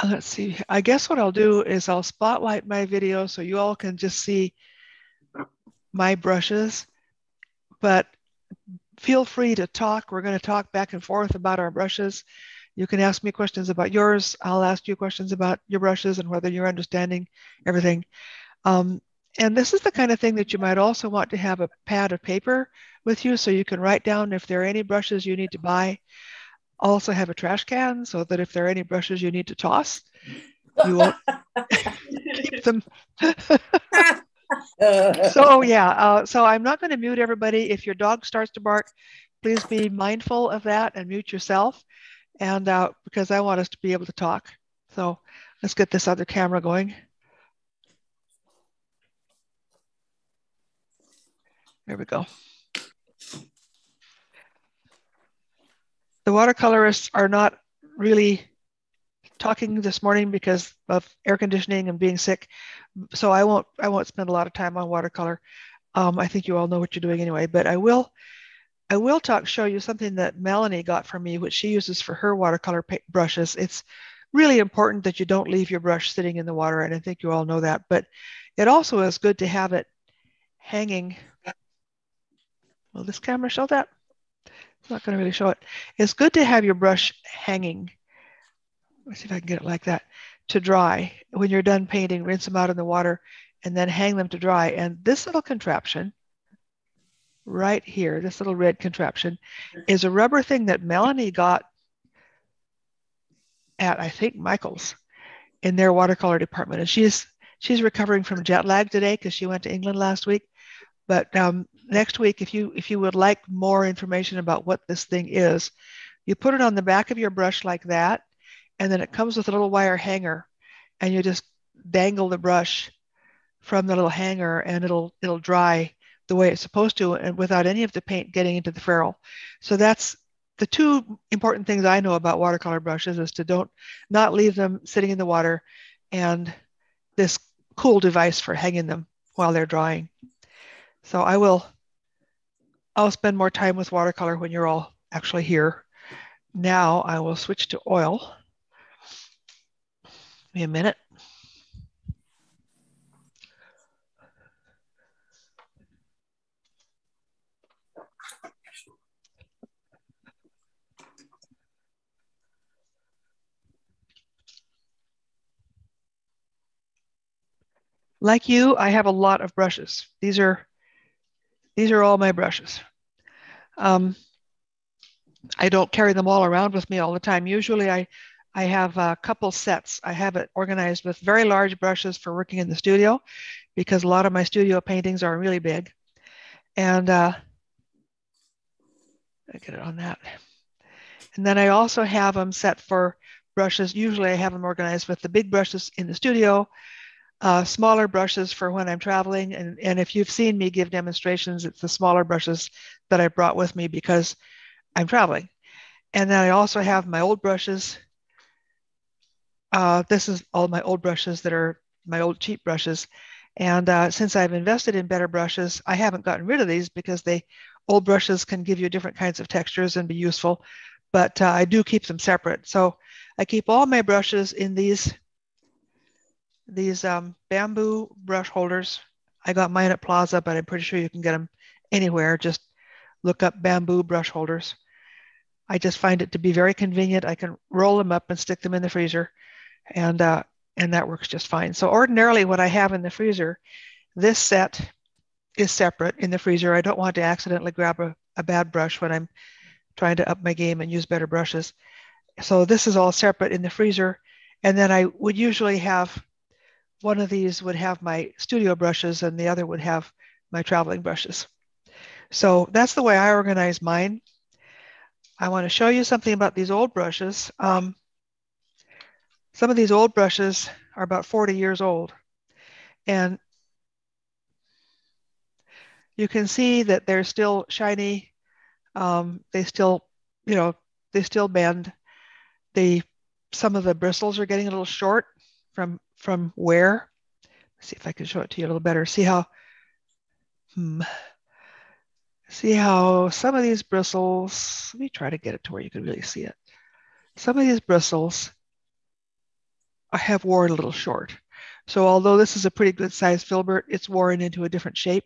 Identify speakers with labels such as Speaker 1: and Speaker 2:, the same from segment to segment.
Speaker 1: let's see, I guess what I'll do is I'll spotlight my video so you all can just see my brushes, but feel free to talk. We're going to talk back and forth about our brushes. You can ask me questions about yours. I'll ask you questions about your brushes and whether you're understanding everything. And this is the kind of thing that you might also want to have a pad of paper with you so you can write down if there are any brushes you need to buy. Also have a trash can so that if there are any brushes you need to toss, you won't keep them. So yeah, so I'm not going to mute everybody. If your dog starts to bark, please be mindful of that and mute yourself. And because I want us to be able to talk. So let's get this other camera going. There we go. The watercolorists are not really talking this morning because of air conditioning and being sick. So I won't spend a lot of time on watercolor. I think you all know what you're doing anyway, but I will show you something that Melanie got from me, which she uses for her watercolor brushes. It's really important that you don't leave your brush sitting in the water, and I think you all know that, but it also is good to have it hanging. Will this camera show that? It's not going to really show it. It's good to have your brush hanging. Let's see if I can get it like that, to dry. When you're done painting, rinse them out in the water and then hang them to dry. And this little contraption right here, this little red contraption, is a rubber thing that Melanie got at, I think, Michael's in their watercolor department. And she's recovering from jet lag today because she went to England last week. But next week, if you would like more information about what this thing is, you put it on the back of your brush like that, and then it comes with a little wire hanger, and you just dangle the brush from the little hanger, and it'll dry the way it's supposed to, and without any of the paint getting into the ferrule. So that's the two important things I know about watercolor brushes, is to not leave them sitting in the water, and this cool device for hanging them while they're drying. So I'll spend more time with watercolor when you're all actually here. Now I will switch to oil. Give me a minute. Like you, I have a lot of brushes. These are all my brushes. I don't carry them all around with me all the time. Usually I have a couple sets. I have it organized with very large brushes for working in the studio because a lot of my studio paintings are really big. And I get it on that. And then I also have them set for brushes. Usually I have them organized with the big brushes in the studio, smaller brushes for when I'm traveling. And if you've seen me give demonstrations, it's the smaller brushes that I brought with me because I'm traveling. And then I also have my old brushes. This is all my old brushes that are my old cheap brushes. And since I've invested in better brushes, I haven't gotten rid of these because old brushes can give you different kinds of textures and be useful, but I do keep them separate. So I keep all my brushes in these bamboo brush holders. I got mine at Plaza, but I'm pretty sure you can get them anywhere. Just look up bamboo brush holders. I just find it to be very convenient. I can roll them up and stick them in the freezer, and that works just fine. So ordinarily what I have in the freezer, this set is separate in the freezer. I don't want to accidentally grab a bad brush when I'm trying to up my game and use better brushes. So this is all separate in the freezer. And then I would usually have, one of these would have my studio brushes and the other would have my traveling brushes. So that's the way I organize mine. I want to show you something about these old brushes. Some of these old brushes are about 40 years old. And you can see that they're still shiny. They still, they still bend. Some of the bristles are getting a little short from wear. Let's see if I can show it to you a little better. See how some of these bristles, let me try to get it to where you can really see it. some of these bristles I have worn a little short. So although this is a pretty good size filbert, it's worn into a different shape.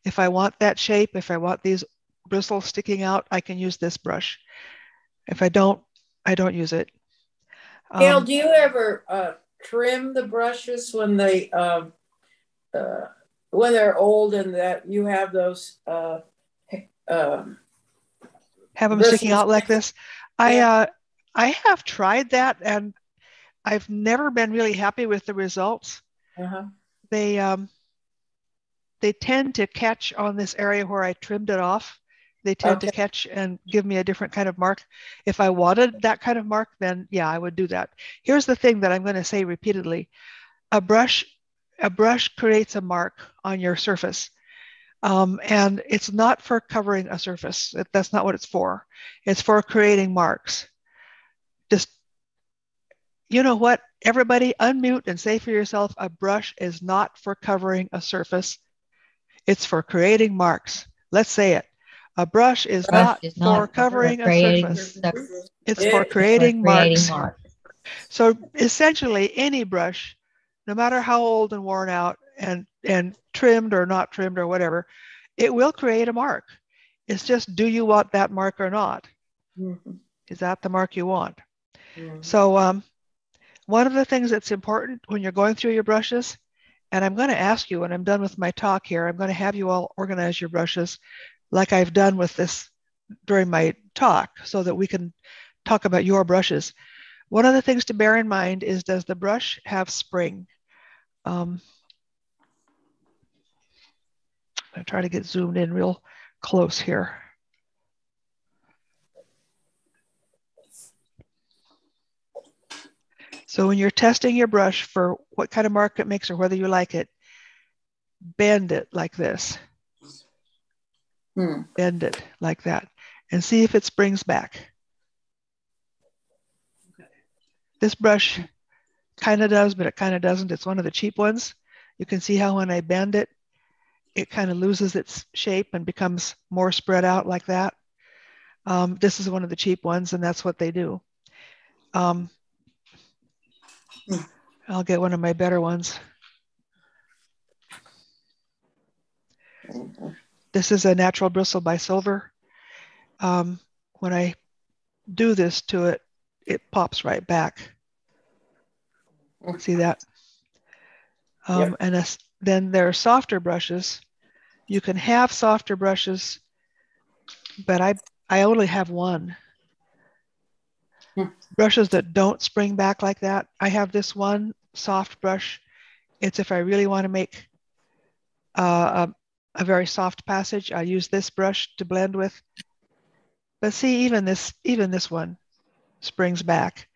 Speaker 1: If I want that shape, if I want these bristles sticking out, I can use this brush. If I don't use it.
Speaker 2: Gail, do you ever trim the brushes when they're old and that you have those
Speaker 1: have them sticking out like this?
Speaker 2: Yeah.
Speaker 1: I have tried that and I've never been really happy with the results. They tend to catch on this area where I trimmed it off. They tend to catch and give me a different kind of mark. If I wanted that kind of mark, then yeah, I would do that. Here's the thing that I'm going to say repeatedly. A brush creates a mark on your surface. And it's not for covering a surface. That's not what it's for. It's for creating marks. Just, you know what? Everybody unmute and say for yourself, a brush is not for covering a surface. It's for creating marks. Let's say it. A brush is not for covering a surface. It's for creating marks. So essentially, any brush, no matter how old and worn out and trimmed or not trimmed or whatever, it will create a mark. It's just, do you want that mark or not? Mm-hmm. Is that the mark you want? Mm-hmm. So one of the things that's important when you're going through your brushes, and I'm going to ask you when I'm done with my talk here, I'm going to have you all organize your brushes like I've done with this during my talk so that we can talk about your brushes. One of the things to bear in mind is, does the brush have spring? I try to get zoomed in real close here. So when you're testing your brush for what kind of mark it makes or whether you like it, bend it like this. Bend it like that and see if it springs back. This brush kind of does, but it kind of doesn't. It's one of the cheap ones. You can see how when I bend it, it kind of loses its shape and becomes more spread out like that. This is one of the cheap ones, and that's what they do. I'll get one of my better ones. This is a natural bristle by Silver. When I do this to it, it pops right back. See that? Yep. And then there are softer brushes. You can have softer brushes, but I only have one. Brushes that don't spring back like that. I have this one soft brush. It's if I really want to make a very soft passage, I use this brush to blend with. But see, even this one springs back.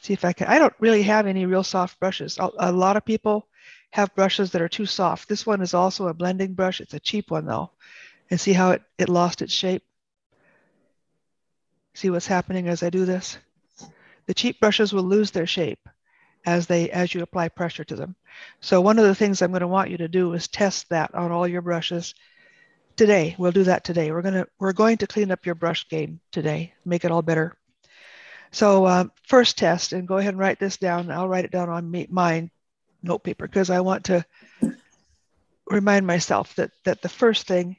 Speaker 1: See if I can. I don't really have any real soft brushes. A lot of people have brushes that are too soft. This one is also a blending brush. It's a cheap one though. And see how it lost its shape? See what's happening as I do this? The cheap brushes will lose their shape as you apply pressure to them. So one of the things I'm going to want you to do is test that on all your brushes today. We'll do that today. We're going to clean up your brush game today, make it all better. So first test, and go ahead and write this down. I'll write it down on my note paper because I want to remind myself that the first thing,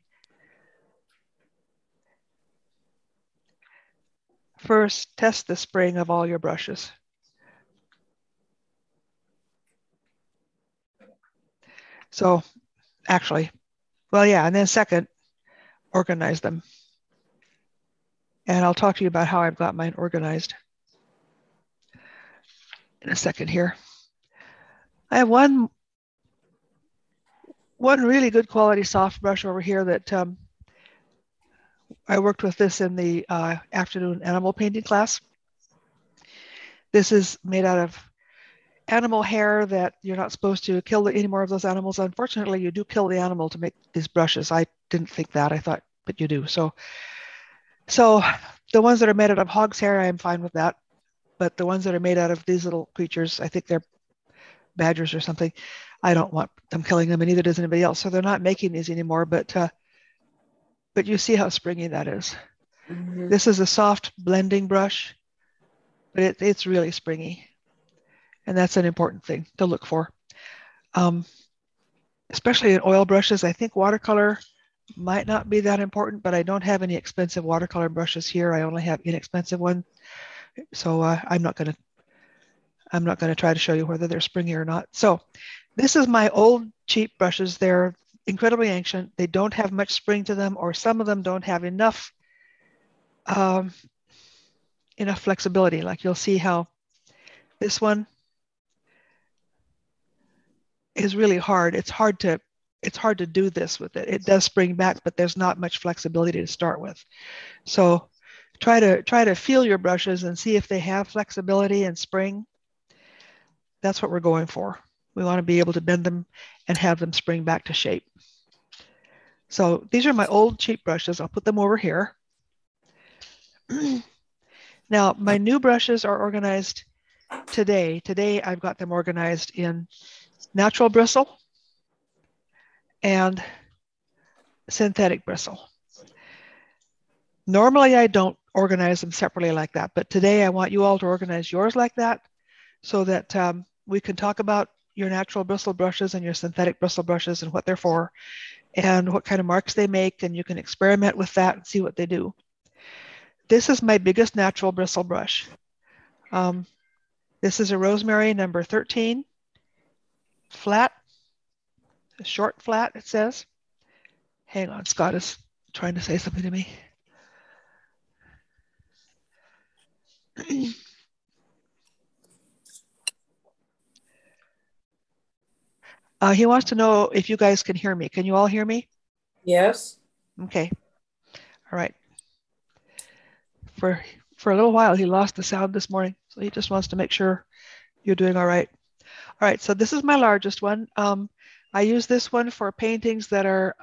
Speaker 1: first test the spring of all your brushes. So actually, well, yeah, and then second, organize them. And I'll talk to you about how I've got mine organized in a second here. I have one really good quality soft brush over here that I worked with this in the afternoon animal painting class. This is made out of animal hair that you're not supposed to kill any more of those animals. Unfortunately, you do kill the animal to make these brushes. I didn't think that. I thought, but you do. So the ones that are made out of hog's hair, I'm fine with that. But the ones that are made out of these little creatures, I think they're badgers or something. I don't want them killing them, and neither does anybody else. So they're not making these anymore. But you see how springy that is.
Speaker 2: Mm-hmm.
Speaker 1: This is a soft blending brush, but it's really springy. And that's an important thing to look for. Especially in oil brushes, I think watercolor might not be that important, but I don't have any expensive watercolor brushes here. I only have inexpensive ones. So I'm not gonna try to show you whether they're springy or not. So this is my old cheap brushes. They're incredibly ancient. They don't have much spring to them, or some of them don't have enough flexibility. Like you'll see how this one is really hard. It's hard to do this with it. It does spring back, but there's not much flexibility to start with. So try to feel your brushes and see if they have flexibility and spring. That's what we're going for. We want to be able to bend them and have them spring back to shape. So these are my old cheap brushes. I'll put them over here. Now my new brushes are organized today. Today I've got them organized in natural bristle and synthetic bristle. Normally I don't organize them separately like that, but today I want you all to organize yours like that so that we can talk about your natural bristle brushes and your synthetic bristle brushes and what they're for and what kind of marks they make, and you can experiment with that and see what they do. This is my biggest natural bristle brush. This is a Rosemary number 13, flat, a short flat it says. Hang on, Scott is trying to say something to me. He wants to know if you guys can hear me. Can you all hear me?
Speaker 2: Yes.
Speaker 1: Okay. All right. For a little while, he lost the sound this morning, so he just wants to make sure you're doing all right. All right, so this is my largest one. I use this one for paintings that are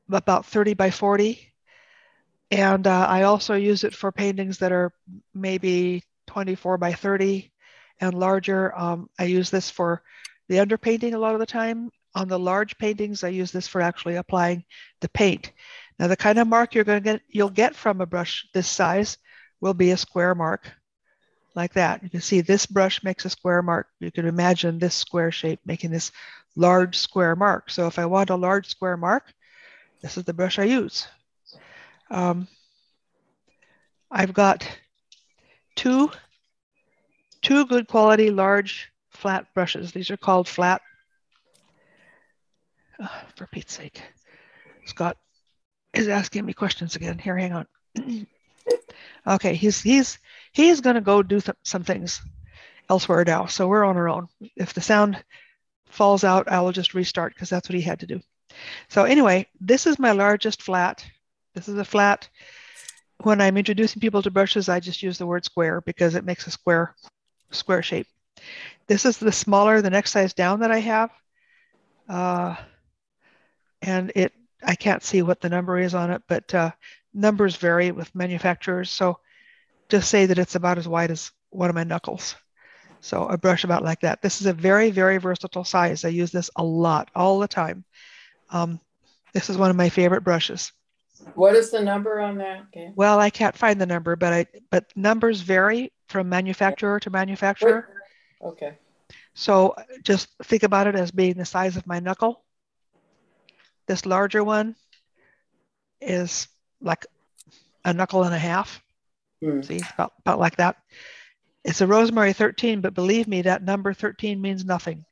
Speaker 1: about 30 by 40. And I also use it for paintings that are maybe 24 by 30 and larger. I use this for the underpainting a lot of the time. On the large paintings, I use this for actually applying the paint. Now, the kind of mark you'll get from a brush this size will be a square mark like that. You can see this brush makes a square mark. You can imagine this square shape making this large square mark. So if I want a large square mark, this is the brush I use. I've got two good quality large flat brushes. These are called flat. For Pete's sake, Scott is asking me questions again. Here, hang on. Okay, he's going to go do some things elsewhere now, so we're on our own. If the sound falls out, I will just restart because that's what he had to do. So anyway, this is my largest flat. This is a flat. When I'm introducing people to brushes, I just use the word square because it makes a square shape. This is the smaller, the next size down that I have. And I can't see what the number is on it, but numbers vary with manufacturers. So just say that it's about as wide as one of my knuckles. So a brush about like that. This is a very, very versatile size. I use this a lot, all the time. This is one of my favorite brushes.
Speaker 2: What is the number on that? Okay.
Speaker 1: Well, I can't find the number, but numbers vary from manufacturer to manufacturer.
Speaker 2: Okay.
Speaker 1: So just think about it as being the size of my knuckle. This larger one is like a knuckle and a half. See, about like that. It's a Rosemary 13, but believe me, that number 13 means nothing.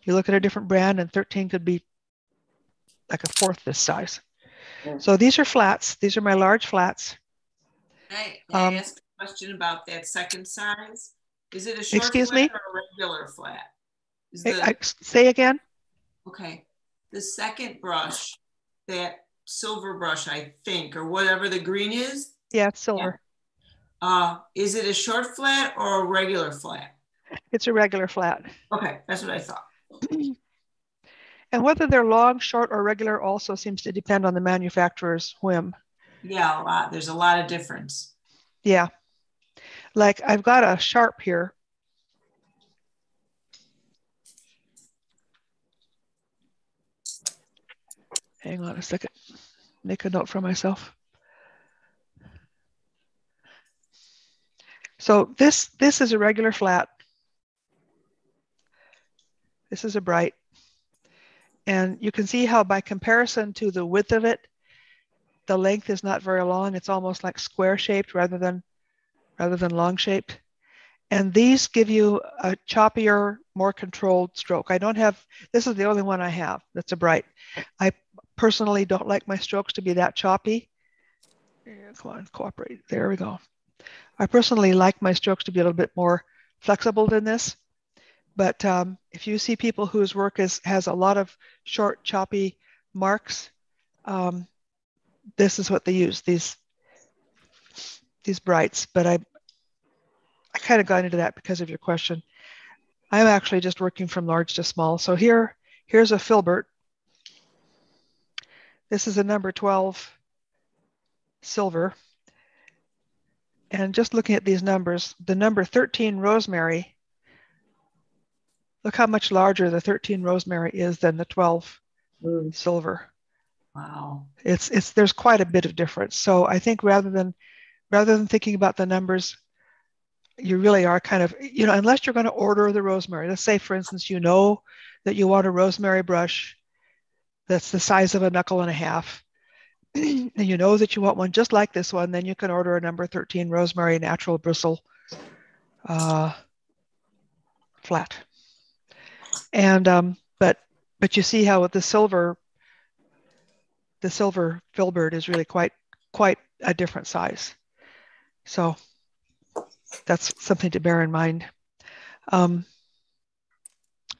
Speaker 1: You look at a different brand and 13 could be like a fourth this size. So these are flats. These are my large flats.
Speaker 3: I asked a question about that second size. Is it a short
Speaker 1: Excuse
Speaker 3: flat
Speaker 1: me?
Speaker 3: or a regular flat?
Speaker 1: Say again?
Speaker 3: Okay. The second brush, that silver brush, I think, or whatever the green is.
Speaker 1: Yeah, it's silver.
Speaker 3: Yeah. Is it a short flat or a regular flat?
Speaker 1: It's a regular flat.
Speaker 3: Okay, that's what I thought.
Speaker 1: And whether they're long, short, or regular also seems to depend on the manufacturer's whim.
Speaker 3: Yeah, a lot. There's a lot of difference.
Speaker 1: Yeah. Like I've got a sharp here. Hang on a second. Make a note for myself. So this is a regular flat. This is a bright. And you can see how by comparison to the width of it, the length is not very long. It's almost like square shaped rather than long shaped. And these give you a choppier, more controlled stroke. I don't have, this is the only one I have that's a bright. I personally don't like my strokes to be that choppy. Come on, cooperate. There we go. I personally like my strokes to be a little bit more flexible than this. But if you see people whose work has a lot of short, choppy marks, this is what they use, these brights. But I kind of got into that because of your question. I'm actually just working from large to small. So here's a filbert. This is a number 12 silver. And just looking at these numbers, the number 13 rosemary, look how much larger the 13 rosemary is than the 12 silver.
Speaker 3: Wow.
Speaker 1: There's quite a bit of difference. So I think rather than thinking about the numbers, you really are kind of, unless you're going to order the rosemary. Let's say, for instance, you know that you want a rosemary brush that's the size of a knuckle and a half. And you know that you want one just like this one, then you can order a number 13 rosemary natural bristle flat. And but you see how with the silver filbert is really quite a different size. So that's something to bear in mind.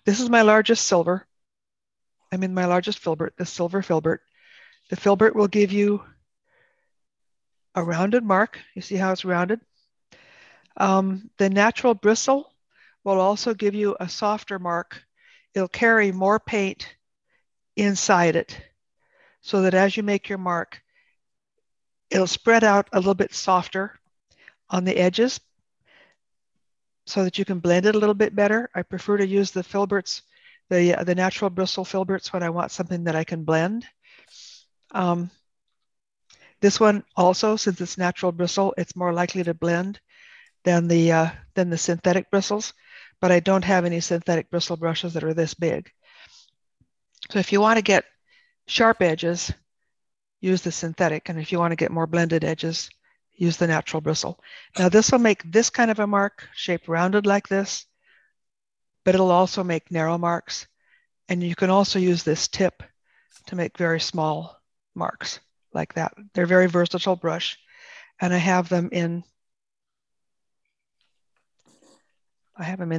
Speaker 1: This is my largest silver. I'm in my largest filbert, the silver filbert. The filbert will give you a rounded mark. You see how it's rounded? The natural bristle will also give you a softer mark. It'll carry more paint inside it so that as you make your mark, it'll spread out a little bit softer on the edges so that you can blend it a little bit better. I prefer to use the filberts, the natural bristle filberts when I want something that I can blend. This one also, since it's natural bristle, it's more likely to blend than the synthetic bristles, but I don't have any synthetic bristle brushes that are this big. So if you want to get sharp edges, use the synthetic, and if you want to get more blended edges, use the natural bristle. Now this will make this kind of a mark shaped rounded like this, but it'll also make narrow marks. And you can also use this tip to make very small marks like that. They're a very versatile brush. And I have them in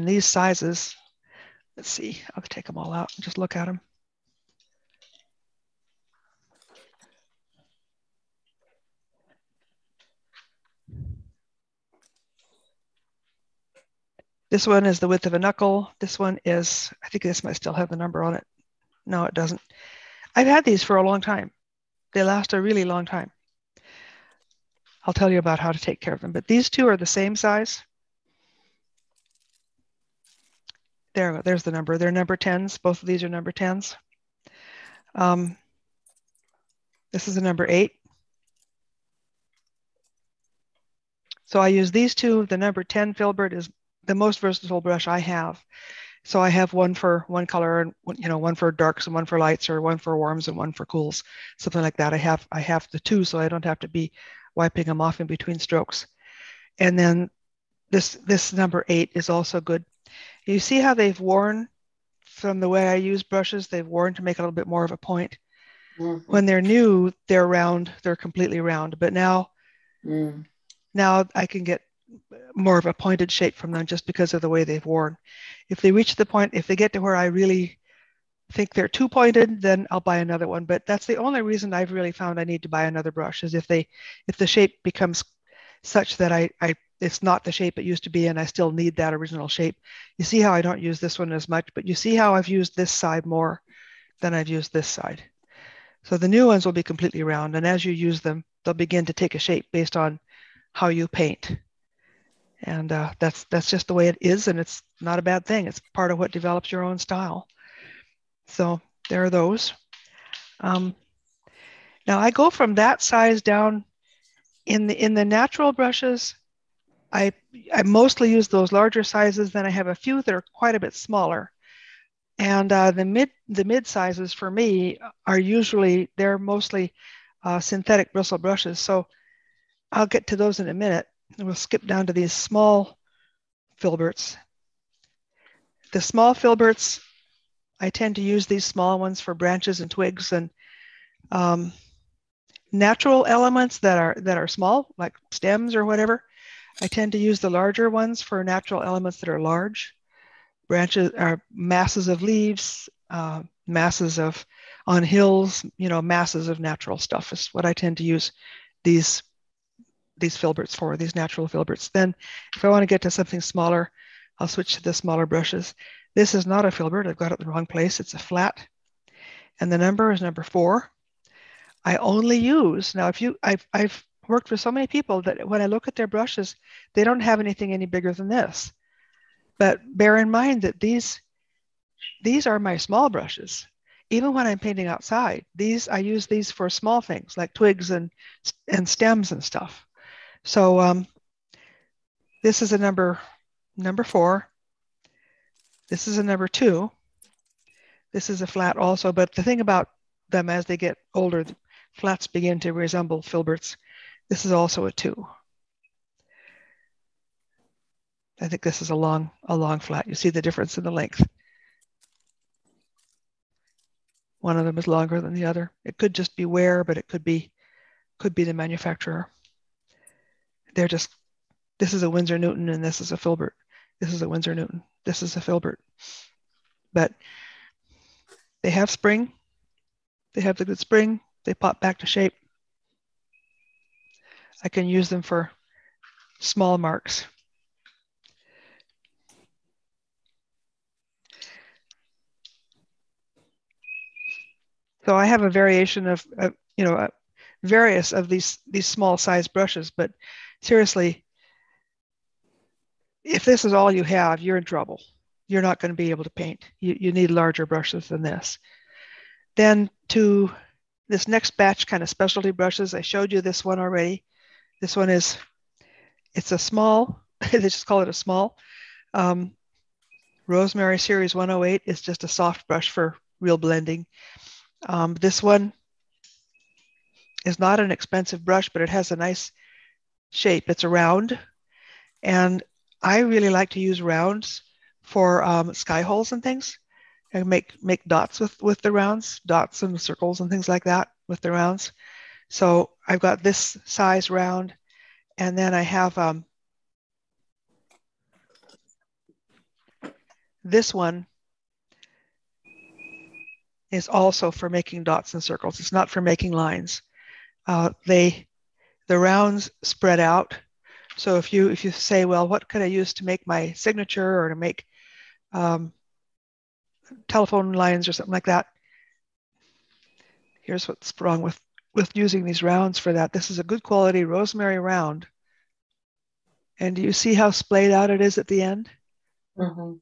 Speaker 1: these sizes. Let's see, I'll take them all out and just look at them. This one is the width of a knuckle. This one is, I think this might still have the number on it. No, it doesn't. I've had these for a long time. They last a really long time. I'll tell you about how to take care of them, but these two are the same size. There's the number. They're number 10s. Both of these are number 10s. This is a number 8. So I use these two. The number 10 filbert is the most versatile brush I have. So I have one for one color and one for darks and one for lights, or one for warms and one for cools, something like that. I have the two, so I don't have to be wiping them off in between strokes. And then this number 8 is also good. You see how they've worn from the way I use brushes? They've worn to make a little bit more of a point. Mm-hmm. When they're new, they're round. They're completely round. But now I can get more of a pointed shape from them just because of the way they've worn. If they reach the point, if they get to where I really think they're too pointed, then I'll buy another one. But that's the only reason I've really found I need to buy another brush, is if the shape becomes such that it's not the shape it used to be and I still need that original shape. You see how I don't use this one as much, but you see how I've used this side more than I've used this side. So the new ones will be completely round, and as you use them, they'll begin to take a shape based on how you paint. And that's just the way it is, and it's not a bad thing. It's part of what develops your own style. So there are those. Now I go from that size down in the natural brushes. I mostly use those larger sizes. Then I have a few that are quite a bit smaller. And the mid sizes for me are usually, they're mostly synthetic bristle brushes. So I'll get to those in a minute. And we'll skip down to these small filberts. The small filberts, I tend to use these small ones for branches and twigs and natural elements that are small, like stems or whatever. I tend to use the larger ones for natural elements that are large. Branches are masses of leaves, masses of on hills, masses of natural stuff is what I tend to use these filberts for, these natural filberts. Then if I want to get to something smaller, I'll switch to the smaller brushes. This is not a filbert. I've got it in the wrong place. It's a flat. And the number is number 4. I only use, now I've worked with so many people that when I look at their brushes, they don't have anything any bigger than this. But bear in mind that these are my small brushes. Even when I'm painting outside, I use these for small things like twigs and stems and stuff. So this is a number 4. This is a number 2. This is a flat also, but the thing about them as they get older, the flats begin to resemble filberts. This is also a 2. I think this is a long flat. You see the difference in the length. One of them is longer than the other. It could just be wear, but it could be the manufacturer. This is a Winsor Newton and this is a filbert. This is a Winsor Newton. This is a filbert. But they have spring. They have the good spring. They pop back to shape. I can use them for small marks. So I have a variation of various of these small size brushes, but seriously, if this is all you have, you're in trouble. You're not going to be able to paint. You need larger brushes than this. Then to this next batch kind of specialty brushes, I showed you this one already. This one it's a small, they just call it a small. Rosemary Series 108 is just a soft brush for real blending. This one is not an expensive brush, but it has a nice shape. It's a round, and I really like to use rounds for sky holes and things. I make dots with the rounds, dots and circles and things like that with the rounds. So I've got this size round, and then I have this one is also for making dots and circles. It's not for making lines. The rounds spread out. So if you say, well, what could I use to make my signature or to make telephone lines or something like that? Here's what's wrong with using these rounds for that. This is a good quality rosemary round. And do you see how splayed out it is at the end?
Speaker 2: Mm-hmm.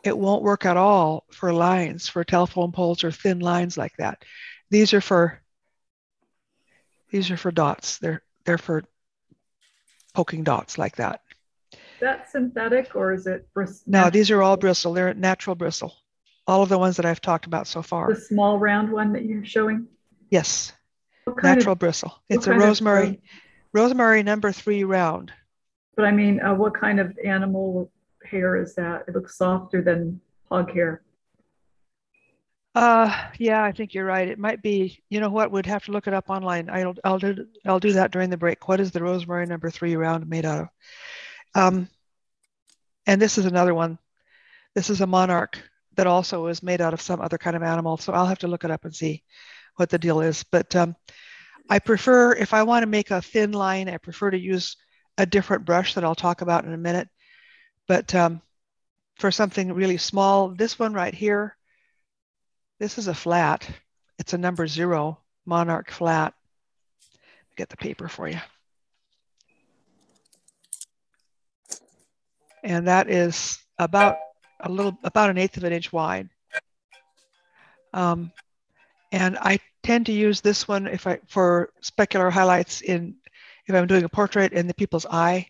Speaker 1: It won't work at all for lines, for telephone poles or thin lines like that. These are for dots. They're for poking dots like that.
Speaker 4: Is that synthetic or is it bristle?
Speaker 1: No, these are all bristle. They're natural bristle. All of the ones that I've talked about so far.
Speaker 4: The small round one that you're showing?
Speaker 1: Yes, natural bristle. It's a rosemary number 3 round.
Speaker 4: But I mean, what kind of animal hair is that? It looks softer than hog hair.
Speaker 1: Yeah, I think you're right. It might be, you know what, we'd have to look it up online. I'll do that during the break. What is the rosemary number 3 round made out of? And this is another one. This is a monarch that also is made out of some other kind of animal. So I'll have to look it up and see what the deal is. But I prefer, if I want to make a thin line, I prefer to use a different brush that I'll talk about in a minute. But for something really small, this one right here, this is a flat. It's a number 0 monarch flat. Get the paper for you. And that is about an 1/8 of an inch wide. And I tend to use this one for specular highlights if I'm doing a portrait in the people's eye.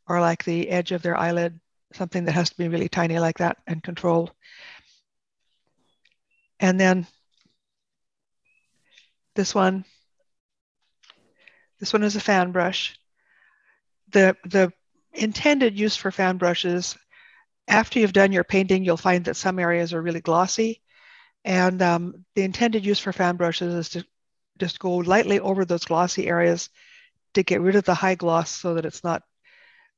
Speaker 1: or like the edge of their eyelid, something that has to be really tiny like that and controlled. And then this one is a fan brush. The intended use for fan brushes, after you've done your painting, you'll find that some areas are really glossy. And the intended use for fan brushes is to just go lightly over those glossy areas to get rid of the high gloss so that it's not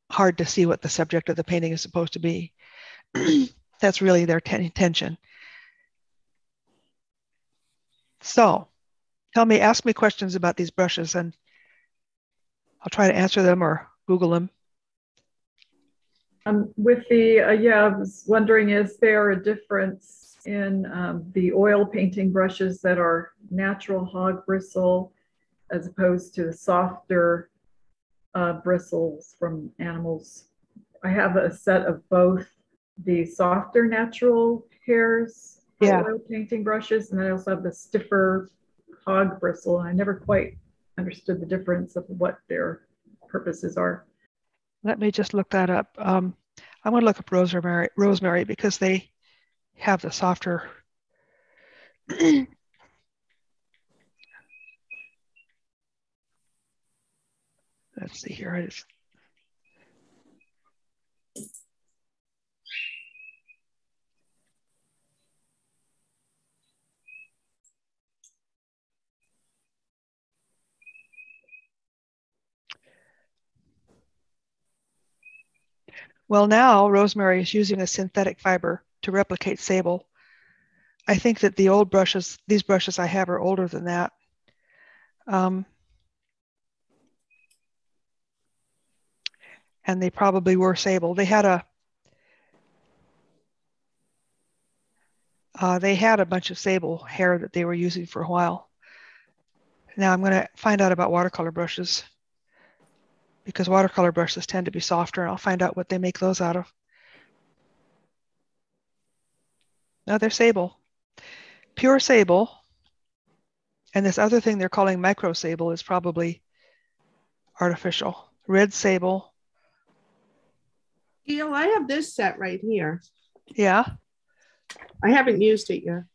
Speaker 1: hard to see what the subject of the painting is supposed to be. That's really their intention. So ask me questions about these brushes and I'll try to answer them or Google them.
Speaker 4: With the, I was wondering, is there a difference in the oil painting brushes that are natural hog bristle as opposed to the softer bristles from animals? I have a set of both the softer natural hairs for oil painting brushes, and I also have the stiffer hog bristle. I never quite understood the difference of what their purposes are.
Speaker 1: Let me just look that up. I'm going to look up rosemary because they have the softer. Let's see here. Well, now rosemary is using a synthetic fiber to replicate sable. I think that the old brushes, these brushes I have are older than that. And they probably were sable. They had a bunch of sable hair that they were using for a while. Now I'm going to find out about watercolor brushes because watercolor brushes tend to be softer, and I'll find out what they make those out of. No, they're sable. Pure sable. And this other thing they're calling micro sable is probably artificial. Red sable.
Speaker 5: Gail, I have this set right here.
Speaker 1: Yeah.
Speaker 5: I haven't used it yet.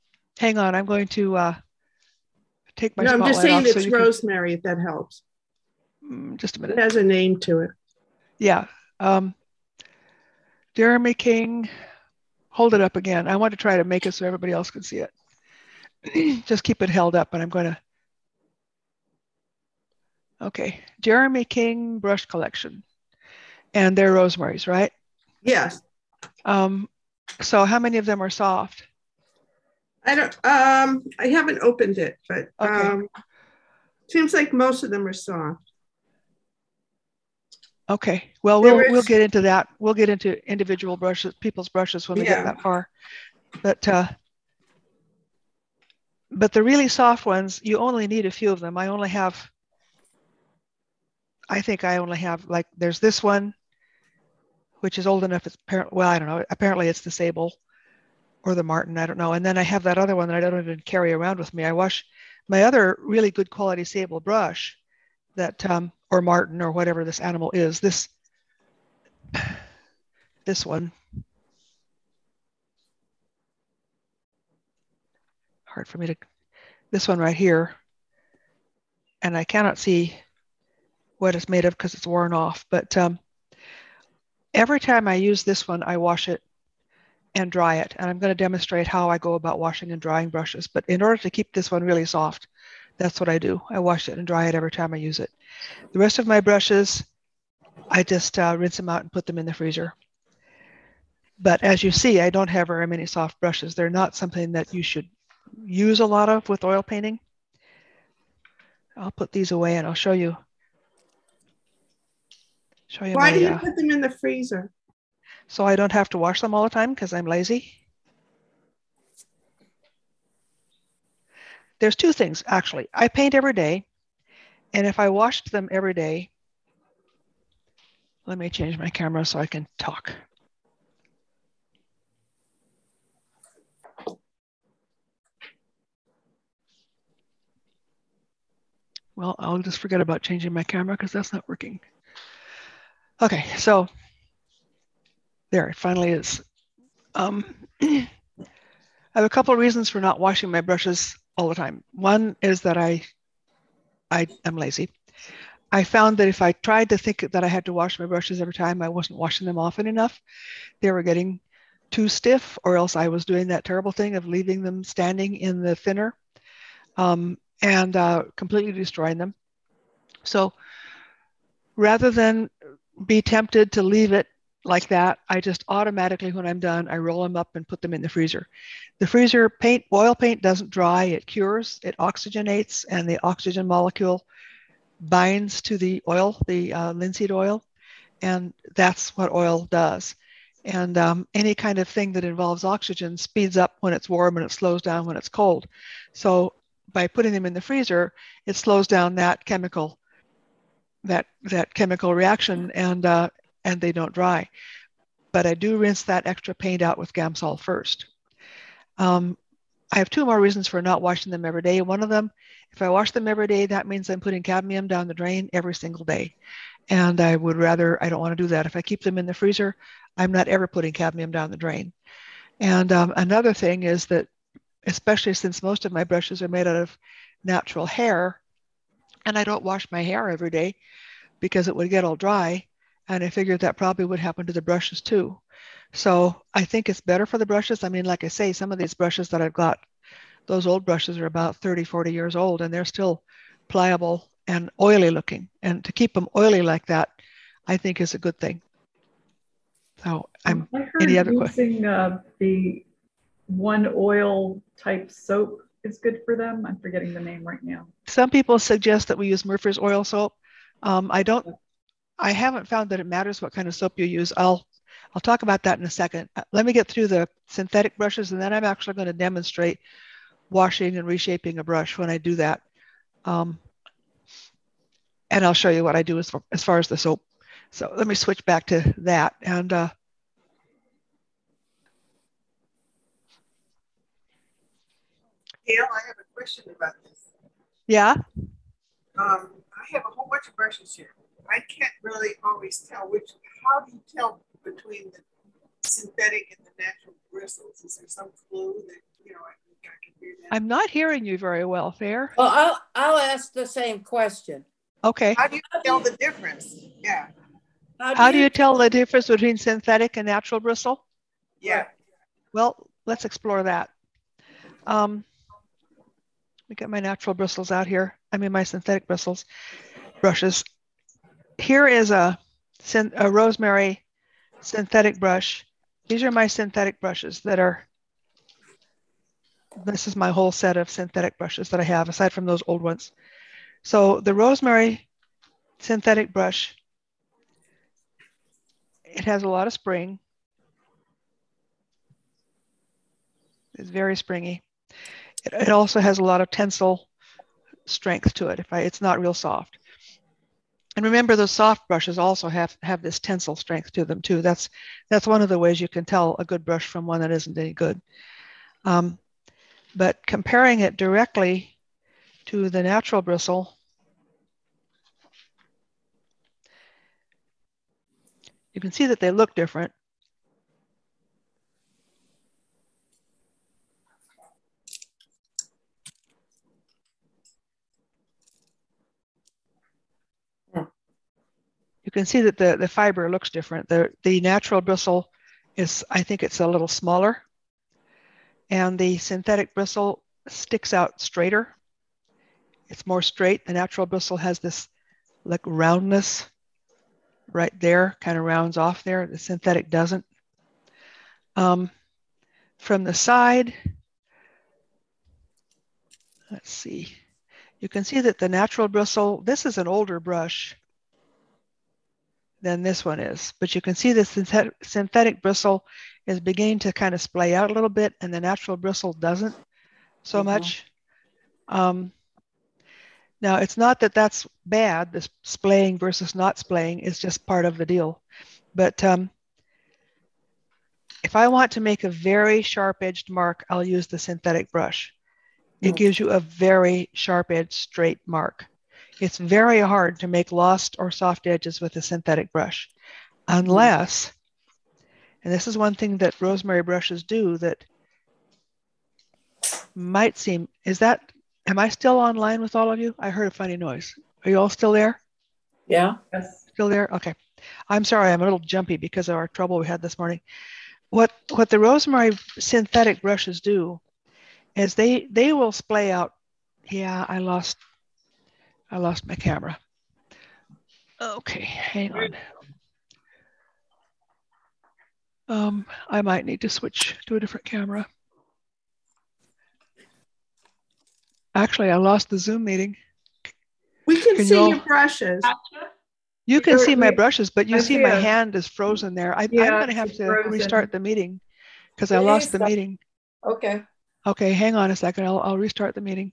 Speaker 1: Hang on, I'm going to take my
Speaker 5: spotlight off. No, I'm just saying it's
Speaker 1: so
Speaker 5: rosemary, if that helps.
Speaker 1: Just a minute.
Speaker 5: It has a name to it.
Speaker 1: Yeah. Jeremy King, hold it up again. I want to try to make it so everybody else can see it. Just keep it held up and I'm going to. Okay. Jeremy King brush collection. And they're rosemaries, right?
Speaker 5: Yes.
Speaker 1: So how many of them are soft?
Speaker 5: I don't, I haven't opened it, but
Speaker 1: okay.
Speaker 5: Seems like most of them are soft.
Speaker 1: Okay, well, we'll get into that. We'll get into individual brushes, people's brushes when we get that far. But the really soft ones, you only need a few of them. I think I only have, like, there's this one, which is old enough. It's well, I don't know. Apparently it's the Sable or the Martin. I don't know. And then I have that other one that I don't even carry around with me. I wash my other really good quality Sable brush that, or Martin or whatever this animal is. This one. Hard for me to, this one right here. And I cannot see what it's made of because it's worn off. But every time I use this one, I wash it and dry it. And I'm going to demonstrate how I go about washing and drying brushes. But in order to keep this one really soft, that's what I do. I wash it and dry it every time I use it. The rest of my brushes, I just rinse them out and put them in the freezer. But as you see, I don't have very many soft brushes. They're not something that you should use a lot of with oil painting. I'll put these away and I'll show you.
Speaker 5: Why do you put them in the freezer?
Speaker 1: So I don't have to wash them all the time because I'm lazy. There's two things, actually. I paint every day. And if I washed them every day, let me change my camera so I can talk. Well, I'll just forget about changing my camera because that's not working. Okay, so there it finally is. I have a couple of reasons for not washing my brushes all the time. One is that I am lazy. I found that if I tried to think that I had to wash my brushes every time, I wasn't washing them often enough. They were getting too stiff, or else I was doing that terrible thing of leaving them standing in the thinner and completely destroying them. So rather than be tempted to leave it like that, I just automatically, when I'm done, I roll them up and put them in the freezer. The freezer paint, oil paint doesn't dry, it cures, it oxygenates, and the oxygen molecule binds to the oil, the linseed oil, and that's what oil does. And any kind of thing that involves oxygen speeds up when it's warm and it slows down when it's cold. So by putting them in the freezer, it slows down that chemical reaction, and they don't dry. But I do rinse that extra paint out with Gamsol first. I have two more reasons for not washing them every day. One of them, if I wash them every day, that means I'm putting cadmium down the drain every single day. And I don't want to do that. If I keep them in the freezer, I'm not ever putting cadmium down the drain. And another thing is that, especially since most of my brushes are made out of natural hair, and I don't wash my hair every day because it would get all dry. And I figured that probably would happen to the brushes too. So I think it's better for the brushes. I mean, like I say, some of these brushes that I've got, those old brushes are about 30, 40 years old, and they're still pliable and oily looking. And to keep them oily like that, I think is a good thing. So
Speaker 4: I heard
Speaker 1: any other question?
Speaker 4: using the one oil type soap is good for them. I'm forgetting the name right now.
Speaker 1: Some people suggest that we use Murphy's oil soap. I haven't found that it matters what kind of soap you use. I'll talk about that in a second. Let me get through the synthetic brushes, and then I'm actually going to demonstrate washing and reshaping a brush when I do that. And I'll show you what I do as far as the soap. So let me switch back to that. And Dale,
Speaker 5: I have a question about this.
Speaker 1: Yeah.
Speaker 5: I have a whole bunch of brushes here. I can't really always tell how do you tell between the synthetic and the natural bristles? Is there some clue that, I can do that?
Speaker 1: I'm not hearing you very well, Fair.
Speaker 2: Well, I'll ask the same question.
Speaker 1: Okay.
Speaker 5: How do you tell the difference? Yeah.
Speaker 1: How do you tell the difference between synthetic and natural bristle?
Speaker 5: Yeah.
Speaker 1: Well, let's explore that. Let me get my natural bristles out here. I mean, my synthetic brushes. Here is a Rosemary synthetic brush. These are my synthetic brushes this is my whole set of synthetic brushes that I have, aside from those old ones. So the Rosemary synthetic brush, it has a lot of spring. It's very springy. It also has a lot of tensile strength to it. It's not real soft. And remember, those soft brushes also have this tensile strength to them too. That's one of the ways you can tell a good brush from one that isn't any good. But comparing it directly to the natural bristle, you can see that they look different. You can see that the fiber looks different. The natural bristle I think it's a little smaller, and the synthetic bristle sticks out straighter. It's more straight. The natural bristle has this like roundness right there, kind of rounds off there. The synthetic doesn't. From the side, let's see. You can see that the natural bristle, this is an older brush than this one is, but you can see the synthetic bristle is beginning to kind of splay out a little bit, and the natural bristle doesn't so much. Now, it's not that that's bad, this splaying versus not splaying is just part of the deal. But if I want to make a very sharp-edged mark, I'll use the synthetic brush. It gives you a very sharp-edged straight mark. It's very hard to make lost or soft edges with a synthetic brush, unless, and this is one thing that rosemary brushes do that might seem, am I still online with all of you? I heard a funny noise. Are you all still there?
Speaker 2: Yeah.
Speaker 4: Yes.
Speaker 1: Still there? Okay. I'm sorry, I'm a little jumpy because of our trouble we had this morning. What the rosemary synthetic brushes do is they will splay out. Yeah, I lost my camera. Okay, hang on. I might need to switch to a different camera. Actually, I lost the Zoom meeting.
Speaker 6: We can see your brushes.
Speaker 1: You can see my brushes, but you
Speaker 4: I
Speaker 1: see
Speaker 4: see
Speaker 1: my
Speaker 4: a-
Speaker 1: hand is frozen there. I'm
Speaker 4: Yeah,
Speaker 1: going to have
Speaker 4: it's
Speaker 1: to
Speaker 4: frozen.
Speaker 1: restart the meeting because I lost the meeting.
Speaker 2: Okay.
Speaker 1: Okay, hang on a second. I'll restart the meeting.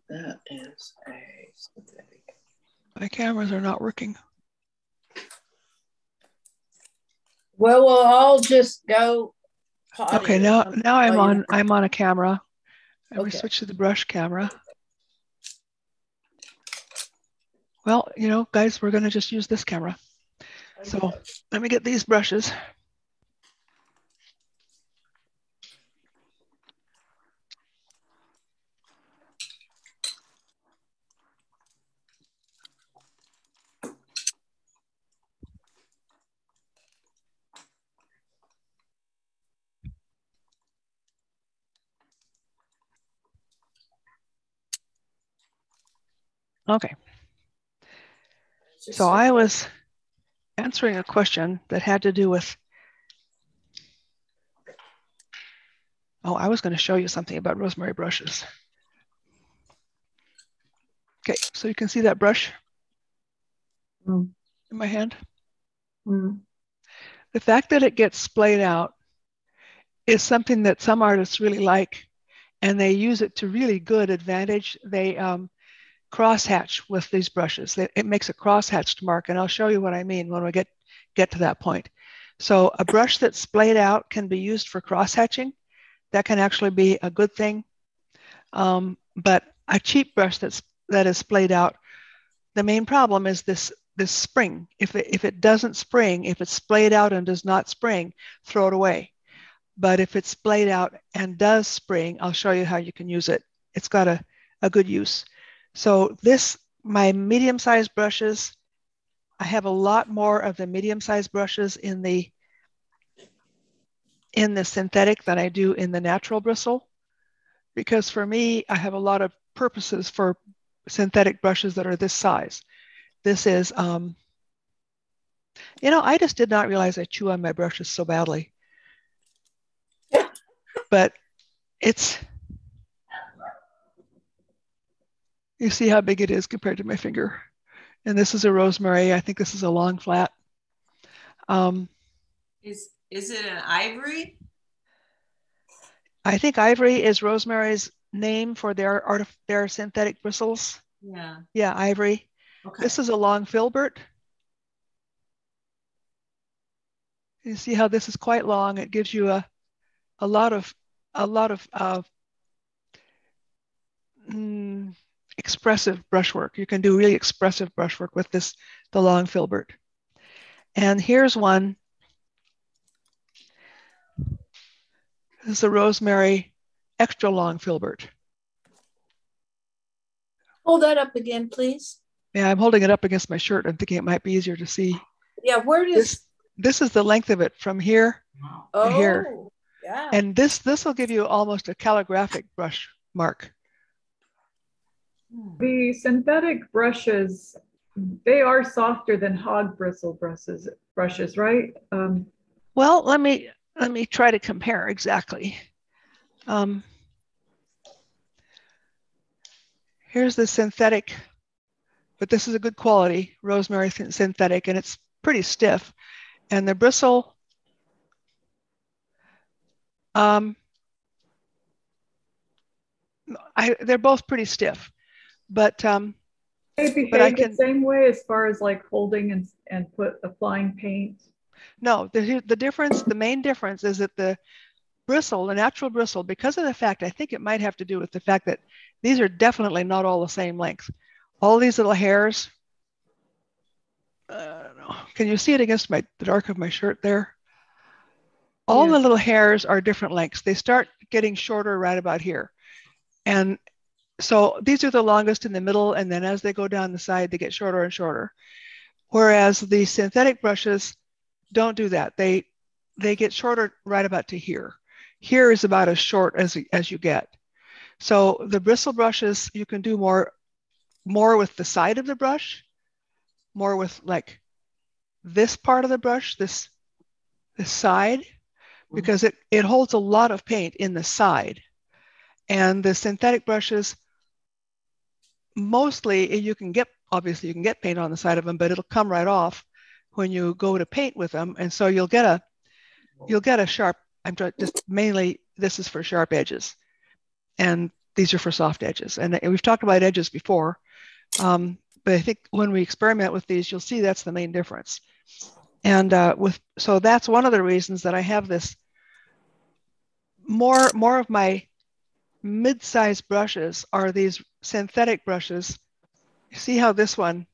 Speaker 2: That is a synthetic.
Speaker 1: My cameras are not working.
Speaker 2: Well, we'll all just go.
Speaker 1: Okay, now I'm on a camera. Let me switch to the brush camera. Well, you know, guys, we're going to just use this camera. So let me get these brushes. Okay. So I was answering a question that had to do with, I was going to show you something about rosemary brushes. Okay, so you can see that brush in my hand. The fact that it gets splayed out is something that some artists really like, and they use it to really good advantage. They crosshatch with these brushes. It makes a crosshatched mark, and I'll show you what I mean when we get to that point. So a brush that's splayed out can be used for crosshatching. That can actually be a good thing. But a cheap brush that is splayed out, the main problem is this spring. If it doesn't spring, if it's splayed out and does not spring, throw it away. But if it's splayed out and does spring, I'll show you how you can use it. It's got a good use. So my medium-sized brushes, I have a lot more of the medium-sized brushes in the synthetic than I do in the natural bristle, because for me, I have a lot of purposes for synthetic brushes that are this size. This is, I just did not realize I chew on my brushes so badly. But you see how big it is compared to my finger. And this is a rosemary. I think this is a long flat.
Speaker 3: Is it an ivory?
Speaker 1: I think ivory is rosemary's name for their synthetic bristles.
Speaker 3: Yeah.
Speaker 1: Yeah, ivory. Okay. This is a long filbert. You see how this is quite long. It gives you a lot of expressive brushwork. You can do really expressive brushwork with the long filbert. And here's one. This is a rosemary extra long filbert.
Speaker 2: Hold that up again, please.
Speaker 1: Yeah, I'm holding it up against my shirt. I'm thinking it might be easier to see.
Speaker 2: Yeah, where does
Speaker 1: this is the length of it from here to here.
Speaker 2: Yeah.
Speaker 1: And this will give you almost a calligraphic brush mark.
Speaker 4: The synthetic brushes They are softer than hog bristle brushes, right?
Speaker 1: Well, let me try to compare exactly. Here's the synthetic, but this is a good quality rosemary synthetic, and it's pretty stiff. And the bristle, they're both pretty stiff, but
Speaker 4: they behave the same way as far as like holding and applying paint.
Speaker 1: No, the difference, the main difference is that the bristle, the natural bristle, because of the fact, I think it might have to do with the fact that these are definitely not all the same length. All these little hairs, I don't know. Can you see it against the dark of my shirt there? All the little hairs are different lengths. They start getting shorter right about here. And so these are the longest in the middle, and then as they go down the side, they get shorter and shorter. Whereas the synthetic brushes don't do that. They get shorter right about to here. Here is about as short as you get. So the bristle brushes, you can do more with the side of the brush, more with like this part of the brush, this side, because it holds a lot of paint in the side. And the synthetic brushes, mostly you can get paint on the side of them, but it'll come right off when you go to paint with them. And so you'll get a sharp, mainly this is for sharp edges, and these are for soft edges. And we've talked about edges before, but I think when we experiment with these, you'll see that's the main difference. And so that's one of the reasons that I have this more of my mid-sized brushes are these synthetic brushes. See how this one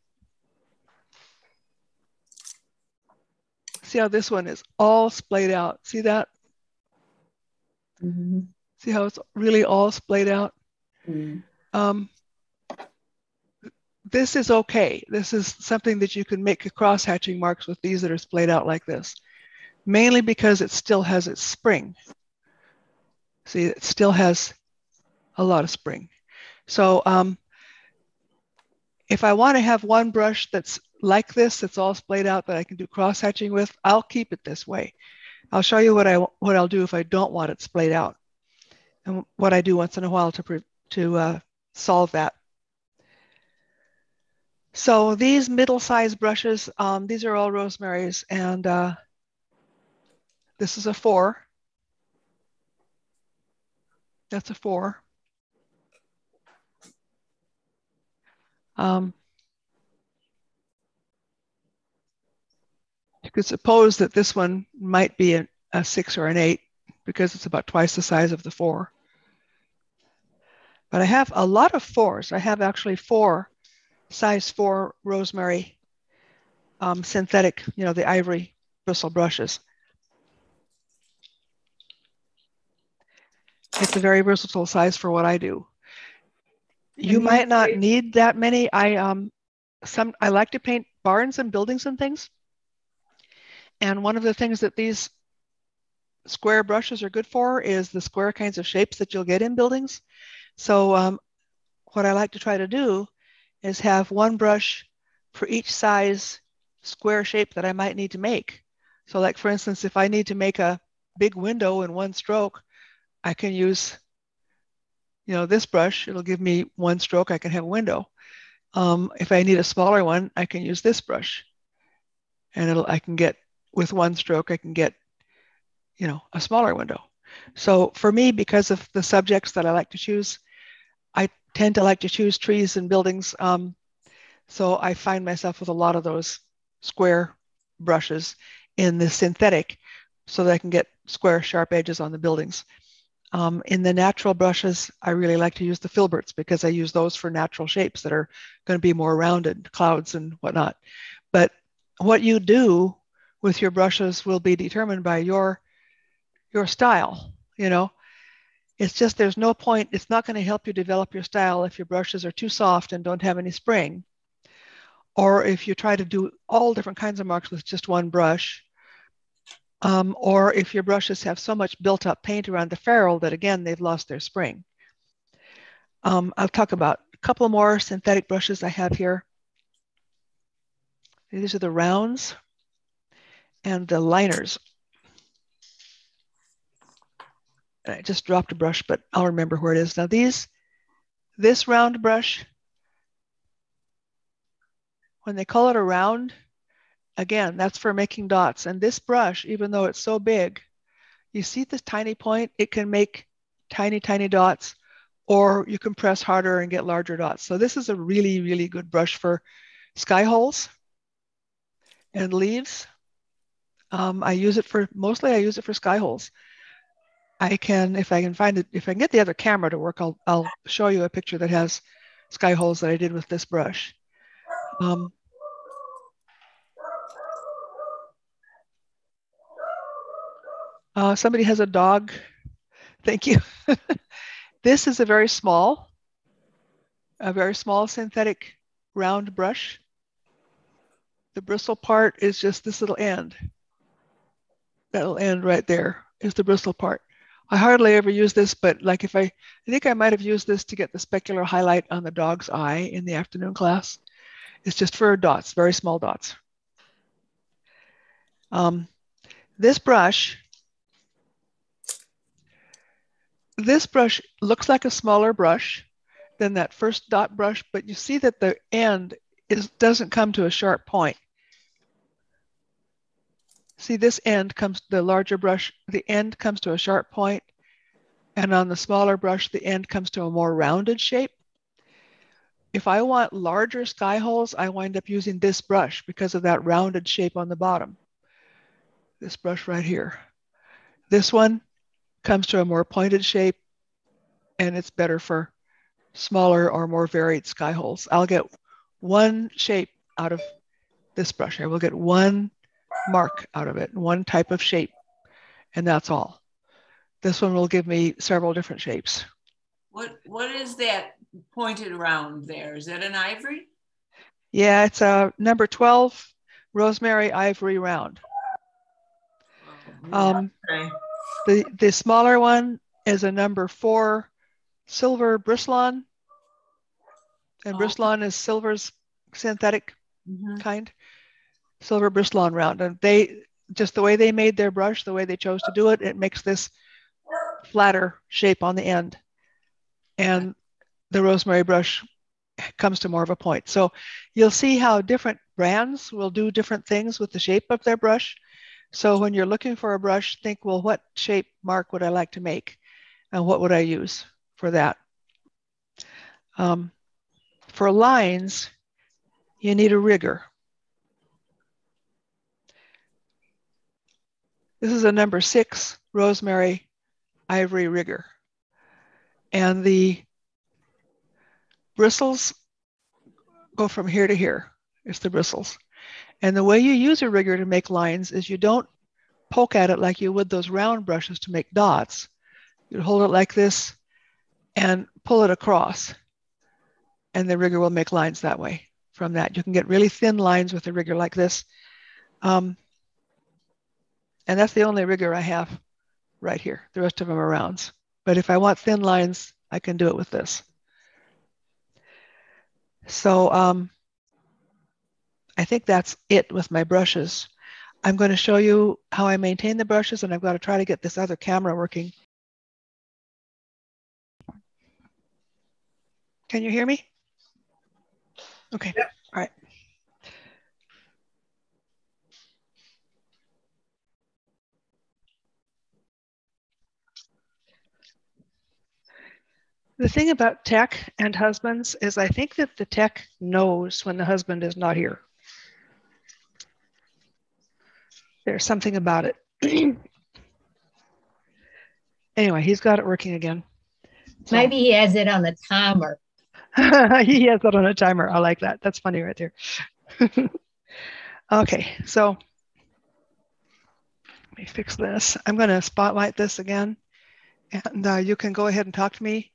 Speaker 1: is all splayed out. See that?
Speaker 2: Mm-hmm.
Speaker 1: See how it's really all splayed out?
Speaker 2: Mm-hmm.
Speaker 1: This is okay. This is something that you can make cross-hatching marks with these that are splayed out like this, mainly because it still has its spring. See, it still has a lot of spring. So if I want to have one brush that's like this, that's all splayed out that I can do cross-hatching with, I'll keep it this way. I'll show you what I'll do if I don't want it splayed out, and what I do once in a while to solve that. So these middle-sized brushes, these are all Rosemary's, and this is a 4. That's a 4. You could suppose that this one might be a 6 or an 8 because it's about twice the size of the 4. But I have a lot of 4s. I have actually 4 size 4 Rosemary synthetic, the ivory bristle brushes. It's a very versatile size for what I do. You might not need that many. I like to paint barns and buildings and things. And one of the things that these square brushes are good for is the square kinds of shapes that you'll get in buildings. So what I like to try to do is have one brush for each size square shape that I might need to make. So like, for instance, if I need to make a big window in one stroke, I can use, this brush. It'll give me one stroke. I can have a window. If I need a smaller one, I can use this brush, and I can get, with one stroke, I can get, a smaller window. So for me, because of the subjects that I like to choose, I tend to like to choose trees and buildings. So I find myself with a lot of those square brushes in the synthetic so that I can get square, sharp edges on the buildings. In the natural brushes, I really like to use the filberts because I use those for natural shapes that are going to be more rounded, clouds and whatnot. But what you do with your brushes will be determined by your style. It's just, there's no point. It's not going to help you develop your style if your brushes are too soft and don't have any spring, or if you try to do all different kinds of marks with just one brush, or if your brushes have so much built up paint around the ferrule that, again, they've lost their spring. I'll talk about a couple more synthetic brushes I have here. These are the rounds and the liners. And I just dropped a brush, but I'll remember where it is. Now this round brush, when they call it a round, again, that's for making dots. And this brush, even though it's so big, you see this tiny point, it can make tiny, tiny dots, or you can press harder and get larger dots. So this is a really, really good brush for sky holes and leaves. I use it for sky holes. I can, if I can find it, if I can get the other camera to work, I'll show you a picture that has sky holes that I did with this brush. Somebody has a dog. Thank you. This is a very small synthetic round brush. The bristle part is just this little end. That little end right there is the bristle part. I hardly ever use this, but like I think I might have used this to get the specular highlight on the dog's eye in the afternoon class. It's just for dots, very small dots. This brush looks like a smaller brush than that first dot brush, but you see that the end doesn't come to a sharp point. See, this end comes, the larger brush, the end comes to a sharp point, and on the smaller brush, the end comes to a more rounded shape. If I want larger sky holes, I wind up using this brush because of that rounded shape on the bottom. This brush right here. This one comes to a more pointed shape, and it's better for smaller or more varied sky holes. I'll get one shape out of this brush. I will get one mark out of it, one type of shape, and that's all. This one will give me several different shapes.
Speaker 3: What is that pointed round there? Is that an ivory?
Speaker 1: Yeah, it's a number 12 rosemary ivory round.
Speaker 3: Okay.
Speaker 1: The smaller one is a number 4 silver Brislan, and Brislan is silver's synthetic kind. Silver Brislan round, and they just the way they made their brush, the way they chose to do it, it makes this flatter shape on the end, and the rosemary brush comes to more of a point. So you'll see how different brands will do different things with the shape of their brush. So when you're looking for a brush, think, well, what shape mark would I like to make, and what would I use for that? For lines, you need a rigger. This is a number 6 rosemary ivory rigger. And the bristles go from here to here. It's the bristles. And the way you use a rigger to make lines is you don't poke at it like you would those round brushes to make dots. You hold it like this and pull it across, and the rigger will make lines that way. From that, you can get really thin lines with a rigger like this. And that's the only rigger I have right here. The rest of them are rounds. But if I want thin lines, I can do it with this. So I think that's it with my brushes. I'm going to show you how I maintain the brushes, and I've got to try to get this other camera working. Can you hear me? Okay, yep. All right. The thing about tech and husbands is I think that the tech knows when the husband is not here. There's something about it. Anyway, he's got it working again.
Speaker 7: So. Maybe he has it on the timer.
Speaker 1: He has it on a timer. I like that. That's funny right there. Okay, so let me fix this. I'm going to spotlight this again, and you can go ahead and talk to me,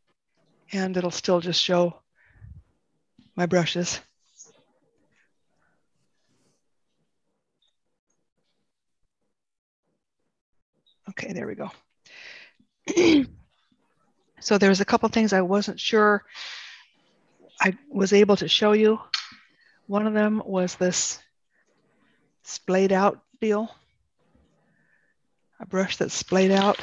Speaker 1: and it'll still just show my brushes. Okay, there we go. So there's a couple things I wasn't sure I was able to show you. One of them was this splayed out deal. A brush that's splayed out.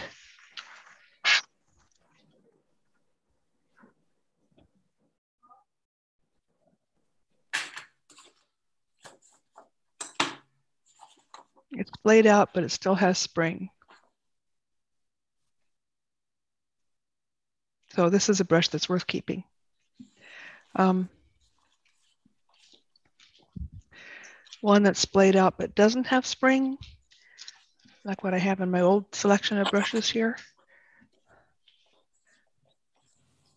Speaker 1: It's splayed out, but it still has spring. So this is a brush that's worth keeping. One that's splayed out but doesn't have spring, like what I have in my old selection of brushes here.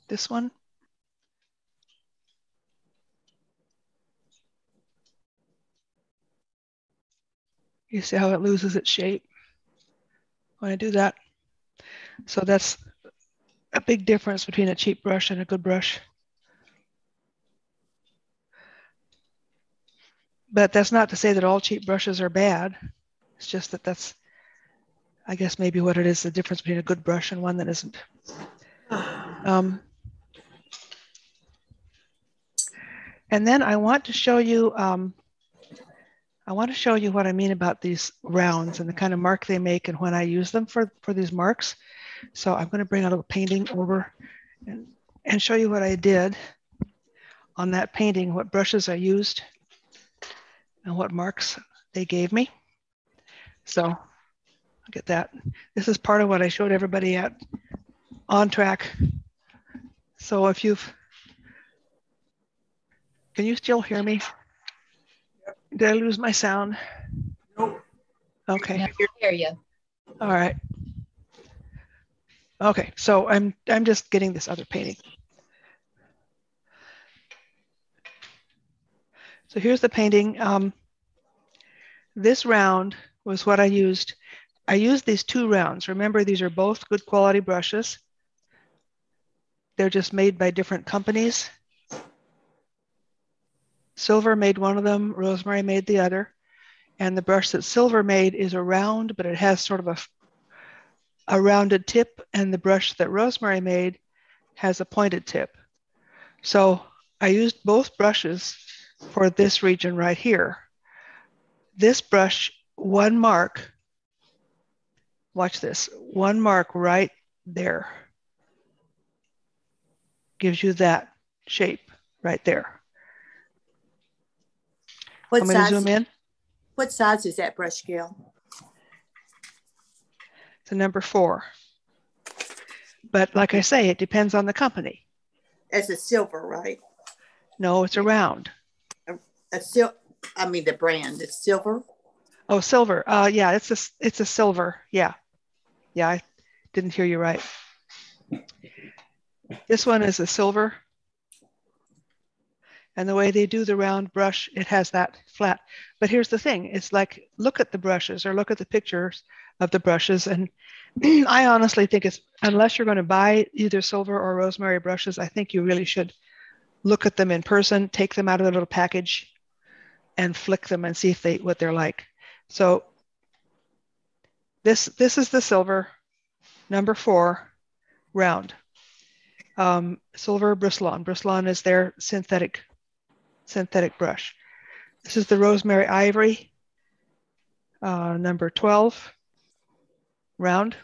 Speaker 1: This one. You see how it loses its shape when I do that? So that's a big difference between a cheap brush and a good brush. But that's not to say that all cheap brushes are bad. It's just that that's, I guess, maybe what it is, the difference between a good brush and one that isn't. And then I want to show you, what I mean about these rounds and the kind of mark they make and when I use them for these marks. So I'm going to bring a little painting over and show you what I did on that painting, what brushes I used and what marks they gave me. So I'll get that. This is part of what I showed everybody at On Track. So if can you still hear me? Did I lose my sound?
Speaker 5: Nope.
Speaker 1: Okay.
Speaker 7: I hear you.
Speaker 1: All right. Okay, so I'm just getting this other painting. So here's the painting. This round was what I used. I used these two rounds. Remember, these are both good quality brushes. They're just made by different companies. Silver made one of them, Rosemary made the other. And the brush that Silver made is a round, but it has sort of a rounded tip, and the brush that Rosemary made has a pointed tip. So I used both brushes for this region right here. This brush, one mark, watch this, one mark right there gives you that shape right there. I'm going to zoom in.
Speaker 6: What size is that brush, Gail?
Speaker 1: It's a number 4. But like I say, it depends on the company.
Speaker 6: It's a silver, right?
Speaker 1: No, it's a round.
Speaker 6: I mean the brand, it's silver.
Speaker 1: Oh, silver. Yeah, it's a silver. Yeah. Yeah, I didn't hear you right. This one is a silver. And the way they do the round brush, it has that flat. But here's the thing. It's like, look at the brushes or look at the pictures of the brushes. And I honestly think it's, unless you're going to buy either Silver or Rosemary brushes, I think you really should look at them in person, take them out of the little package and flick them and see if what they're like. So this is the Silver, number 4, round. Silver Bristlon. Bristlon is their synthetic brush. This is the Rosemary Ivory, number 12, round.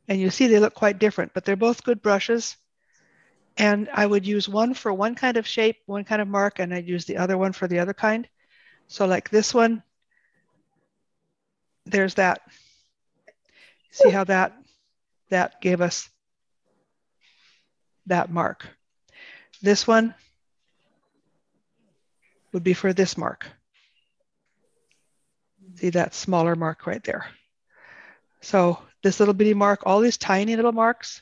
Speaker 1: And you see they look quite different, but they're both good brushes. And I would use one for one kind of shape, one kind of mark, and I'd use the other one for the other kind. So like this one, there's that. See how that gave us that mark. This one would be for this mark. See that smaller mark right there. So this little bitty mark, all these tiny little marks,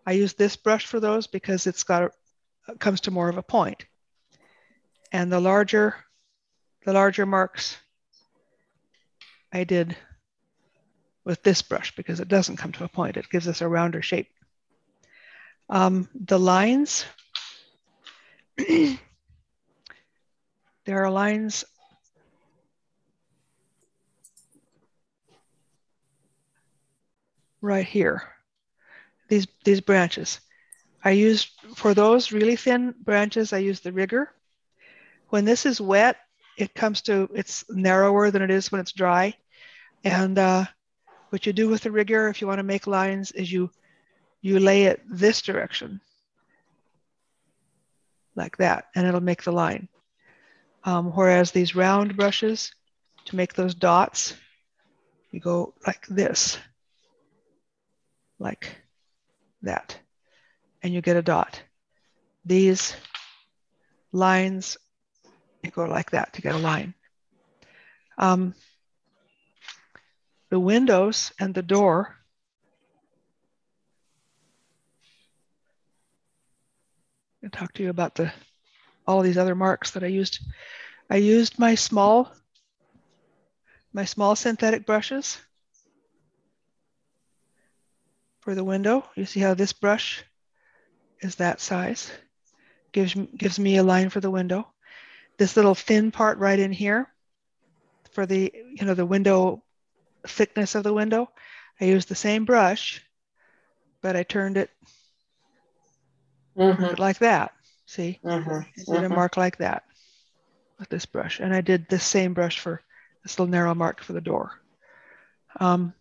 Speaker 1: I use this brush for those because it comes to more of a point. And the larger marks I did with this brush because it doesn't come to a point. It gives us a rounder shape. The lines, there are lines right here, these branches. I use, for those really thin branches, I use the rigger. When this is wet, it's narrower than it is when it's dry. And what you do with the rigger, if you want to make lines, is you lay it this direction, like that, and it'll make the line. Whereas these round brushes, to make those dots, you go like this, like that, and you get a dot. These lines, you go like that to get a line. The windows and the door, I'll talk to you about all these other marks that I used. I used my small synthetic brushes for the window. You see how this brush is that size? Gives me a line for the window. This little thin part right in here for the window thickness of the window, I used the same brush, but I turned it like that. See, I did a mark like that with this brush, and I did this same brush for this little narrow mark for the door. I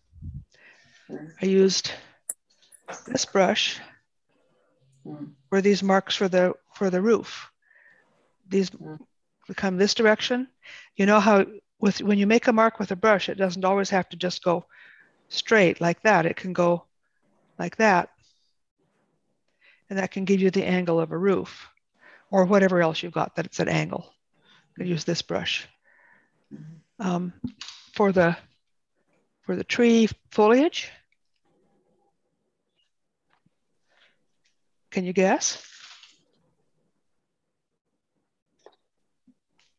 Speaker 1: used this brush for these marks for the roof. These come this direction. You know how when you make a mark with a brush, it doesn't always have to just go straight like that. It can go like that, and that can give you the angle of a roof or whatever else you've got that it's an angle. You can use this brush. For the tree foliage, can you guess?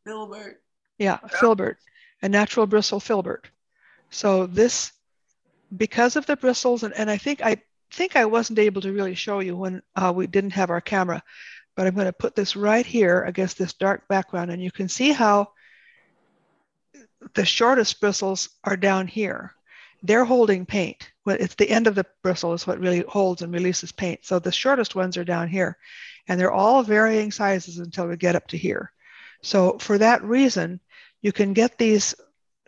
Speaker 3: Filbert.
Speaker 1: Yeah, filbert, a natural bristle filbert. So this, because of the bristles, and I think I wasn't able to really show you when we didn't have our camera, but I'm going to put this right here against this dark background, and you can see how the shortest bristles are down here. They're holding paint. Well, it's the end of the bristle is what really holds and releases paint. So the shortest ones are down here, and they're all varying sizes until we get up to here. So for that reason, you can get these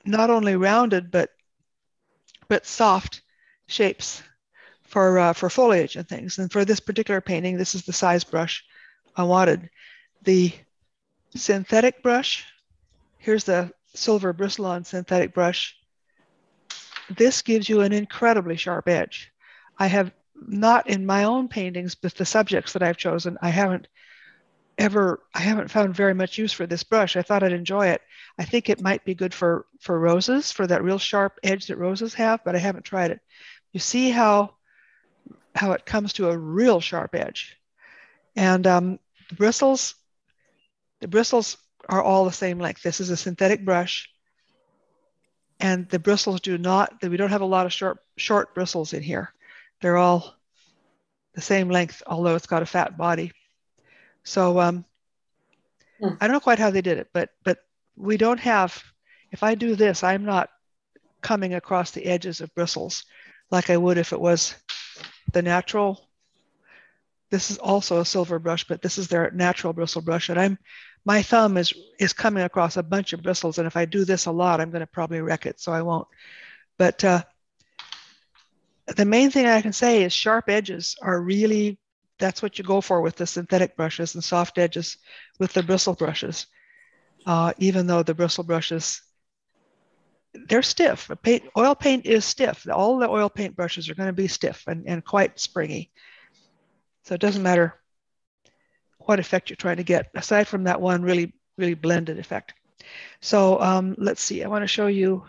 Speaker 1: not only rounded but soft shapes for foliage and things. And for this particular painting, this is the size brush I wanted. The synthetic brush, here's the silver bristle-on synthetic brush. This gives you an incredibly sharp edge. I have not in my own paintings, but the subjects that I've chosen, I haven't found very much use for this brush. I thought I'd enjoy it. I think it might be good for roses, for that real sharp edge that roses have, but I haven't tried it. You see how it comes to a real sharp edge. And the bristles are all the same length. This is a synthetic brush, and the bristles we don't have a lot of short bristles in here. They're all the same length, although it's got a fat body. So I don't know quite how they did it, but we don't have, if I do this, I'm not coming across the edges of bristles like I would if it was the natural. This is also a silver brush, but this is their natural bristle brush. And my thumb is coming across a bunch of bristles. And if I do this a lot, I'm going to probably wreck it. So I won't. But the main thing I can say is sharp edges are really, that's what you go for with the synthetic brushes, and soft edges with the bristle brushes. Even though the bristle brushes, they're stiff. Oil paint is stiff. All the oil paint brushes are going to be stiff and quite springy. So it doesn't matter what effect you're trying to get, aside from that one really, really blended effect. So let's see, I want to show you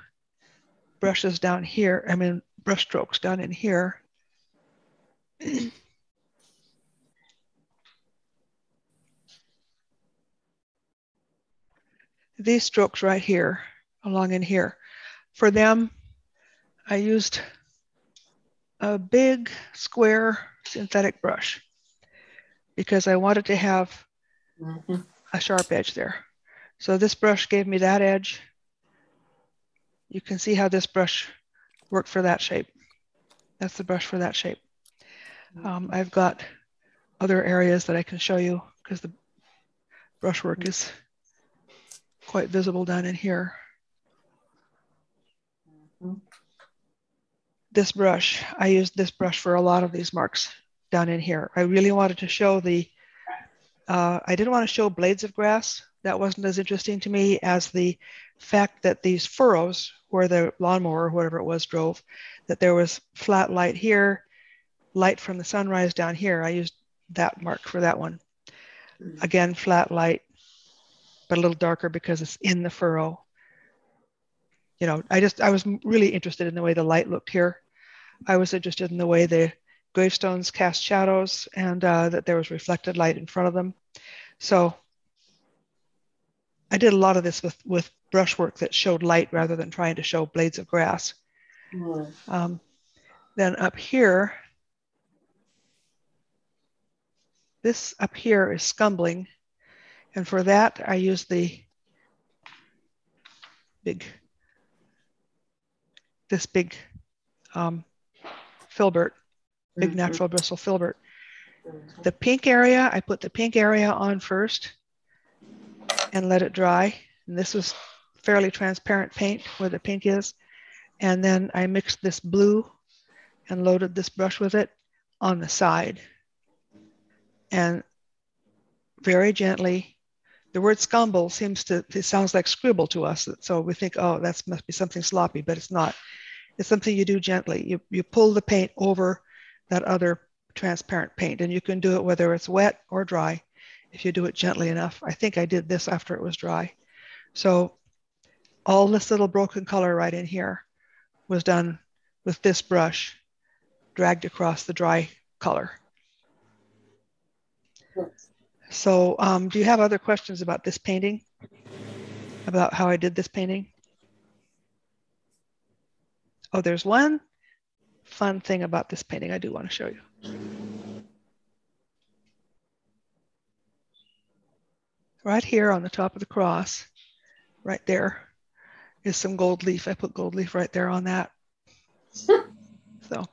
Speaker 1: brushes down here. I mean, brush strokes down in here. These strokes right here, along in here, for them, I used a big square synthetic brush because I wanted to have a sharp edge there. So this brush gave me that edge. You can see how this brush worked for that shape. That's the brush for that shape. I've got other areas that I can show you because the brushwork is quite visible down in here. This brush, I used this brush for a lot of these marks down in here. I really wanted to show I didn't want to show blades of grass. That wasn't as interesting to me as the fact that these furrows where the lawnmower or whatever it was drove, that there was flat light here, light from the sunrise down here. I used that mark for that one. Again, flat light, but a little darker because it's in the furrow. You know, I was really interested in the way the light looked here. I was interested in the way the gravestones cast shadows and that there was reflected light in front of them. So I did a lot of this with brushwork that showed light rather than trying to show blades of grass. Then up here, this up here is scumbling. And for that, I use this big filbert, big natural bristle filbert. The pink area, I put the pink area on first and let it dry. And this was fairly transparent paint where the pink is. And then I mixed this blue and loaded this brush with it on the side. And very gently, the word scumble it sounds like scribble to us. So we think, oh, that must be something sloppy, but it's not. It's something you do gently. You pull the paint over that other transparent paint, and you can do it whether it's wet or dry if you do it gently enough. I think I did this after it was dry. So all this little broken color right in here was done with this brush, dragged across the dry color. So do you have other questions about this painting? About how I did this painting? Oh, there's one fun thing about this painting I do want to show you. Right here on the top of the cross, right there, is some gold leaf. I put gold leaf right there on that. So.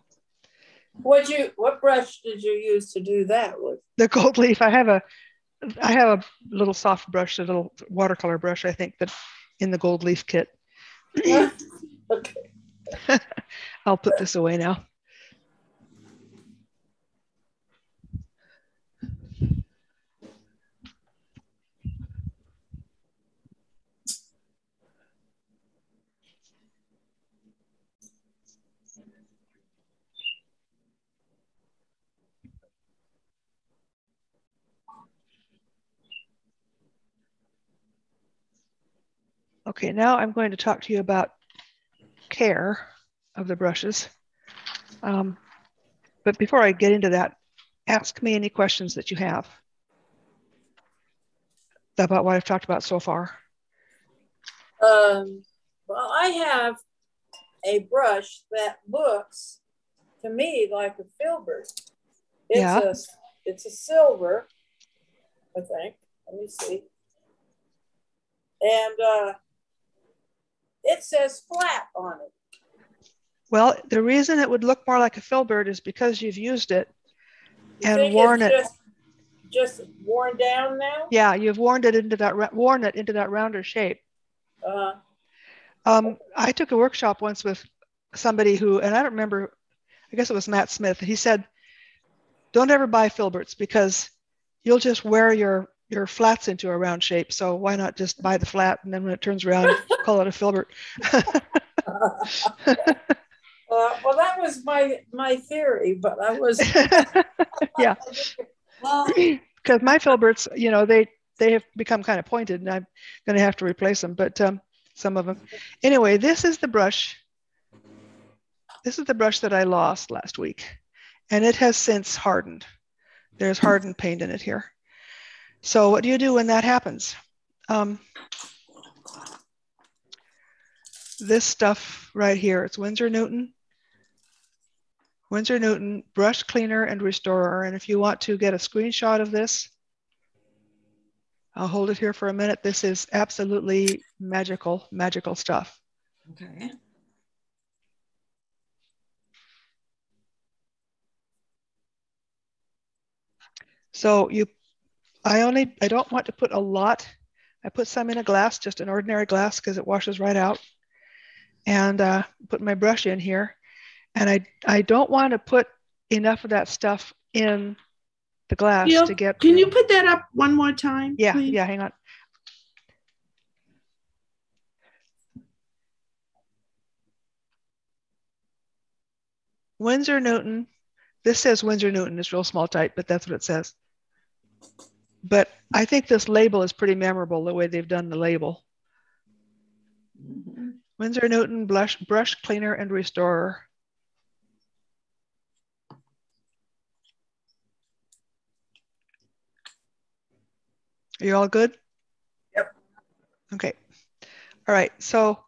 Speaker 2: What brush did you use to do that with?
Speaker 1: The gold leaf. I have a little soft brush, a little watercolor brush, I think, that in the gold leaf kit.
Speaker 2: Okay.
Speaker 1: I'll put this away now. Okay, now I'm going to talk to you about care of the brushes. But before I get into that, ask me any questions that you have about what I've talked about so far.
Speaker 2: Well, I have a brush that looks to me like a filbert. It's a silver, I think. Let me see. And it says flat on it.
Speaker 1: Well, the reason it would look more like a filbert is because you've used it and worn it.
Speaker 2: Just worn down now?
Speaker 1: Yeah, you've worn it into that rounder shape. I took a workshop once with somebody who, and I don't remember, I guess it was Matt Smith. He said, don't ever buy filberts because you'll just wear your flats into a round shape. So why not just buy the flat and then when it turns around, call it a filbert.
Speaker 2: Well, that was my theory, but I was.
Speaker 1: Yeah. Well, because my filberts, you know, they have become kind of pointed and I'm going to have to replace them, but some of them. Anyway, this is the brush. This is the brush that I lost last week and it has since hardened. There's hardened paint in it here. So what do you do when that happens? This stuff right here, it's Winsor Newton brush cleaner and restorer. And if you want to get a screenshot of this, I'll hold it here for a minute. This is absolutely magical stuff.
Speaker 3: Okay.
Speaker 1: So I don't want to put a lot. I put some in a glass, just an ordinary glass, because it washes right out. And put my brush in here. And I don't want to put enough of that stuff in the glass
Speaker 8: Jill,
Speaker 1: to get.
Speaker 8: Can you put that up one more time?
Speaker 1: Yeah,
Speaker 8: please?
Speaker 1: yeah, hang on. Winsor Newton. This says Winsor Newton. It's real small type, but that's what it says. But I think this label is pretty memorable, the way they've done the label.
Speaker 3: Mhm.
Speaker 1: Winsor Newton brush cleaner and restorer. Are you all good?
Speaker 5: Yep.
Speaker 1: Okay. All right. So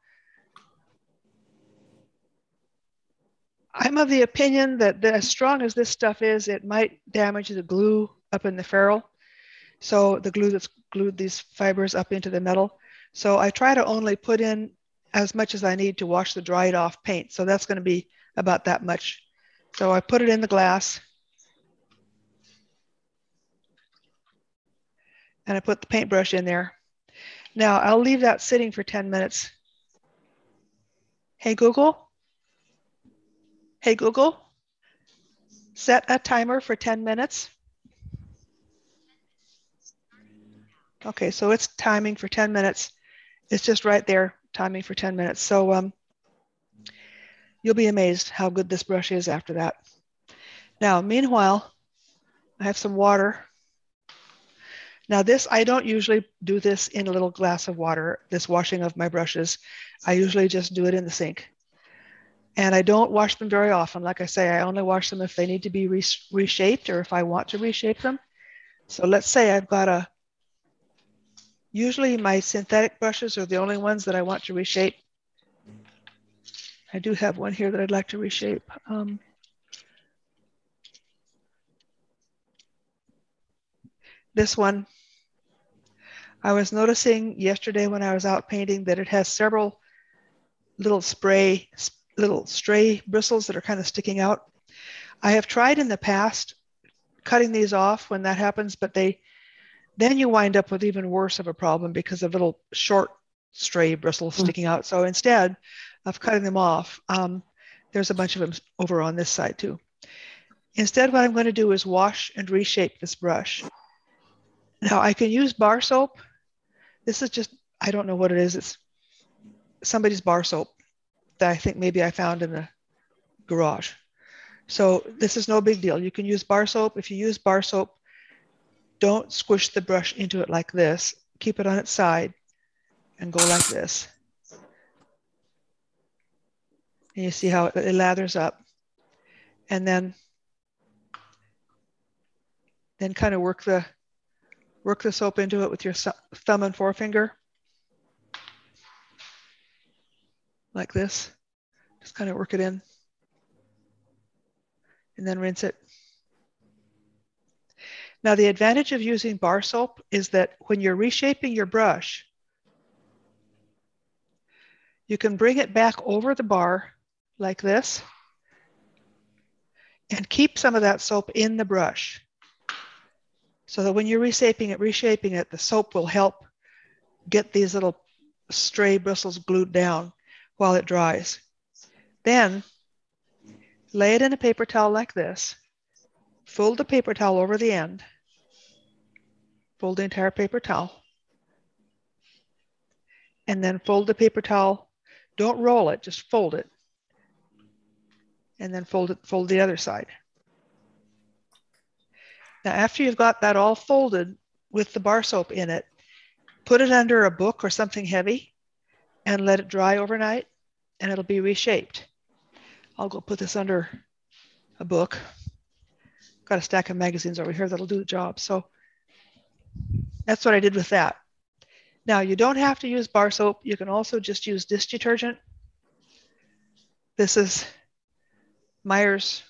Speaker 1: I'm of the opinion that as strong as this stuff is, it might damage the glue up in the ferrule. So the glue that's glued these fibers up into the metal. So I try to only put in as much as I need to wash the dried off paint. So that's going to be about that much. So I put it in the glass. And I put the paintbrush in there. Now I'll leave that sitting for 10 minutes. Hey Google. Hey Google. Set a timer for 10 minutes. Okay, so it's timing for 10 minutes. It's just right there, timing for 10 minutes. So you'll be amazed how good this brush is after that. Now, meanwhile, I have some water. Now this, I don't usually do this in a little glass of water, this washing of my brushes. I usually just do it in the sink. And I don't wash them very often. Like I say, I only wash them if they need to be reshaped or if I want to reshape them. So let's say I've got usually my synthetic brushes are the only ones that I want to reshape. I do have one here that I'd like to reshape. This one, I was noticing yesterday when I was out painting that it has several little stray bristles that are kind of sticking out. I have tried in the past cutting these off when that happens, but then you wind up with even worse of a problem because of little short stray bristles sticking out. So instead of cutting them off, there's a bunch of them over on this side too. Instead, what I'm going to do is wash and reshape this brush. Now I can use bar soap. This is just, I don't know what it is. It's somebody's bar soap that I think maybe I found in the garage. So this is no big deal. You can use bar soap. If you use bar soap, don't squish the brush into it like this. Keep it on its side and go like this. And you see how it lathers up. And then kind of work the soap into it with your thumb and forefinger. Like this. Just kind of work it in. And then rinse it. Now the advantage of using bar soap is that when you're reshaping your brush, you can bring it back over the bar like this and keep some of that soap in the brush. So that when you're reshaping it, the soap will help get these little stray bristles glued down while it dries. Then lay it in a paper towel like this. Fold the paper towel over the end. Fold the entire paper towel. And then fold the paper towel. Don't roll it, just fold it. And then fold the other side. Now, after you've got that all folded with the bar soap in it, put it under a book or something heavy and let it dry overnight and it'll be reshaped. I'll go put this under a book. Got a stack of magazines over here that'll do the job. So that's what I did with that. Now you don't have to use bar soap. You can also just use dish detergent. This is Meyer's.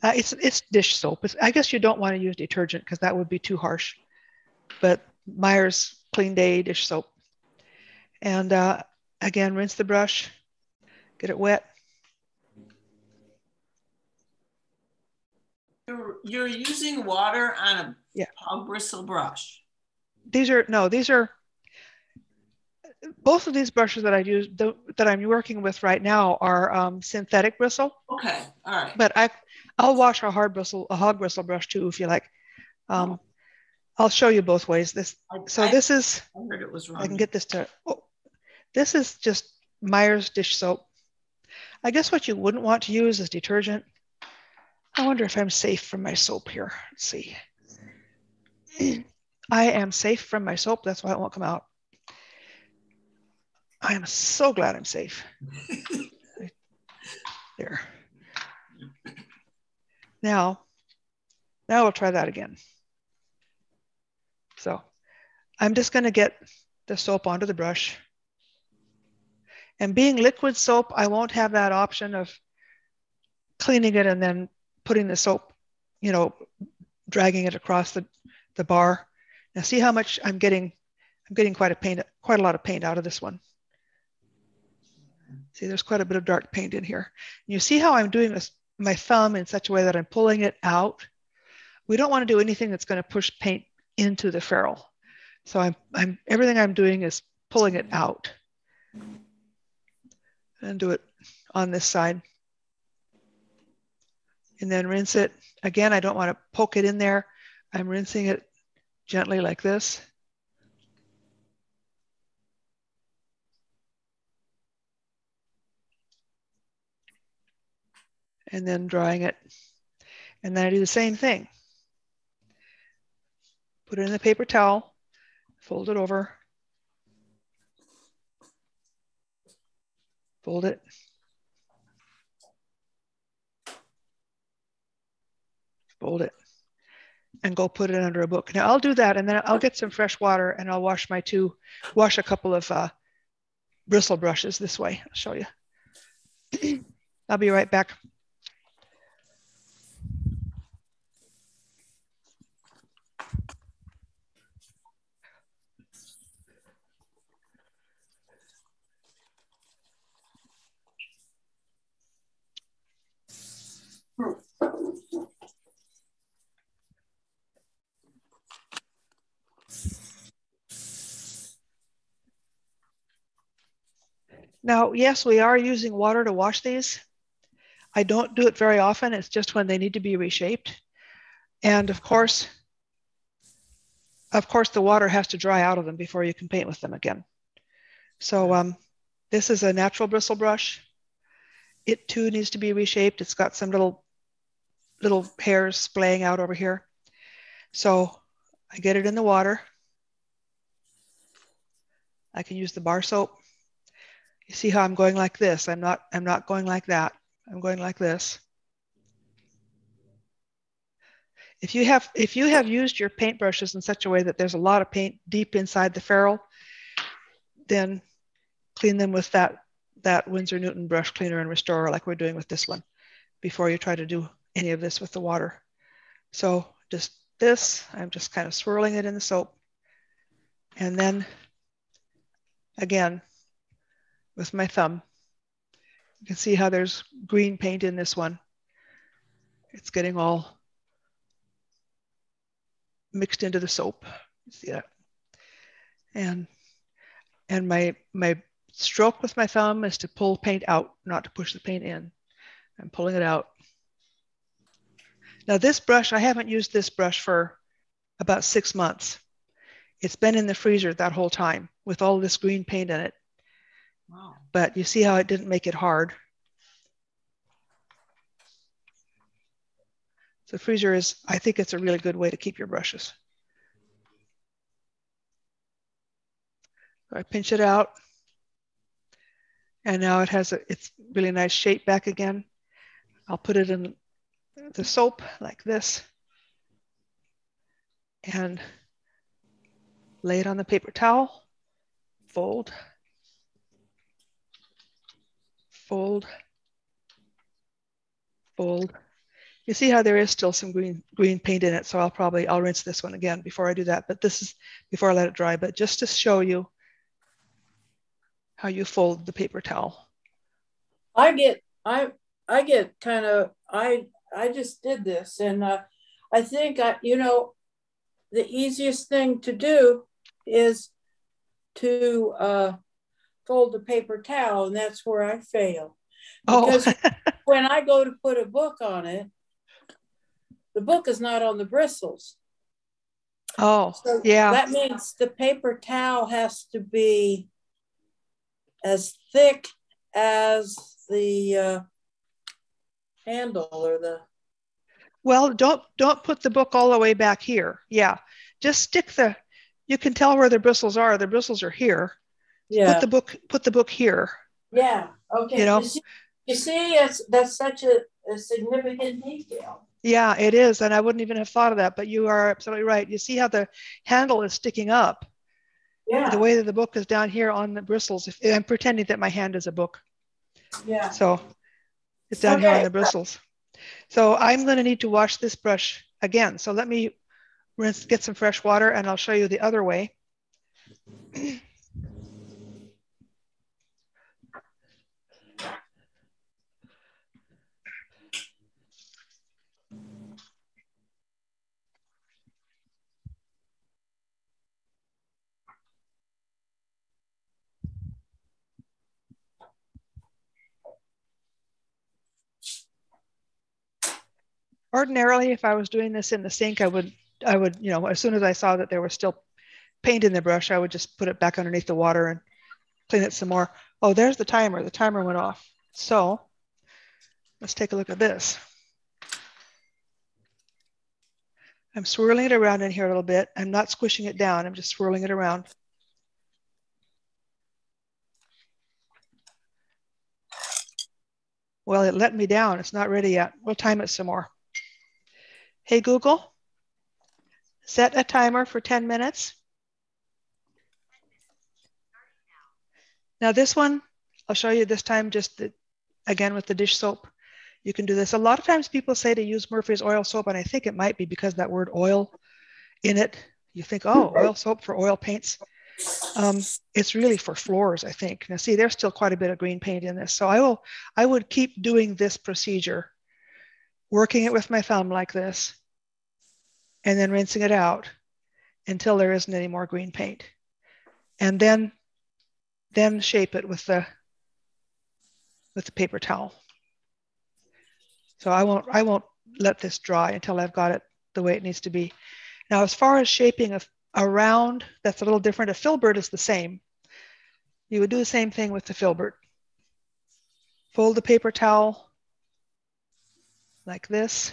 Speaker 1: It's dish soap. I guess you don't want to use detergent because that would be too harsh. But Meyer's Clean Day dish soap. And again, rinse the brush, get it wet.
Speaker 3: You're using water on a
Speaker 1: Yeah.
Speaker 3: hog bristle brush.
Speaker 1: these are both of these brushes that I use that I'm working with right now are synthetic bristle.
Speaker 3: Okay, all right.
Speaker 1: But I'll wash a hog bristle brush too if you like. I'll show you both ways. This is.
Speaker 3: I heard it was wrong.
Speaker 1: I can get this to. Oh, this is just Meyer's dish soap. I guess what you wouldn't want to use is detergent. I wonder if I'm safe from my soap here. Let's see. I am safe from my soap. That's why it won't come out. I am so glad I'm safe. There. Now we'll try that again. So I'm just going to get the soap onto the brush. And being liquid soap, I won't have that option of cleaning it and then putting the soap, dragging it across the bar. Now see how much I'm getting quite a lot of paint out of this one. See, there's quite a bit of dark paint in here. And you see how I'm doing this, my thumb in such a way that I'm pulling it out. We don't want to do anything that's going to push paint into the ferrule. So everything I'm doing is pulling it out. And do it on this side. And then rinse it. Again, I don't want to poke it in there. I'm rinsing it gently like this. And then drying it. And then I do the same thing. Put it in the paper towel, fold it over, fold it, fold it, and go put it under a book. Now I'll do that, and then I'll get some fresh water and I'll wash a couple of bristle brushes this way. I'll show you. I'll be right back. Now, yes, we are using water to wash these. I don't do it very often. It's just when they need to be reshaped. And of course, the water has to dry out of them before you can paint with them again. So this is a natural bristle brush. It too needs to be reshaped. It's got some little hairs splaying out over here. So I get it in the water. I can use the bar soap. You see how I'm going like this. I'm not going like that. I'm going like this. If you have used your paintbrushes in such a way that there's a lot of paint deep inside the ferrule, then clean them with that Winsor Newton brush cleaner and restorer like we're doing with this one before you try to do any of this with the water. So just this, I'm just kind of swirling it in the soap. And then again, with my thumb, you can see how there's green paint in this one. It's getting all mixed into the soap. You see that? And my stroke with my thumb is to pull paint out, not to push the paint in. I'm pulling it out. Now this brush, I haven't used this brush for about 6 months. It's been in the freezer that whole time with all this green paint in it.
Speaker 3: Wow.
Speaker 1: But you see how it didn't make it hard. So freezer is, I think it's a really good way to keep your brushes. So I pinch it out. And now it's really nice shape back again. I'll put it in the soap like this and lay it on the paper towel, fold, fold, fold. You see how there is still some green paint in it, so I'll rinse this one again before I do that, but this is before I let it dry, but just to show you how you fold the paper towel.
Speaker 2: I just did this, and I think the easiest thing to do is to fold the paper towel, and that's where I fail. Because when I go to put a book on it, the book is not on the bristles.
Speaker 1: Oh,
Speaker 2: so
Speaker 1: yeah.
Speaker 2: That means the paper towel has to be as thick as the handle or the.
Speaker 1: Well, don't put the book all the way back here. Yeah, just stick you can tell where the bristles are. The bristles are here.
Speaker 2: Yeah.
Speaker 1: Put the book here.
Speaker 2: Yeah. Okay.
Speaker 1: You know?
Speaker 2: You see, that's such a significant detail.
Speaker 1: Yeah, it is. And I wouldn't even have thought of that, but you are absolutely right. You see how the handle is sticking up?
Speaker 2: Yeah.
Speaker 1: The way that the book is down here on the bristles. If I'm pretending that my hand is a book.
Speaker 2: Yeah.
Speaker 1: So it's down here on the bristles. So I'm going to need to wash this brush again. So let me get some fresh water and I'll show you the other way. Ordinarily, if I was doing this in the sink, I would, you know, as soon as I saw that there was still paint in the brush, I would just put it back underneath the water and clean it some more. Oh, there's the timer. The timer went off. So let's take a look at this. I'm swirling it around in here a little bit. I'm not squishing it down. I'm just swirling it around. Well, it let me down. It's not ready yet. We'll time it some more. Hey, Google, set a timer for 10 minutes. Now this one, I'll show you this time just again with the dish soap. You can do this. A lot of times people say to use Murphy's oil soap, and I think it might be because that word oil in it. You think, oh, oil soap for oil paints. It's really for floors, I think. Now see, there's still quite a bit of green paint in this. So I would keep doing this procedure, working it with my thumb like this, and then rinsing it out until there isn't any more green paint. And then shape it with the paper towel. So I won't let this dry until I've got it the way it needs to be. Now, as far as shaping a round, that's a little different. A filbert is the same. You would do the same thing with the filbert. Fold the paper towel like this,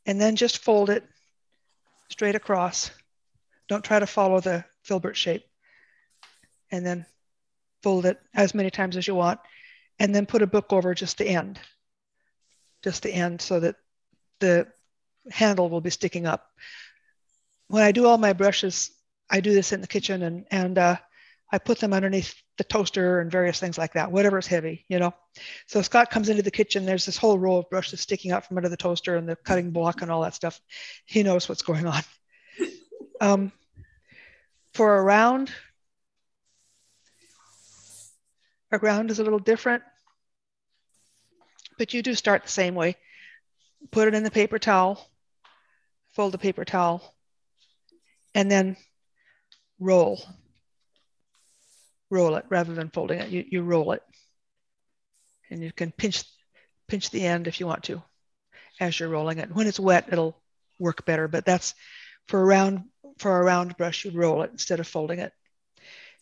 Speaker 1: and then just fold it straight across. Don't try to follow the filbert shape. And then fold it as many times as you want, and then put a book over just the end so that the handle will be sticking up. When I do all my brushes, I do this in the kitchen and I put them underneath the toaster and various things like that, whatever's heavy, you know. So Scott comes into the kitchen, there's this whole row of brushes sticking out from under the toaster and the cutting block and all that stuff. He knows what's going on. For a round is a little different, but you do start the same way. Put it in the paper towel, fold the paper towel, and then roll it rather than folding it. You roll it, and you can pinch the end if you want to as you're rolling it. When it's wet, it'll work better, but that's for a round brush, you'd roll it instead of folding it.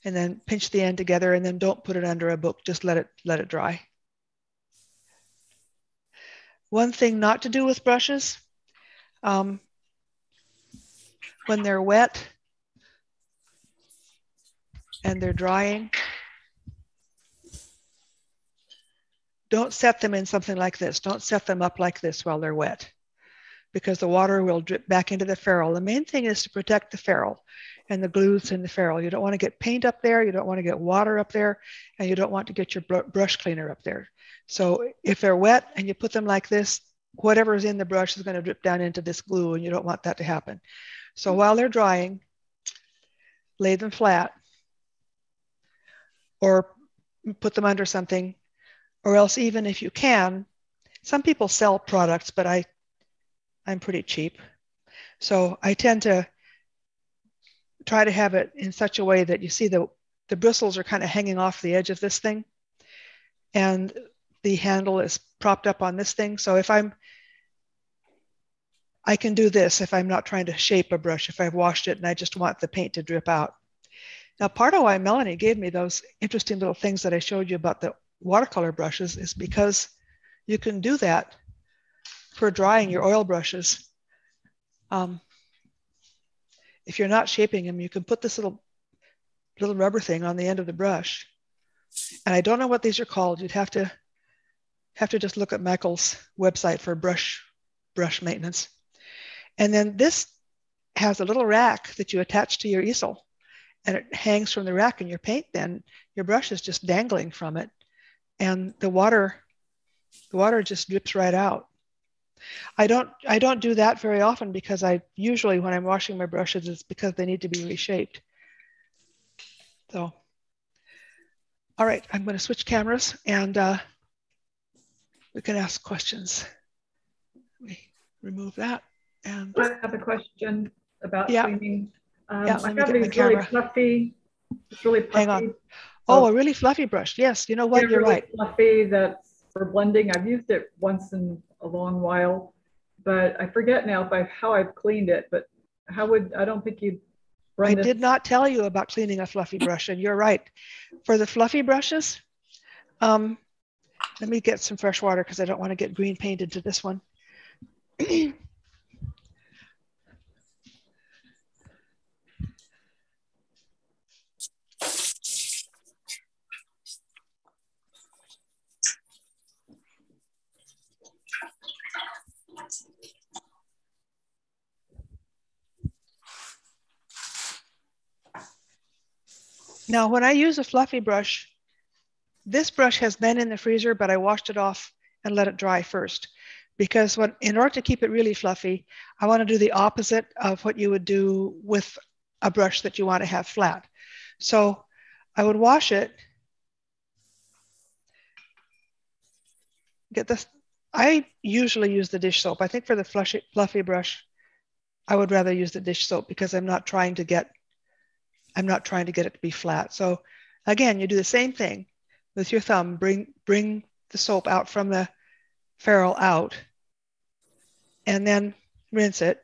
Speaker 1: And then pinch the end together, and then don't put it under a book, just let it dry. One thing not to do with brushes, when they're wet and they're drying, don't set them in something like this. Don't set them up like this while they're wet, because the water will drip back into the ferrule. The main thing is to protect the ferrule and the glues in the ferrule. You don't want to get paint up there, you don't want to get water up there, and you don't want to get your brush cleaner up there. So if they're wet and you put them like this, whatever's in the brush is going to drip down into this glue, and you don't want that to happen. So while they're drying, lay them flat or put them under something, or else even if you can, some people sell products, but I'm pretty cheap. So I tend to try to have it in such a way that you see the bristles are kind of hanging off the edge of this thing, and the handle is propped up on this thing. So if I can do this if I'm not trying to shape a brush, if I've washed it and I just want the paint to drip out. Now, part of why Melanie gave me those interesting little things that I showed you about the watercolor brushes is because you can do that for drying your oil brushes. If you're not shaping them, you can put this little rubber thing on the end of the brush. And I don't know what these are called. You'd have to just look at Michael's website for brush maintenance. And then this has a little rack that you attach to your easel, and it hangs from the rack in your paint. Then your brush is just dangling from it, and the water just drips right out. I don't do that very often because I usually, when I'm washing my brushes, it's because they need to be reshaped. So, all right, I'm going to switch cameras and we can ask questions. We remove that. And
Speaker 4: I have a question about cleaning. I
Speaker 1: have
Speaker 4: these really fluffy, it's really puffy.
Speaker 1: Hang on. Oh, a really fluffy brush. Yes, you know what? You're
Speaker 4: really
Speaker 1: right.
Speaker 4: Fluffy, that's for blending. I've used it once in a long while, but I forget now how I've cleaned it. But I don't think you'd run
Speaker 1: I
Speaker 4: this.
Speaker 1: did not tell you about cleaning a fluffy brush, and you're right. For the fluffy brushes, let me get some fresh water because I don't want to get green paint into this one. Now, when I use a fluffy brush, this brush has been in the freezer, but I washed it off and let it dry first. Because in order to keep it really fluffy, I want to do the opposite of what you would do with a brush that you want to have flat. So I would wash it, get this. I usually use the dish soap. I think for the fluffy brush, I would rather use the dish soap because I'm not trying to get it to be flat. So again, you do the same thing with your thumb. Bring the soap out from the ferrule out, and then rinse it.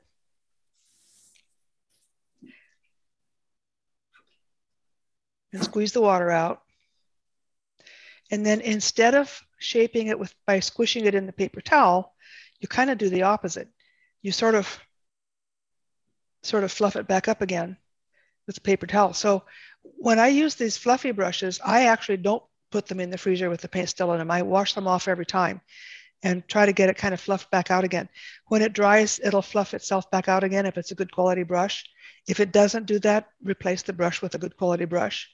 Speaker 1: And squeeze the water out. And then instead of shaping it by squishing it in the paper towel, you kind of do the opposite. You sort of fluff it back up again with the paper towel. So when I use these fluffy brushes, I actually don't put them in the freezer with the paint still in them. I wash them off every time and try to get it kind of fluffed back out again. When it dries, it'll fluff itself back out again if it's a good quality brush. If it doesn't do that, replace the brush with a good quality brush.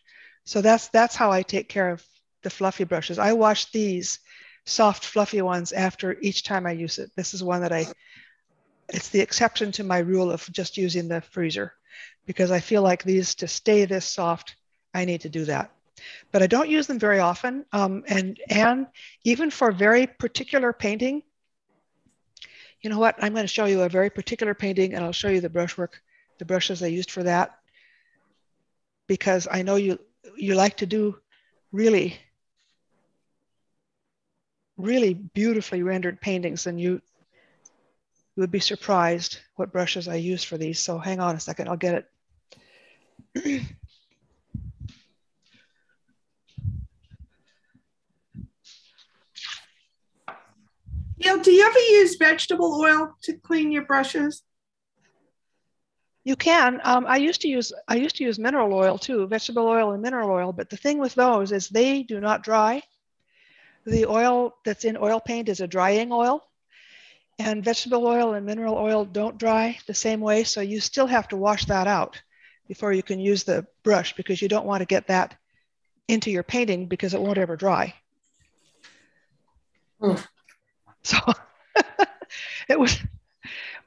Speaker 1: So that's how I take care of the fluffy brushes. I wash these soft, fluffy ones after each time I use it. This is one that it's the exception to my rule of just using the freezer, because I feel like these, to stay this soft, I need to do that. But I don't use them very often. And even for very particular painting, you know what? I'm going to show you a very particular painting, and I'll show you the brushwork, the brushes I used for that, because I know you like to do really, really beautifully rendered paintings, and you would be surprised what brushes I use for these. So hang on a second, I'll get it.
Speaker 8: Gail, do you ever use vegetable oil to clean your brushes?
Speaker 1: You can. I used to use mineral oil too, vegetable oil and mineral oil. But the thing with those is they do not dry. The oil that's in oil paint is a drying oil, and vegetable oil and mineral oil don't dry the same way. So you still have to wash that out before you can use the brush, because you don't want to get that into your painting because it won't ever dry. So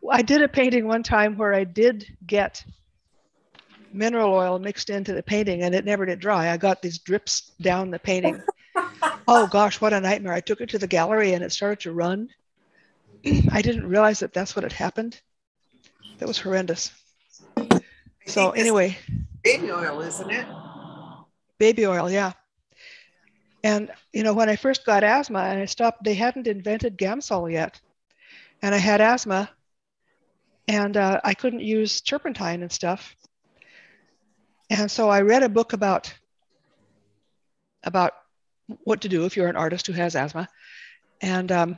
Speaker 1: I did a painting one time where I did get mineral oil mixed into the painting, and it never did dry. I got these drips down the painting. Oh gosh, what a nightmare. I took it to the gallery and it started to run. I didn't realize that that's what had happened. That was horrendous. So anyway.
Speaker 5: Baby oil, isn't it?
Speaker 1: Baby oil, yeah. And, you know, when I first got asthma and I stopped, they hadn't invented Gamsol yet. And I had asthma and I couldn't use turpentine and stuff. And so I read a book about what to do if you're an artist who has asthma. And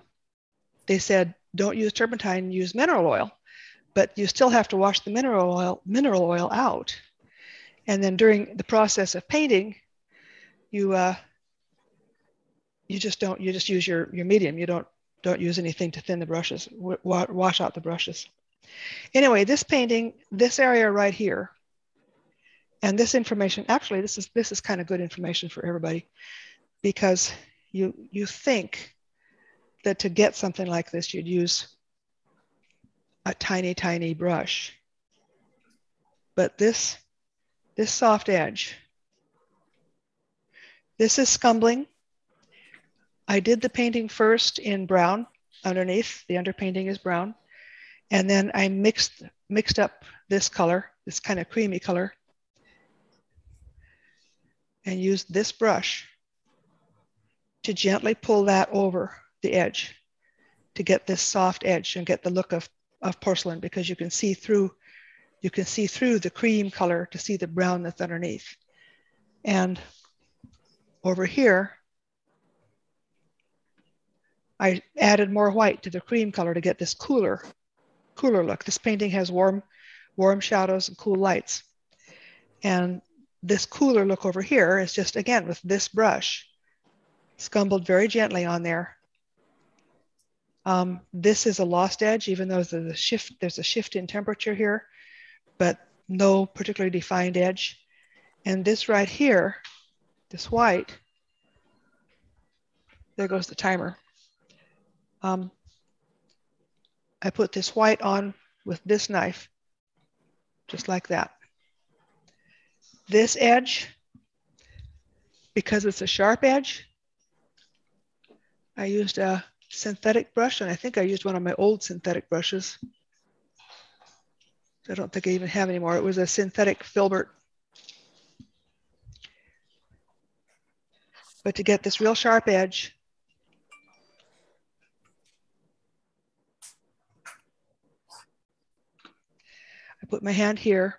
Speaker 1: they said, don't use turpentine, use mineral oil, but you still have to wash the mineral oil out. And then during the process of painting, you just use your medium. You don't use anything to thin the brushes, wash out the brushes. Anyway, this painting, this area right here, and this information, actually, this is kind of good information for everybody, because you think that to get something like this, you'd use a tiny, tiny brush. But this soft edge, this is scumbling. I did the painting first in brown underneath. The underpainting is brown. And then I mixed up this color, this kind of creamy color, and used this brush to gently pull that over the edge to get this soft edge and get the look of porcelain, because you can see through the cream color to see the brown that's underneath. And over here, I added more white to the cream color to get this cooler look. This painting has warm shadows and cool lights. And this cooler look over here is just, again, with this brush, scumbled very gently on there. This is a lost edge, even though there's a shift in temperature here, but no particularly defined edge. And this right here, this white, there goes the timer. I put this white on with this knife, just like that. This edge, because it's a sharp edge, I used a synthetic brush, and I think I used one of my old synthetic brushes. I don't think I even have anymore. It was a synthetic filbert. But to get this real sharp edge, I put my hand here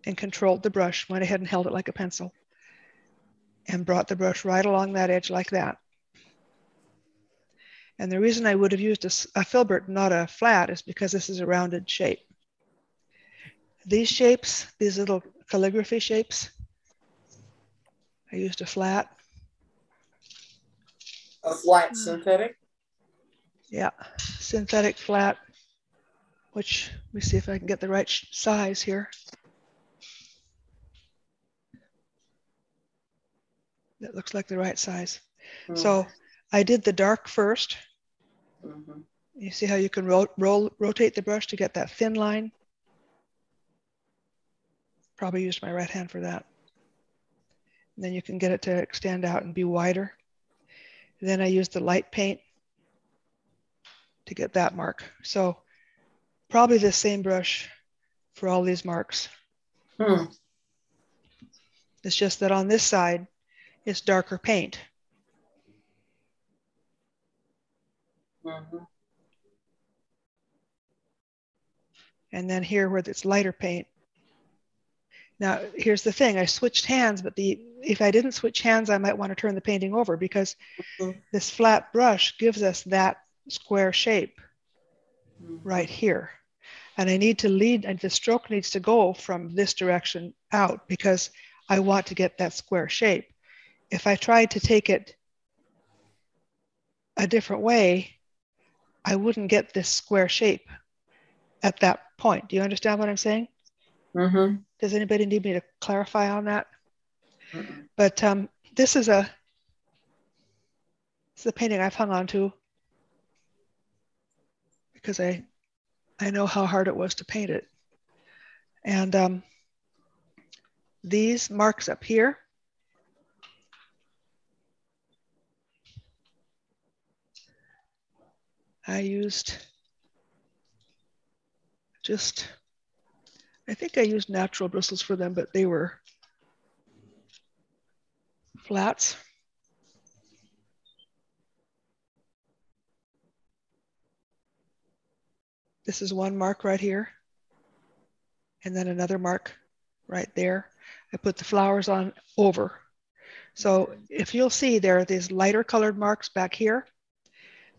Speaker 1: and controlled the brush, went ahead and held it like a pencil, and brought the brush right along that edge like that. And the reason I would have used a filbert, not a flat, is because this is a rounded shape. These shapes, these little calligraphy shapes, I used a flat.
Speaker 2: A flat synthetic?
Speaker 1: Yeah, synthetic flat, which, let me see if I can get the right size here. That looks like the right size. So I did the dark first. You see how you can rotate the brush to get that thin line? Probably used my right hand for that. And then you can get it to extend out and be wider. And then I used the light paint to get that mark. So probably the same brush for all these marks. It's just that on this side, it's darker paint. And then here where it's lighter paint. Now, here's the thing, I switched hands, but if I didn't switch hands, I might want to turn the painting over, because this flat brush gives us that square shape right here. And I need to lead, and the stroke needs to go from this direction out, because I want to get that square shape. If I tried to take it a different way, I wouldn't get this square shape at that point. Do you understand what I'm saying? Does anybody need me to clarify on that? But this is a painting I've hung on to because I know how hard it was to paint it. And these marks up here, I used just I think I used natural bristles for them, but they were flats. This is one mark right here, and then another mark right there. I put the flowers on over. So if you'll see, there are these lighter colored marks back here.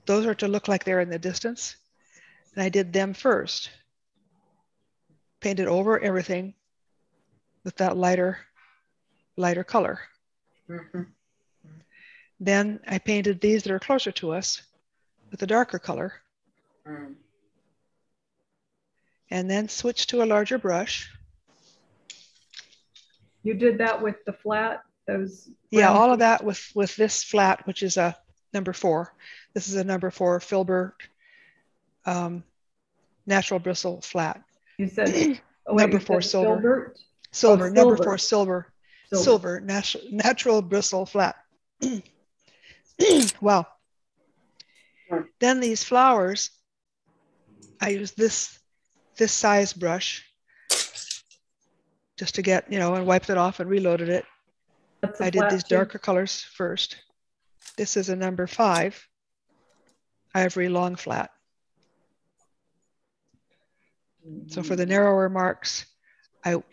Speaker 1: Those are to look like they're in the distance. And I did them first. Painted over everything with that lighter color.
Speaker 2: Mm-hmm.
Speaker 1: Then I painted these that are closer to us with a darker color.
Speaker 2: Mm.
Speaker 1: And then switched to a larger brush.
Speaker 4: You did that with the flat, those?
Speaker 1: Yeah,
Speaker 4: brown
Speaker 1: all of that with this flat, which is a number 4. This is a number 4 Filbert natural bristle flat.
Speaker 4: You said oh,
Speaker 1: number
Speaker 4: wait,
Speaker 1: 4 silver.
Speaker 4: Filbert?
Speaker 1: Silver,
Speaker 4: oh,
Speaker 1: number
Speaker 4: silver.
Speaker 1: 4 silver natural bristle flat. Wow. Then these flowers, I used this size brush just to get, and wiped it off and reloaded it. I did these darker colors first. This is a number 5 ivory long flat. So for the narrower marks, I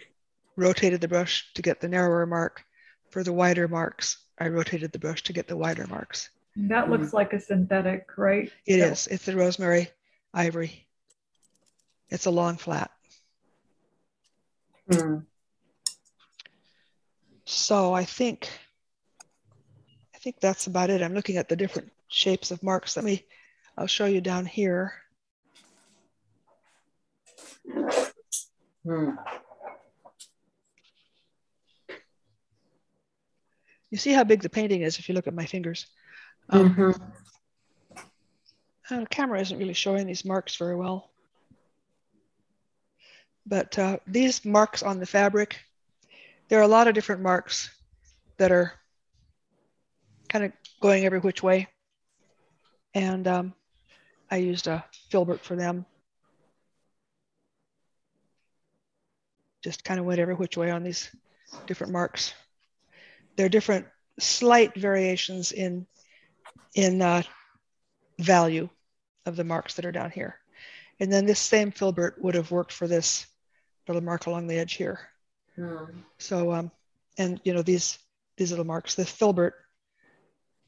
Speaker 1: rotated the brush to get the narrower mark. For the wider marks, I rotated the brush to get the wider marks.
Speaker 4: That looks like a synthetic, right?
Speaker 1: It is. It's the rosemary ivory. It's a long flat.
Speaker 2: Mm.
Speaker 1: So I think that's about it. I'm looking at the different shapes of marks. I'll show you down here.
Speaker 2: Mm.
Speaker 1: You see how big the painting is if you look at my fingers.
Speaker 2: Mm-hmm.
Speaker 1: The camera isn't really showing these marks very well. But these marks on the fabric, there are a lot of different marks that are kind of going every which way. And I used a filbert for them. Just kind of went every which way on these different marks. There are different slight variations in value of the marks that are down here. And then this same filbert would have worked for this little mark along the edge here.
Speaker 2: Mm.
Speaker 1: So, and these little marks, the filbert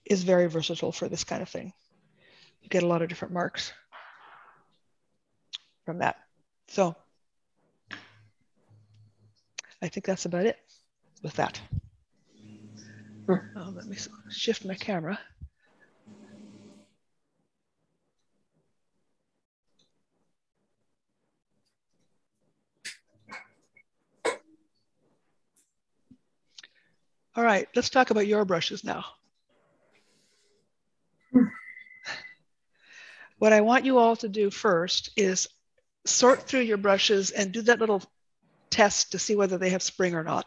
Speaker 1: is very versatile for this kind of thing. You get a lot of different marks from that. So I think that's about it with that. Let me shift my camera. All right, let's talk about your brushes now. What I want you all to do first is sort through your brushes and do that little test to see whether they have spring or not.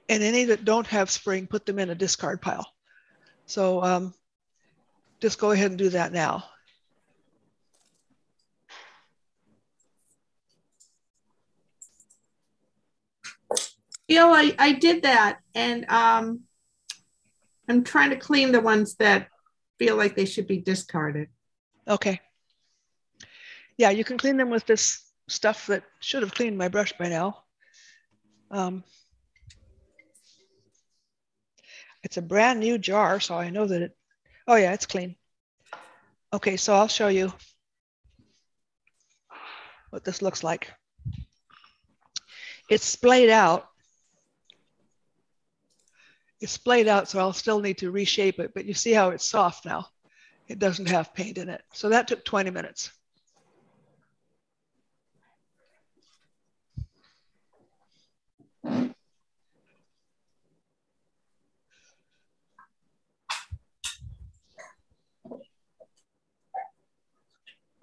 Speaker 1: And any that don't have spring, put them in a discard pile. So just go ahead and do that now.
Speaker 8: I did that, and I'm trying to clean the ones that feel like they should be discarded.
Speaker 1: Okay. Yeah, you can clean them with this stuff that should have cleaned my brush by now. It's a brand new jar, so I know that oh yeah, it's clean. Okay, so I'll show you what this looks like. It's splayed out. It's splayed out, so I'll still need to reshape it, but you see how it's soft now. It doesn't have paint in it. So that took 20 minutes.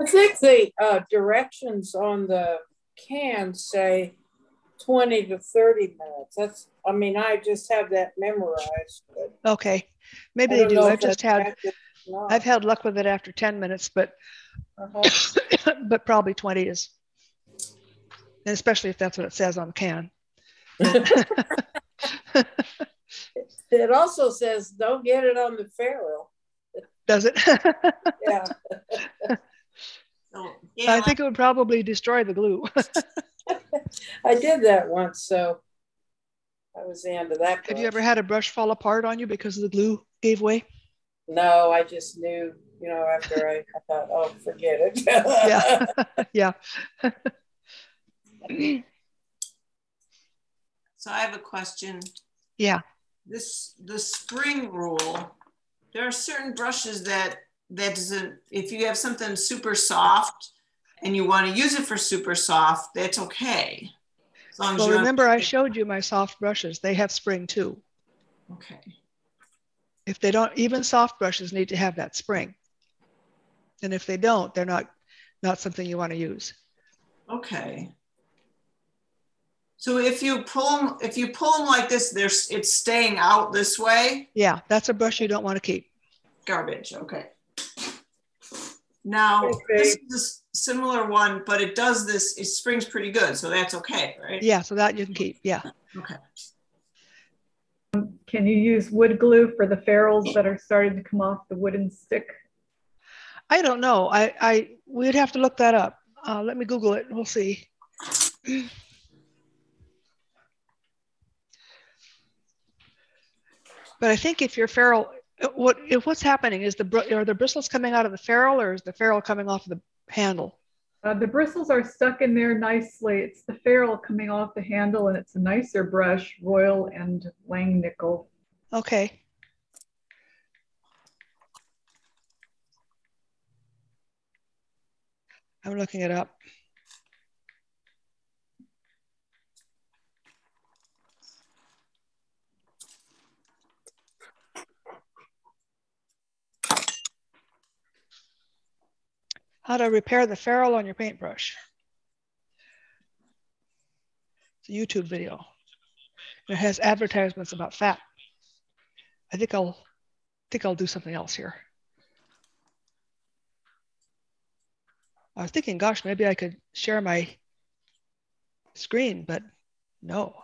Speaker 2: I think the directions on the can say 20 to 30 minutes. That's, I mean, I just have that memorized.
Speaker 1: Okay, maybe they do. I've had luck with it after 10 minutes, but but probably 20 is And especially if that's what it says on the can.
Speaker 2: It also says, don't get it on the ferrule.
Speaker 1: Does it?
Speaker 2: Yeah.
Speaker 3: So,
Speaker 1: I think it would probably destroy the glue.
Speaker 2: I did that once, so that was the end of that brush.
Speaker 1: Have you ever had a brush fall apart on you because the glue gave way?
Speaker 2: No, I just knew, you know, after I thought, oh, forget it.
Speaker 1: Yeah.
Speaker 3: So I have a question.
Speaker 1: Yeah.
Speaker 3: The spring rule, there are certain brushes that doesn't, if you have something super soft and you want to use it for super soft, that's okay. As long as
Speaker 1: Remember I showed you my soft brushes. They have spring too.
Speaker 3: Okay.
Speaker 1: If they don't, even soft brushes need to have that spring. And if they don't, they're not something you want to use.
Speaker 3: Okay. So if you pull them like this, it's staying out this way.
Speaker 1: Yeah, that's a brush you don't want to keep.
Speaker 3: Garbage. Okay. Now this is a similar one, but it does this. It springs pretty good, so that's okay, right?
Speaker 1: Yeah, so that you can keep. Yeah.
Speaker 3: Okay.
Speaker 4: Can you use wood glue for the ferrules that are starting to come off the wooden stick?
Speaker 1: I don't know. We'd have to look that up. Let me Google it. We'll see. But I think if your ferrule, what's happening is are the bristles coming out of the ferrule, or is the ferrule coming off the handle?
Speaker 4: The bristles are stuck in there nicely. It's the ferrule coming off the handle, and it's a nicer brush, Royal and Langnickel.
Speaker 1: Okay. I'm looking it up. How to repair the ferrule on your paintbrush. It's a YouTube video. It has advertisements about fat. I think I'll do something else here. I was thinking, gosh, maybe I could share my screen, but no,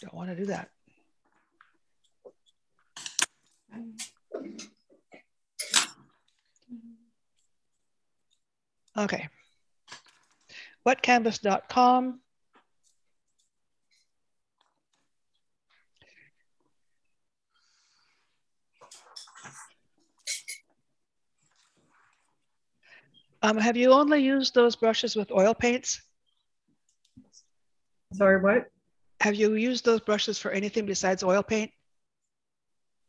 Speaker 1: don't want to do that. Okay. Wetcanvas.com. Have you only used those brushes with oil paints?
Speaker 4: Sorry, what?
Speaker 1: Have you used those brushes for anything besides oil paint?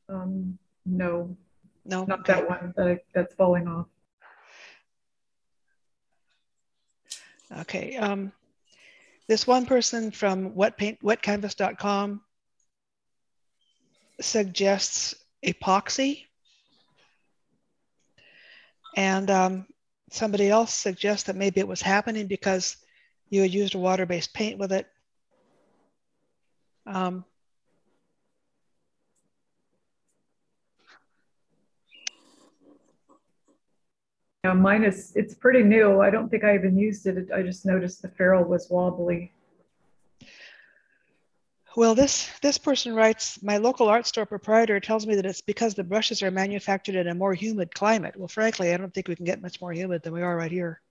Speaker 4: No.
Speaker 1: No,
Speaker 4: not
Speaker 1: okay.
Speaker 4: That one that's falling off.
Speaker 1: Okay. This one person from wetcanvas.com suggests epoxy, and somebody else suggests that maybe it was happening because you had used a water-based paint with it.
Speaker 4: Yeah, mine it's pretty new. I don't think I even used it. I just noticed the ferrule was wobbly.
Speaker 1: Well, this person writes, my local art store proprietor tells me that it's because the brushes are manufactured in a more humid climate. Well, frankly, I don't think we can get much more humid than we are right here.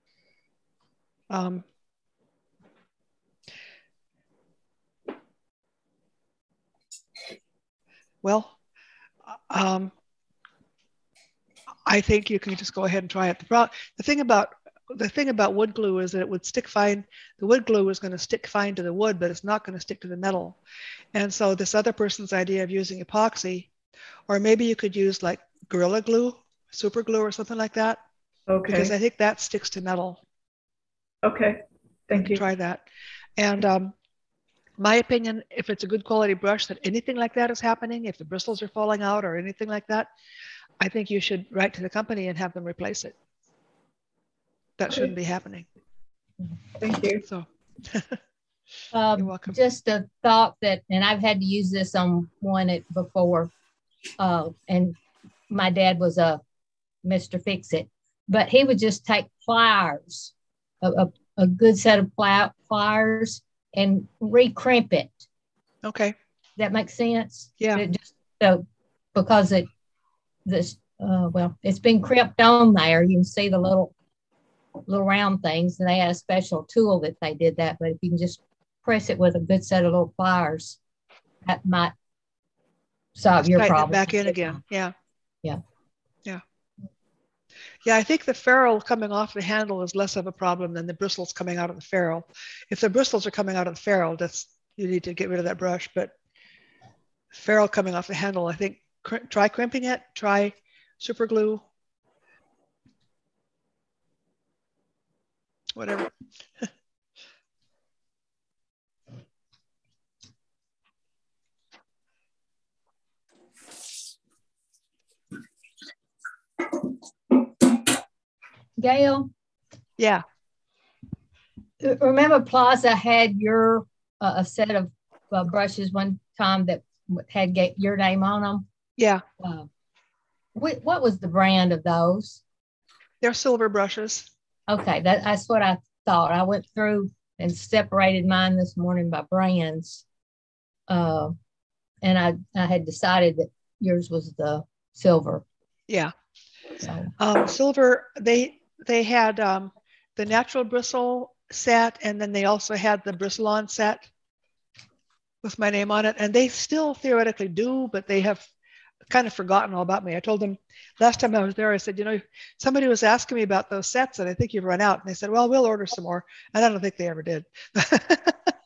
Speaker 1: I think you can just go ahead and try it. The thing about wood glue is that it would stick fine. The wood glue is going to stick fine to the wood, but it's not going to stick to the metal. And so this other person's idea of using epoxy, or maybe you could use like Gorilla Glue, super glue, or something like that.
Speaker 4: Okay.
Speaker 1: Because I think that sticks to metal.
Speaker 4: Okay, thank you.
Speaker 1: Try that. And my opinion, if it's a good quality brush, that anything like that is happening, if the bristles are falling out or anything like that, I think you should write to the company and have them replace it. That shouldn't be happening.
Speaker 4: Thank you.
Speaker 1: So you're welcome.
Speaker 7: Just a thought that, and I've had to use this on one before, and my dad was a Mr. Fix-It, but he would just take pliers, a good set of pliers and re-crimp it.
Speaker 1: Okay.
Speaker 7: That makes sense?
Speaker 1: Yeah.
Speaker 7: It just, so because it's been crimped on there. You can see the little round things, and they had a special tool that they did that. But if you can just press it with a good set of little pliers, that might solve your problem.
Speaker 1: Back in again. Yeah.
Speaker 7: Yeah.
Speaker 1: Yeah. Yeah, I think the ferrule coming off the handle is less of a problem than the bristles coming out of the ferrule. If the bristles are coming out of the ferrule, you need to get rid of that brush. But ferrule coming off the handle, I think try crimping it, try super glue, whatever.
Speaker 7: Gail?
Speaker 1: Yeah.
Speaker 7: Remember Plaza had your a set of brushes one time that had your name on them?
Speaker 1: Yeah.
Speaker 7: What was the brand of those?
Speaker 1: They're silver brushes.
Speaker 7: Okay, that's what I thought. I went through and separated mine this morning by brands. And I had decided that yours was the silver.
Speaker 1: Yeah.
Speaker 7: So.
Speaker 1: Silver, they had the natural bristle set, and then they also had the Bristle-On set with my name on it. And they still theoretically do, but they have kind of forgotten all about me. I told them last time I was there, I said, somebody was asking me about those sets and I think you've run out. And they said, well, we'll order some more. And I don't think they ever did.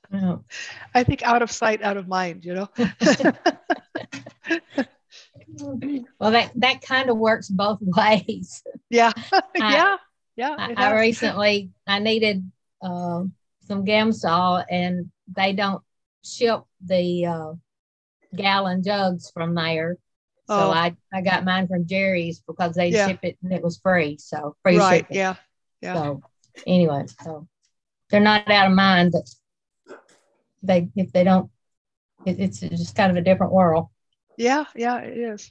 Speaker 7: No.
Speaker 1: I think out of sight, out of mind,
Speaker 7: Well, that kind of works both ways.
Speaker 1: Yeah.
Speaker 7: Yeah.
Speaker 1: I
Speaker 7: recently, I needed some Gamsol, and they don't ship the gallon jugs from there. So I got mine from Jerry's because they ship it and it was free. So free shipping.
Speaker 1: Yeah.
Speaker 7: So anyway, so they're not out of mind, but if they don't, it's just kind of a different world.
Speaker 1: Yeah, it is.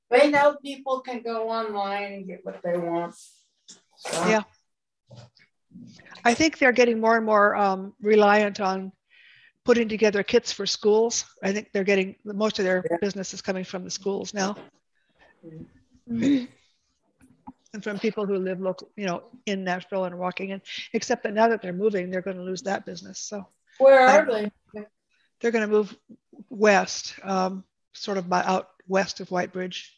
Speaker 2: They know people can go online and get what they want. So.
Speaker 1: Yeah. I think they're getting more and more reliant on putting together kits for schools. I think they're getting most of their business is coming from the schools now. And from people who live local, in Nashville and walking in, except that now that they're moving, they're going to lose that business. So
Speaker 2: where are they?
Speaker 1: They're going to move west, sort of out west of Whitebridge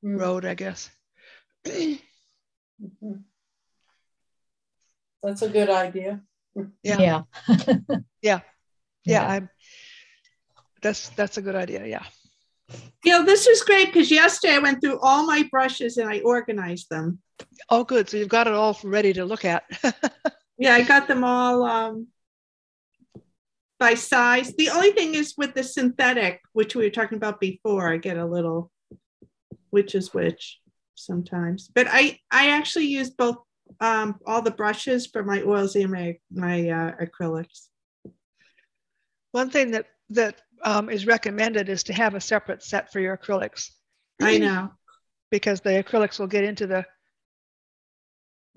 Speaker 1: Road, I guess.
Speaker 2: That's a good idea.
Speaker 7: Yeah.
Speaker 1: That's a good idea. Yeah.
Speaker 8: This is great because yesterday I went through all my brushes and I organized them.
Speaker 1: Oh, good. So you've got it all ready to look at.
Speaker 8: Yeah, I got them all by size. The only thing is with the synthetic, which we were talking about before, I get a little which is which sometimes. But I actually use both all the brushes for my oils and my acrylics.
Speaker 1: One thing that is recommended is to have a separate set for your acrylics.
Speaker 8: I know. Because
Speaker 1: the acrylics will get into the...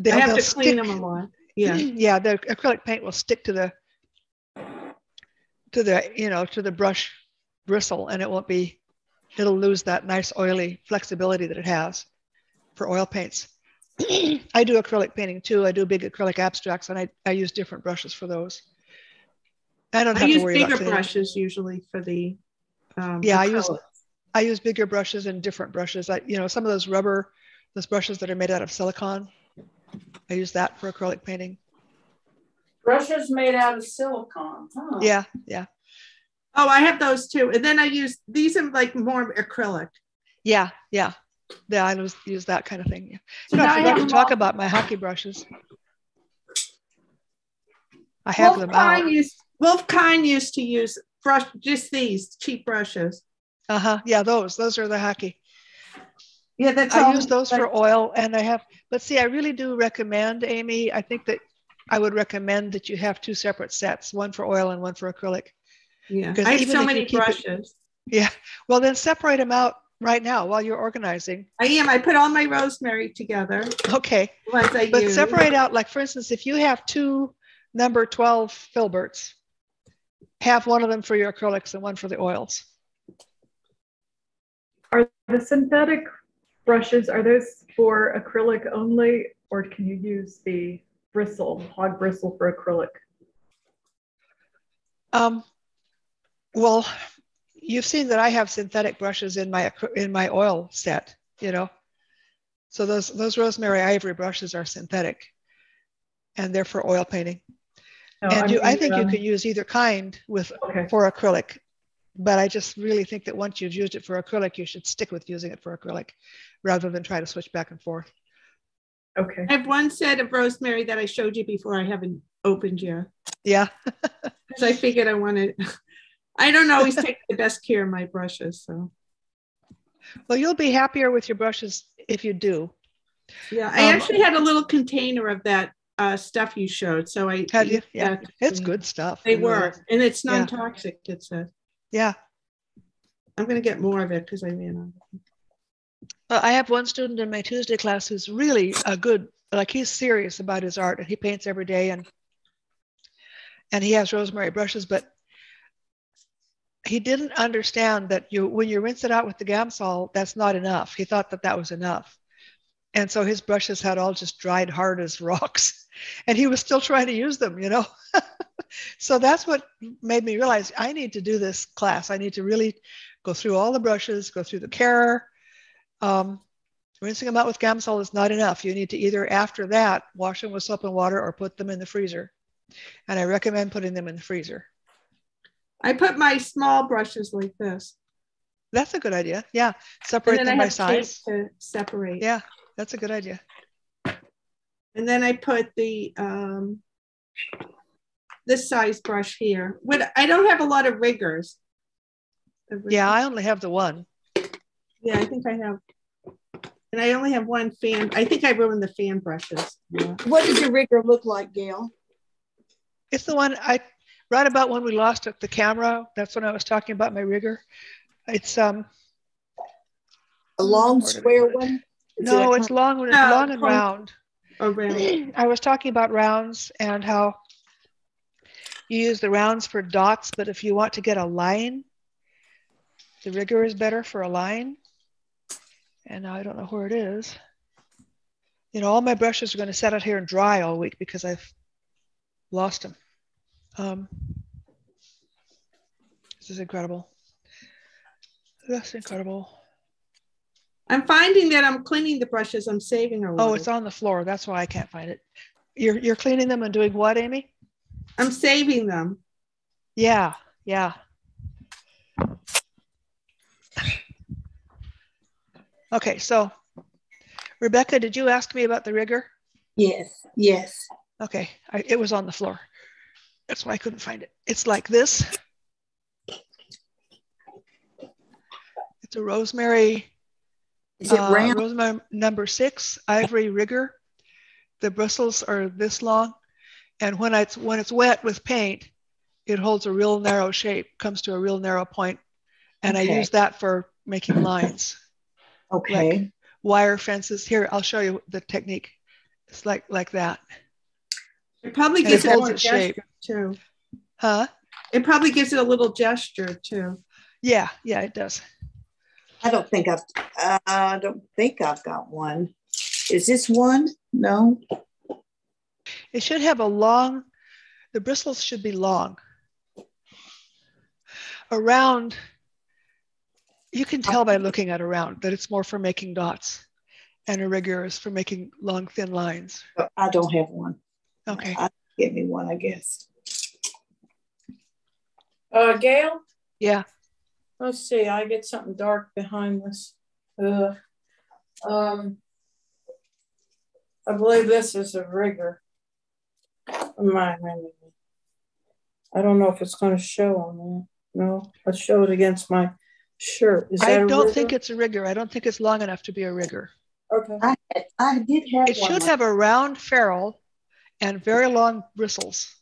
Speaker 8: I have to clean them a lot. Yeah.
Speaker 1: Yeah, the acrylic paint will stick to the brush bristle, and it'll lose that nice oily flexibility that it has for oil paints. I do acrylic painting too. I do big acrylic abstracts, and I use different brushes for those. I use
Speaker 8: bigger brushes usually for the
Speaker 1: I use bigger brushes and different brushes. Some of those brushes that are made out of silicone, I use that for acrylic painting.
Speaker 2: Brushes made out of silicone. Huh?
Speaker 1: Yeah.
Speaker 8: Oh, I have those too. And then I use these are like more acrylic.
Speaker 1: Yeah. I use that kind of thing. Yeah. I forgot to talk about my hockey brushes. I have them out.
Speaker 8: Wolf Kind used to use just these cheap brushes.
Speaker 1: Yeah, those are the hockey.
Speaker 8: Yeah, that's
Speaker 1: I use those for oil, and but see, I really do recommend, Amy, I think that I would recommend that you have two separate sets, one for oil and one for acrylic.
Speaker 8: Yeah, I have so many brushes.
Speaker 1: Yeah, well then separate them out right now while you're organizing?
Speaker 8: I am. I put all my rosemary together.
Speaker 1: Okay.
Speaker 8: Ones I
Speaker 1: But
Speaker 8: use.
Speaker 1: separate out, like for instance, if you have 2 number 12 filberts, have one of them for your acrylics and one for the oils.
Speaker 4: Are the synthetic brushes, are those for acrylic only, or can you use the bristle, hog bristle for acrylic?
Speaker 1: Well, you've seen that I have synthetic brushes in my oil set, you know. So those rosemary ivory brushes are synthetic, and they're for oil painting. No, and I think you can use either kind for acrylic, but I just really think that once you've used it for acrylic, you should stick with using it for acrylic rather than try to switch back and forth.
Speaker 4: Okay.
Speaker 8: I have one set of rosemary that I showed you before. I haven't opened yet.
Speaker 1: Yeah.
Speaker 8: Because I figured I don't always take the best care of my brushes. So.
Speaker 1: Well, you'll be happier with your brushes if you do.
Speaker 8: Yeah, I actually had a little container of that stuff you showed. So I
Speaker 1: had you? Yeah, it's good stuff.
Speaker 8: They were, and it's non-toxic. It says.
Speaker 1: Yeah.
Speaker 8: I'm going to get more of it because I ran out of it.
Speaker 1: I have one student in my Tuesday class who's really a good, like he's serious about his art and he paints every day and he has rosemary brushes, but he didn't understand that when you rinse it out with the Gamsol, that's not enough. He thought that was enough. And so his brushes had all just dried hard as rocks and he was still trying to use them, you know? So that's what made me realize I need to do this class. I need to really go through all the brushes, go through the care. Rinsing them out with Gamsol is not enough. You need to either after that, wash them with soap and water or put them in the freezer. And I recommend putting them in the freezer.
Speaker 8: I put my small brushes like this.
Speaker 1: That's a good idea. Yeah. Separate them by size.
Speaker 8: To separate.
Speaker 1: Yeah, that's a good idea.
Speaker 8: And then I put the this size brush here. I don't have a lot of riggers.
Speaker 1: Yeah, I only have the one.
Speaker 8: Yeah, I think I have. And I only have one fan. I think I ruined the fan brushes.
Speaker 6: Yeah. What does your rigger look like, Gail?
Speaker 1: It's the one right about when we lost the camera. That's when I was talking about my rigger. It's
Speaker 6: a long square one.
Speaker 1: No, it's long. It's long and round.
Speaker 8: Oh, round.
Speaker 1: I was talking about rounds and how you use the rounds for dots, but if you want to get a line, the rigger is better for a line. And I don't know where it is. You know, all my brushes are going to sit out here and dry all week because I've lost them. This is incredible. That's incredible.
Speaker 8: I'm finding that I'm cleaning the brushes. I'm saving a lot.
Speaker 1: Oh, it's on the floor. That's why I can't find it. You're cleaning them and doing what, Amy?
Speaker 8: I'm saving them.
Speaker 1: Yeah, yeah. Okay, so Rebecca, did you ask me about the rigger?
Speaker 6: Yes, yes.
Speaker 1: Okay, it was on the floor. That's why I couldn't find it. It's like this. It's a rosemary.
Speaker 6: Is it round?
Speaker 1: Rosemary number 6 ivory rigger. The bristles are this long, and when it's wet with paint, it holds a real narrow shape, comes to a real narrow point, and I use that for making lines.
Speaker 6: Okay.
Speaker 1: Like wire fences. Here, I'll show you the technique. It's like that.
Speaker 8: It probably gives it a little gesture too.
Speaker 1: Huh?
Speaker 8: It probably gives it a little gesture too.
Speaker 1: Yeah, it does.
Speaker 6: I don't think I've got one. Is this one? No.
Speaker 1: It should have the bristles should be long. Around, you can tell by looking at a round that it's more for making dots, and a rigger is for making long, thin lines.
Speaker 6: I don't have one.
Speaker 1: Okay.
Speaker 6: Give me one, I guess.
Speaker 2: Gail?
Speaker 1: Yeah.
Speaker 2: Let's see. I get something dark behind this. I believe this is a rigger. I don't know if it's going to show on there. No, let's show it against my shirt.
Speaker 1: I don't think it's a rigger. I don't think it's long enough to be a rigger.
Speaker 2: Okay.
Speaker 6: I did have
Speaker 1: it one. It should have a round ferrule and very long bristles.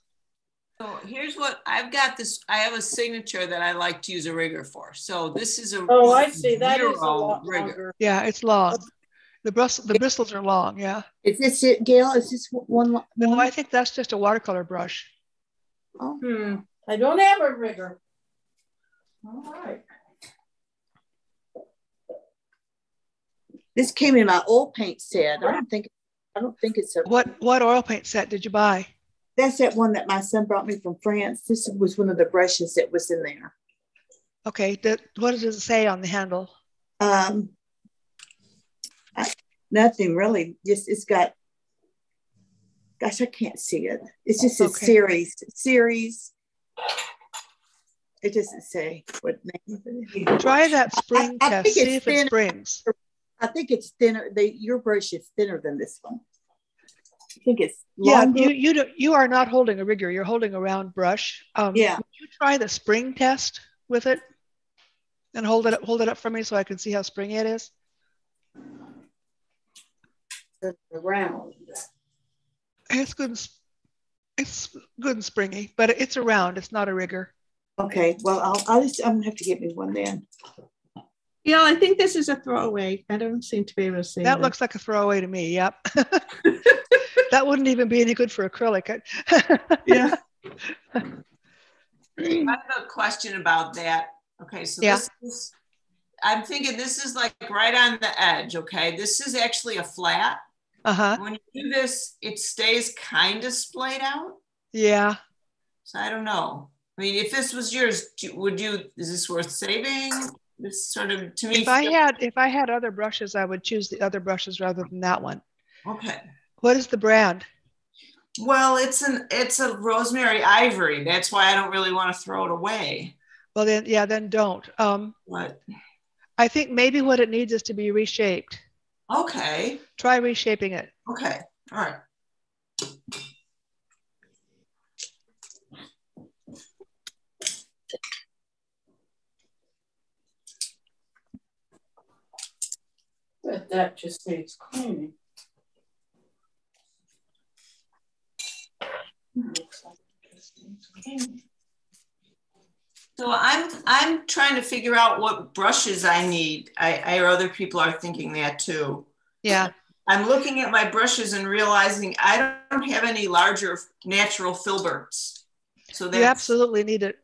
Speaker 3: So here's what I've got this. I have a signature that I like to use a rigger for. So this is a
Speaker 2: I see. That is a lot
Speaker 3: rigger.
Speaker 2: longer.
Speaker 1: Yeah, it's long. The bristles are long. Yeah.
Speaker 6: Is this it, Gail? Is this one?
Speaker 1: No, I think that's just a watercolor brush.
Speaker 6: Oh.
Speaker 2: I don't have a rigger. All right.
Speaker 6: This came in my oil paint set. I don't think it's a.
Speaker 1: What oil paint set did you buy?
Speaker 6: That's that one that my son brought me from France. This was one of the brushes that was in there.
Speaker 1: Okay. What does it say on the handle?
Speaker 6: Nothing really. Just it's got. Gosh, I can't see it. It's just a series. It doesn't say what name it is.
Speaker 1: Try that spring test. See if it springs.
Speaker 6: I think it's thinner. Your brush is thinner than this one. I think it's longer.
Speaker 1: Yeah. You are not holding a rigger. You're holding a round brush.
Speaker 6: Yeah.
Speaker 1: Would you try the spring test with it, and hold it up for me so I can see how springy it is.
Speaker 2: Round.
Speaker 1: It's good. It's good and springy, but it's a round. It's not a rigger.
Speaker 6: Okay. Well, I'm gonna have to get me one then.
Speaker 8: Yeah, I think this is a throwaway. I don't seem to be able to see
Speaker 1: that. Looks like a throwaway to me. Yep. That wouldn't even be any good for acrylic.
Speaker 8: Yeah.
Speaker 3: I have a question about that. Okay, so this is, I'm thinking this is like right on the edge. Okay, this is actually a flat. When you do this, it stays kind of splayed out. Yeah. So I don't know. I mean, if this was yours, is this worth saving? This sort of, to me.
Speaker 1: If I had other brushes, I would choose the other brushes rather than that one. Okay. What is the brand?
Speaker 3: Well, it's a rosemary ivory. That's why I don't really want to throw it away.
Speaker 1: Well, then don't.
Speaker 3: What?
Speaker 1: I think maybe what it needs is to be reshaped.
Speaker 3: Okay.
Speaker 1: Try reshaping it.
Speaker 3: Okay. All right.
Speaker 2: But that just needs cleaning. Looks like it just needs cleaning.
Speaker 3: So I'm trying to figure out what brushes I need. I or other people are thinking that too.
Speaker 1: Yeah.
Speaker 3: I'm looking at my brushes and realizing I don't have any larger natural filberts. So you
Speaker 1: absolutely need it.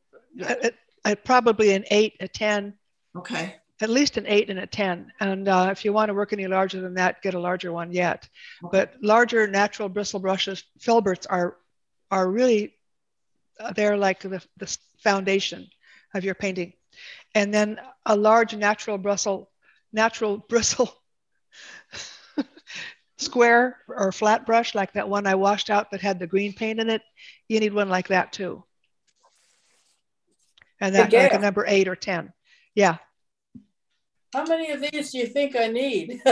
Speaker 1: Probably an 8, a 10.
Speaker 3: Okay.
Speaker 1: At least an 8 and a 10. And if you want to work any larger than that, get a larger one yet. Okay. But larger natural bristle brushes, filberts are really, they're like the foundation of your painting. And then a large natural bristle square or flat brush, like that one I washed out that had the green paint in it, you need one like that too. And that's like a number 8 or 10. Yeah.
Speaker 2: How many of these do you think I need?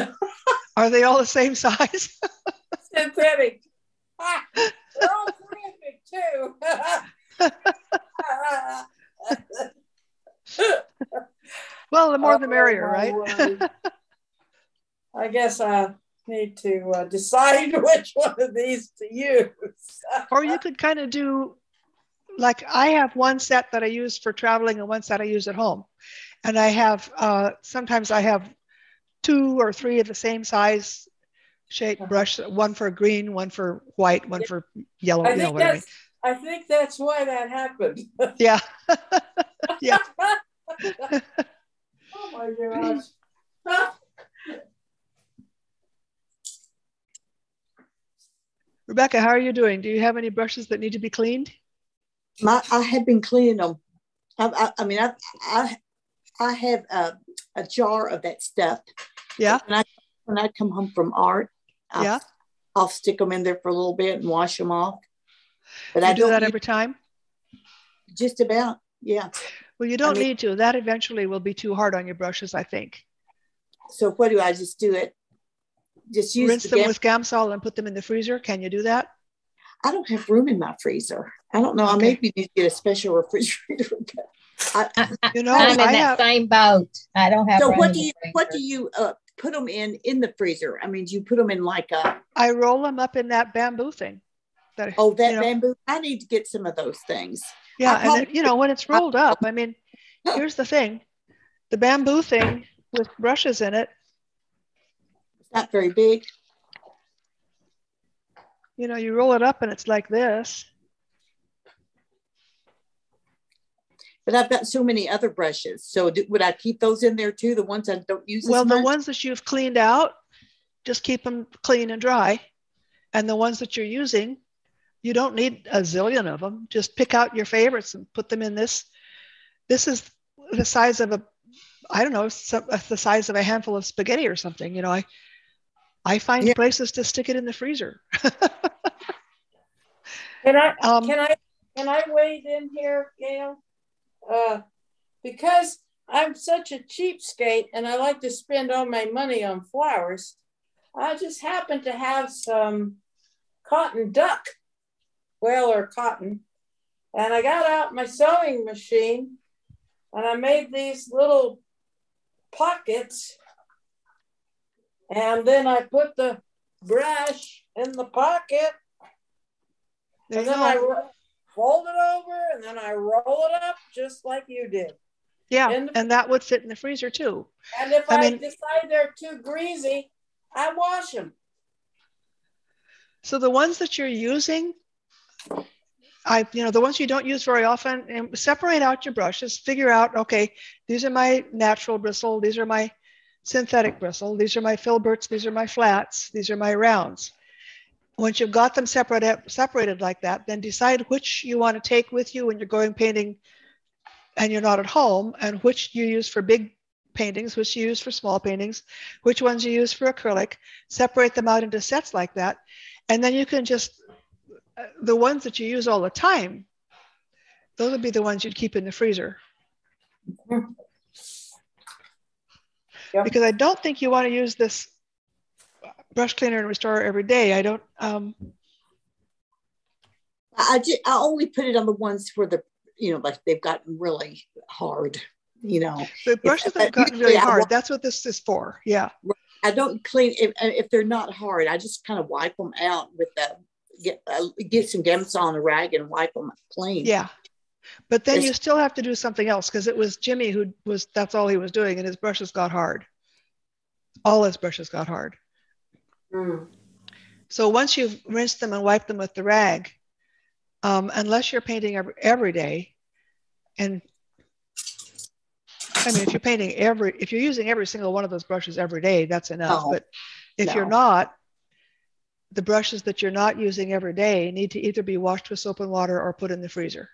Speaker 1: Are they all the same size?
Speaker 2: Synthetic. They're all terrific too.
Speaker 1: Well, the more the merrier, right?
Speaker 2: I guess I need to decide which one of these to use.
Speaker 1: Or you could kind of do, like I have one set that I use for traveling and one set I use at home. And I have, sometimes I have 2 or 3 of the same size shape brush, one for green, one for white, one for yellow.
Speaker 2: I think that's why that happened.
Speaker 1: Yeah. Yeah.
Speaker 2: Oh my gosh.
Speaker 1: Rebecca, how are you doing? Do you have any brushes that need to be cleaned?
Speaker 6: I have been cleaning them. I have a jar of that stuff.
Speaker 1: Yeah.
Speaker 6: When I come home from art, I'll stick them in there for a little bit and wash them off. But I
Speaker 1: do that every time?
Speaker 6: Just about, yeah.
Speaker 1: Well, you don't need to. That eventually will be too hard on your brushes, I think.
Speaker 6: So what do I just do it? Just rinse
Speaker 1: them with Gamsol and put them in the freezer. Can you do that?
Speaker 6: I don't have room in my freezer. I don't know. Okay. I maybe need to get a special refrigerator.
Speaker 7: I'm in that same boat. I don't have.
Speaker 6: So what do you put them in the freezer? I mean, do you put them in like a?
Speaker 1: I roll them up in that bamboo thing.
Speaker 6: Oh, that bamboo. I need to get some of those things.
Speaker 1: Yeah. And then, when it's rolled up, I mean, here's the thing, the bamboo thing with brushes in it.
Speaker 6: It's not very big.
Speaker 1: You roll it up and it's like this.
Speaker 6: But I've got so many other brushes. So would I keep those in there too? The ones I don't use as much?
Speaker 1: Well, the ones that you've cleaned out, just keep them clean and dry. And the ones that you're using, you don't need a zillion of them. Just pick out your favorites and put them in this. This is the size of the size of a handful of spaghetti or something. I find places to stick it in the freezer.
Speaker 2: Can I wade in here, Gail? Because I'm such a cheapskate and I like to spend all my money on flowers, I just happen to have some cotton duck, or cotton, and I got out my sewing machine and I made these little pockets, and then I put the brush in the pocket, and then I fold it over, and then I roll it up just like you did.
Speaker 1: Yeah, and that would fit in the freezer too.
Speaker 2: And if I decide they're too greasy, I wash them.
Speaker 1: So the ones that you're using, the ones you don't use very often, and separate out your brushes, figure out, okay, these are my natural bristle, these are my synthetic bristle, these are my filberts, these are my flats, these are my rounds. Once you've got them separated like that, then decide which you want to take with you when you're going painting and you're not at home, and which you use for big paintings, which you use for small paintings, which ones you use for acrylic. Separate them out into sets like that. And then you can just, the ones that you use all the time, those would be the ones you'd keep in the freezer. Yep. Because I don't think you want to use this brush cleaner and restorer every day. I don't.
Speaker 6: I only put it on the ones where like they've gotten really hard.
Speaker 1: The brushes have gotten really hard. That's what this is for. Yeah.
Speaker 6: I don't clean if they're not hard. I just kind of wipe them out with get some Gamsol on a rag and wipe them clean.
Speaker 1: Yeah. But then you still have to do something else, because it was Jimmy that's all he was doing, and his brushes got hard. All his brushes got hard. Mm. So once you've rinsed them and wiped them with the rag, unless you're painting every day, and I mean, if you're painting if you're using every single one of those brushes every day, that's enough. But if you're not, the brushes that you're not using every day need to either be washed with soap and water or put in the freezer.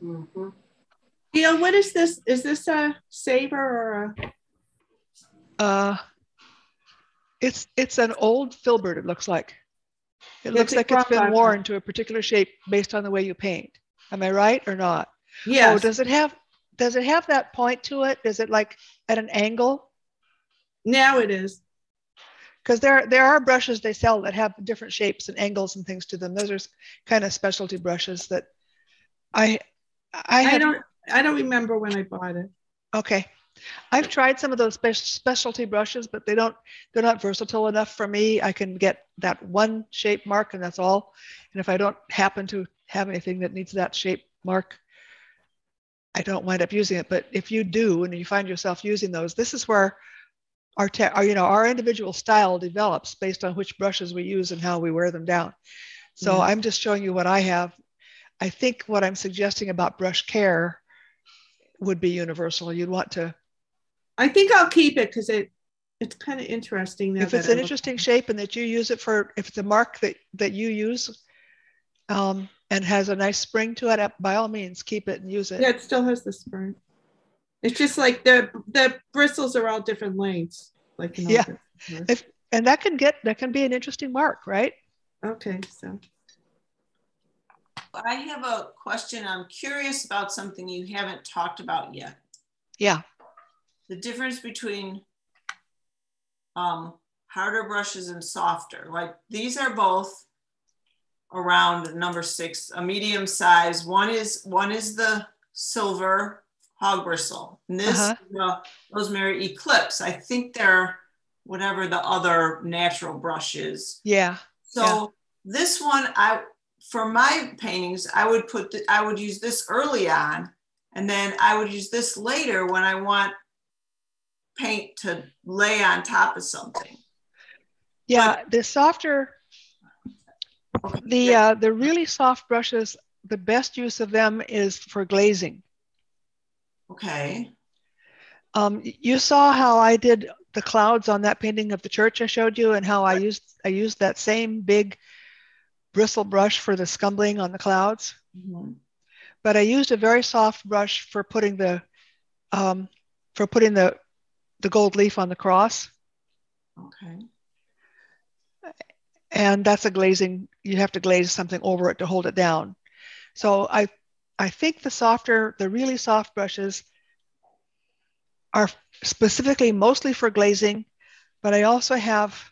Speaker 8: Mm-hmm. What is this? Is this a saber or a?
Speaker 1: It's an old filbert. It looks like. It looks like it's been worn to a particular shape based on the way you paint. Am I right or not?
Speaker 8: Yes.
Speaker 1: Oh, does it have that point to it? Is it like at an angle?
Speaker 8: Now it is.
Speaker 1: Because there are brushes they sell that have different shapes and angles and things to them. Those are kind of specialty brushes that I
Speaker 8: don't remember when I bought it.
Speaker 1: Okay. I've tried some of those specialty brushes, but they're not versatile enough for me. I can get that one shape mark and that's all. And if I don't happen to have anything that needs that shape mark, I don't wind up using it. But if you do, and you find yourself using those, this is where our individual style develops based on which brushes we use and how we wear them down. So I'm just showing you what I have. I think what I'm suggesting about brush care would be universal. You'd want to.
Speaker 8: I think I'll keep it because it's kind of interesting.
Speaker 1: If it's an interesting shape and that you use it for, if it's a mark that you use and has a nice spring to it, by all means, keep it and use it.
Speaker 8: Yeah, it still has the spring. It's just like the bristles are all different lengths.
Speaker 1: And that can be an interesting mark, right?
Speaker 8: Okay, so.
Speaker 3: I have a question. I'm curious about something you haven't talked about yet.
Speaker 1: Yeah.
Speaker 3: The difference between harder brushes and softer. Like these are both around number 6, a medium size. One is the silver hog bristle. And this is the Rosemary Eclipse. I think they're whatever the other natural brush is.
Speaker 1: Yeah.
Speaker 3: So this one, for my paintings, I would use this early on, and then I would use this later when I want paint to lay on top of something.
Speaker 1: Yeah, the softer, the really soft brushes, the best use of them is for glazing.
Speaker 3: Okay.
Speaker 1: You saw how I did the clouds on that painting of the church I showed you, and how I used that same big bristle brush for the scumbling on the clouds.
Speaker 3: Mm-hmm.
Speaker 1: But I used a very soft brush for putting the gold leaf on the cross.
Speaker 3: Okay.
Speaker 1: And that's a glazing, you have to glaze something over it to hold it down. So I think the really soft brushes are specifically mostly for glazing, but I also have,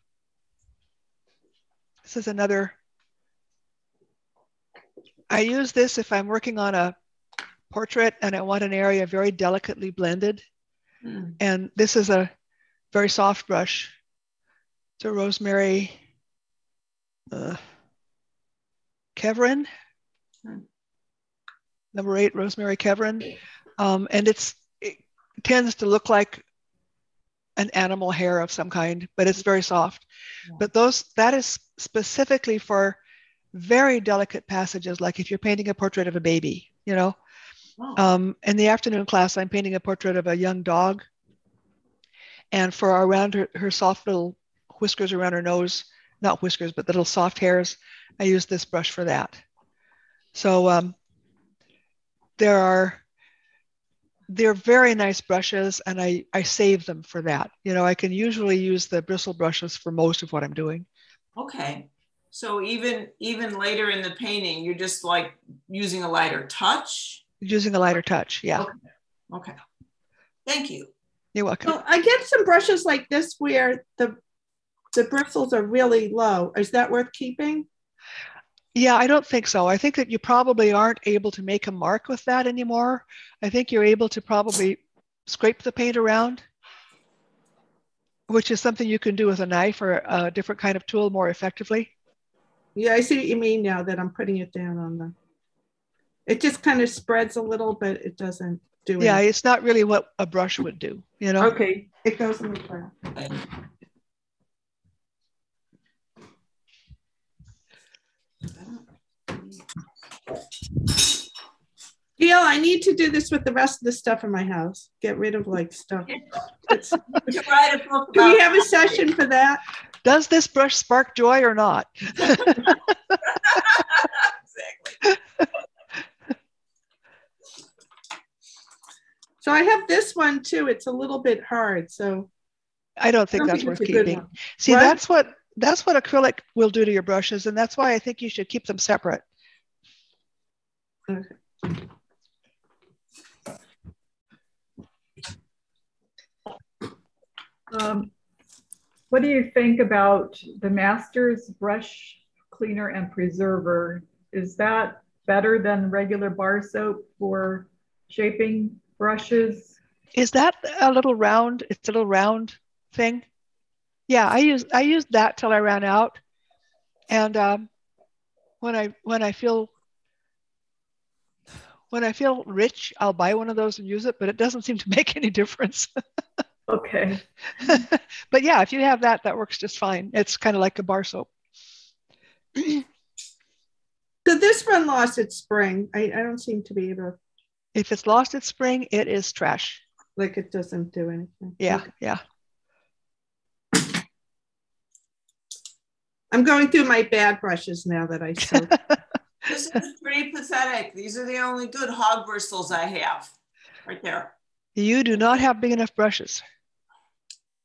Speaker 1: this is another, I use this if I'm working on a portrait and I want an area very delicately blended. Mm. And this is a very soft brush. It's a Rosemary Kevrin, number 8, Rosemary Kevrin. And it tends to look like an animal hair of some kind, but it's very soft. Yeah. But that is specifically for very delicate passages, like if you're painting a portrait of a baby, you know. Oh. In the afternoon class, I'm painting a portrait of a young dog. And for around her soft little whiskers around her nose, not whiskers, but little soft hairs, I use this brush for that. So they're very nice brushes, and I save them for that. You know, I can usually use the bristle brushes for most of what I'm doing.
Speaker 3: Okay. So even later in the painting, you're just like using a lighter touch?
Speaker 1: Using a lighter touch, yeah.
Speaker 3: Okay. Thank you.
Speaker 1: You're welcome.
Speaker 8: Well, I get some brushes like this where the bristles are really low. Is that worth keeping?
Speaker 1: Yeah, I don't think so. I think that you probably aren't able to make a mark with that anymore. I think you're able to probably scrape the paint around, which is something you can do with a knife or a different kind of tool more effectively.
Speaker 8: Yeah, I see what you mean now that I'm putting it down on the, it just kind of spreads a little, but it doesn't do anything.
Speaker 1: Yeah, it's not really what a brush would do, you know?
Speaker 8: Okay, it goes in the ground. Gail, I need to do this with the rest of the stuff in my house. Get rid of like stuff. Do we have a session for that?
Speaker 1: Does this brush spark joy or not?
Speaker 3: Exactly.
Speaker 8: So I have this one too. It's a little bit hard. So
Speaker 1: I don't think that's worth keeping. See, that's what acrylic will do to your brushes, and that's why I think you should keep them separate.
Speaker 8: Okay.
Speaker 4: What do you think about the Masters brush cleaner and preserver? Is that better than regular bar soap for shaping brushes?
Speaker 1: Is that a little round? It's a little round thing. Yeah, I used that till I ran out, and when I feel rich, I'll buy one of those and use it, but it doesn't seem to make any difference.
Speaker 4: Okay.
Speaker 1: But yeah, if you have that, that works just fine. It's kind of like a bar soap.
Speaker 8: So this one lost its spring. I don't seem to be able to.
Speaker 1: If it's lost its spring, it is trash.
Speaker 8: Like it doesn't do anything.
Speaker 1: Yeah,
Speaker 8: okay.
Speaker 1: Yeah.
Speaker 8: I'm going through my bad brushes now that I soak.
Speaker 3: This is pretty pathetic. These are the only good hog bristles I have right there.
Speaker 1: You do not have big enough brushes.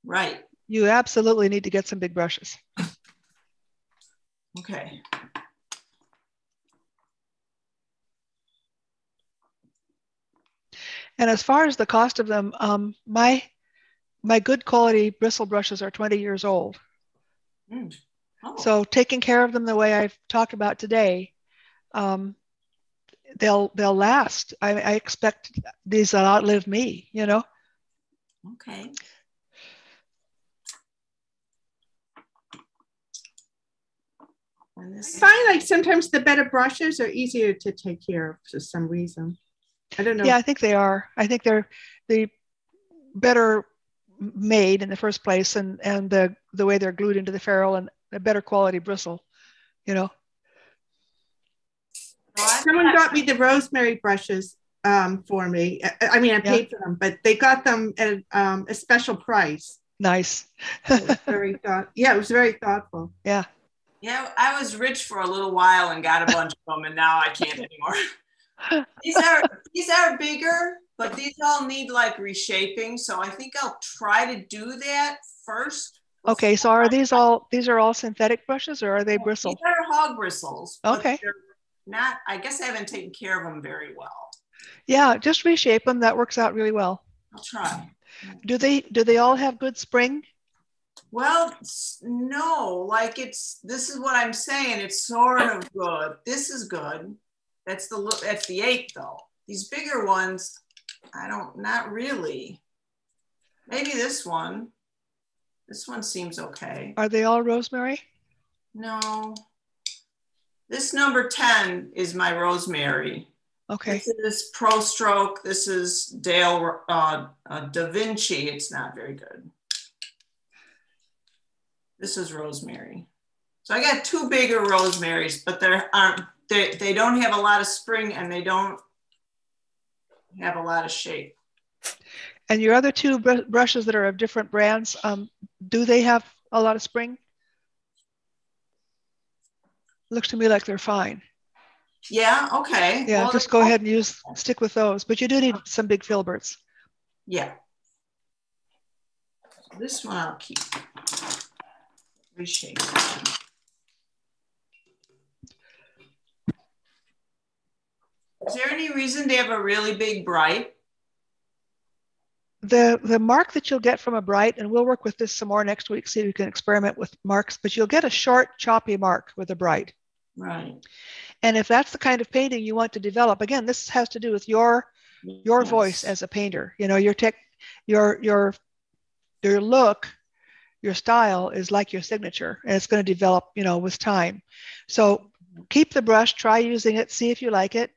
Speaker 3: Right.
Speaker 1: You absolutely need to get some big brushes.
Speaker 3: Okay.
Speaker 1: And as far as the cost of them, my good quality bristle brushes are 20 years old.
Speaker 3: Mm. Oh.
Speaker 1: So taking care of them the way I've talked about today, they'll last. I expect these will outlive me, you know?
Speaker 3: Okay. And
Speaker 8: I
Speaker 3: this,
Speaker 8: find like sometimes the better brushes are easier to take care of for some reason. I don't know.
Speaker 1: Yeah, I think they are. I think they're the better made in the first place, and the way they're glued into the ferrule, and a better quality bristle, you know.
Speaker 8: Someone got me the rosemary brushes for me. I mean, I paid for them, but they got them at a special price.
Speaker 1: Nice.
Speaker 8: It was very it was very thoughtful.
Speaker 1: Yeah.
Speaker 3: Yeah, I was rich for a little while and got a bunch of them, and now I can't anymore. These are bigger, but these all need like reshaping. So I think I'll try to do that first.
Speaker 1: Okay, so are these all synthetic brushes, or are they bristle?
Speaker 3: These are hog bristles.
Speaker 1: Okay.
Speaker 3: Not, I guess I haven't taken care of them very well.
Speaker 1: Yeah, just reshape them. That works out really well.
Speaker 3: I'll try.
Speaker 1: Do they all have good spring?
Speaker 3: Well, no, like this is what I'm saying. It's sort of good. This is good. That's the 8 though. These bigger ones, not really. Maybe this one. This one seems okay.
Speaker 1: Are they all rosemary?
Speaker 3: No. This number 10 is my rosemary.
Speaker 1: Okay.
Speaker 3: This is Pro Stroke. This is Dale Da Vinci. It's not very good. This is rosemary. So I got 2 bigger rosemaries, but they don't have a lot of spring, and they don't have a lot of shape.
Speaker 1: And your other 2 brushes that are of different brands, do they have a lot of spring? Looks to me like they're fine.
Speaker 3: Yeah, okay.
Speaker 1: Yeah, well, just go ahead and stick with those, but you do need some big filberts.
Speaker 3: Yeah. This one I'll keep. Reshape. Is there any reason to have a really big bright?
Speaker 1: The mark that you'll get from a bright, and we'll work with this some more next week, see if you can experiment with marks, but you'll get a short, choppy mark with a bright.
Speaker 3: Right.
Speaker 1: And if that's the kind of painting you want to develop, again, this has to do with your voice as a painter. You know, your look, your style is like your signature, and it's going to develop, you know, with time. So keep the brush, try using it, see if you like it,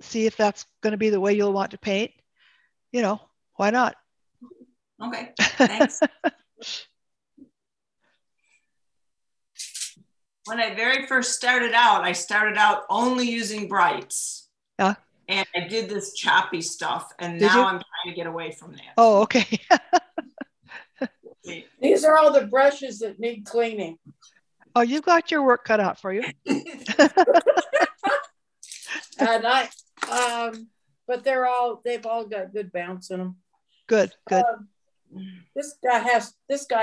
Speaker 1: see if that's going to be the way you'll want to paint. You know, why not?
Speaker 3: Okay, thanks. When I very first started out, I started out only using brights.
Speaker 1: Yeah.
Speaker 3: And I did this choppy stuff, and now I'm trying to get away from that.
Speaker 1: Oh, okay.
Speaker 2: These are all the brushes that need cleaning.
Speaker 1: Oh, you've got your work cut out for you.
Speaker 2: And but they've all got good bounce in them.
Speaker 1: Good.
Speaker 2: This guy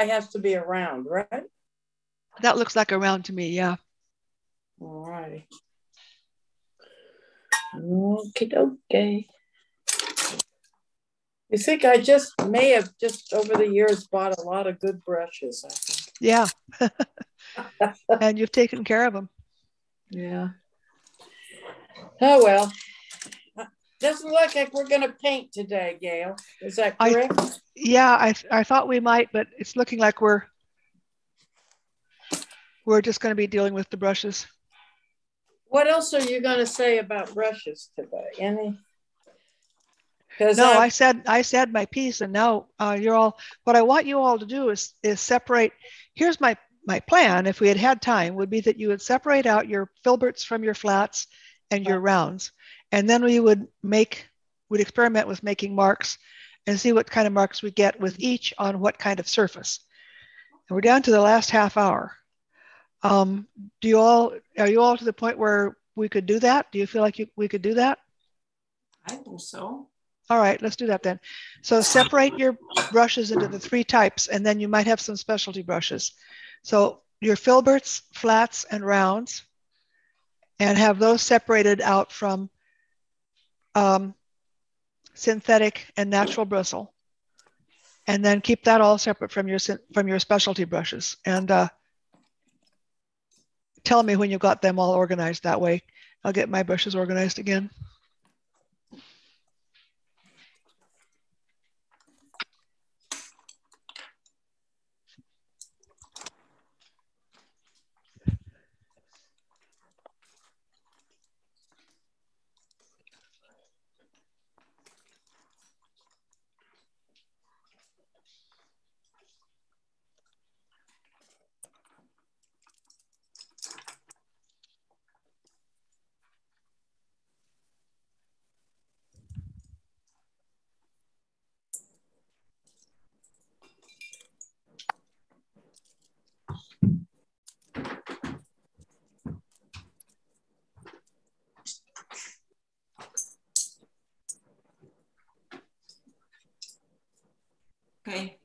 Speaker 2: has to be around, right?
Speaker 1: That looks like a round to me, yeah.
Speaker 2: All righty. Okay. You think I may have over the years bought a lot of good brushes, I think.
Speaker 1: Yeah. And you've taken care of them.
Speaker 2: Yeah. Oh, well. Doesn't look like we're going to paint today, Gail. Is that correct?
Speaker 1: I thought we might, but it's looking like we're just going to be dealing with the brushes.
Speaker 2: What else are you going to say about brushes today? Any?
Speaker 1: No, I said my piece, and now you're all. What I want you all to do is separate. Here's my plan. If we had time, would be that you would separate out your filberts from your flats and your rounds, and then we would experiment with making marks and see what kind of marks we get with each on what kind of surface. And we're down to the last half hour. Are you all to the point where we could do that? Do you feel like we could do that?
Speaker 3: I think so.
Speaker 1: All right, let's do that then. So separate your brushes into the 3 types, and then you might have some specialty brushes. So your filberts, flats, and rounds, and have those separated out from synthetic and natural bristle. And then keep that all separate from your specialty brushes. And tell me when you've got them all organized that way. I'll get my brushes organized again.
Speaker 3: Okay.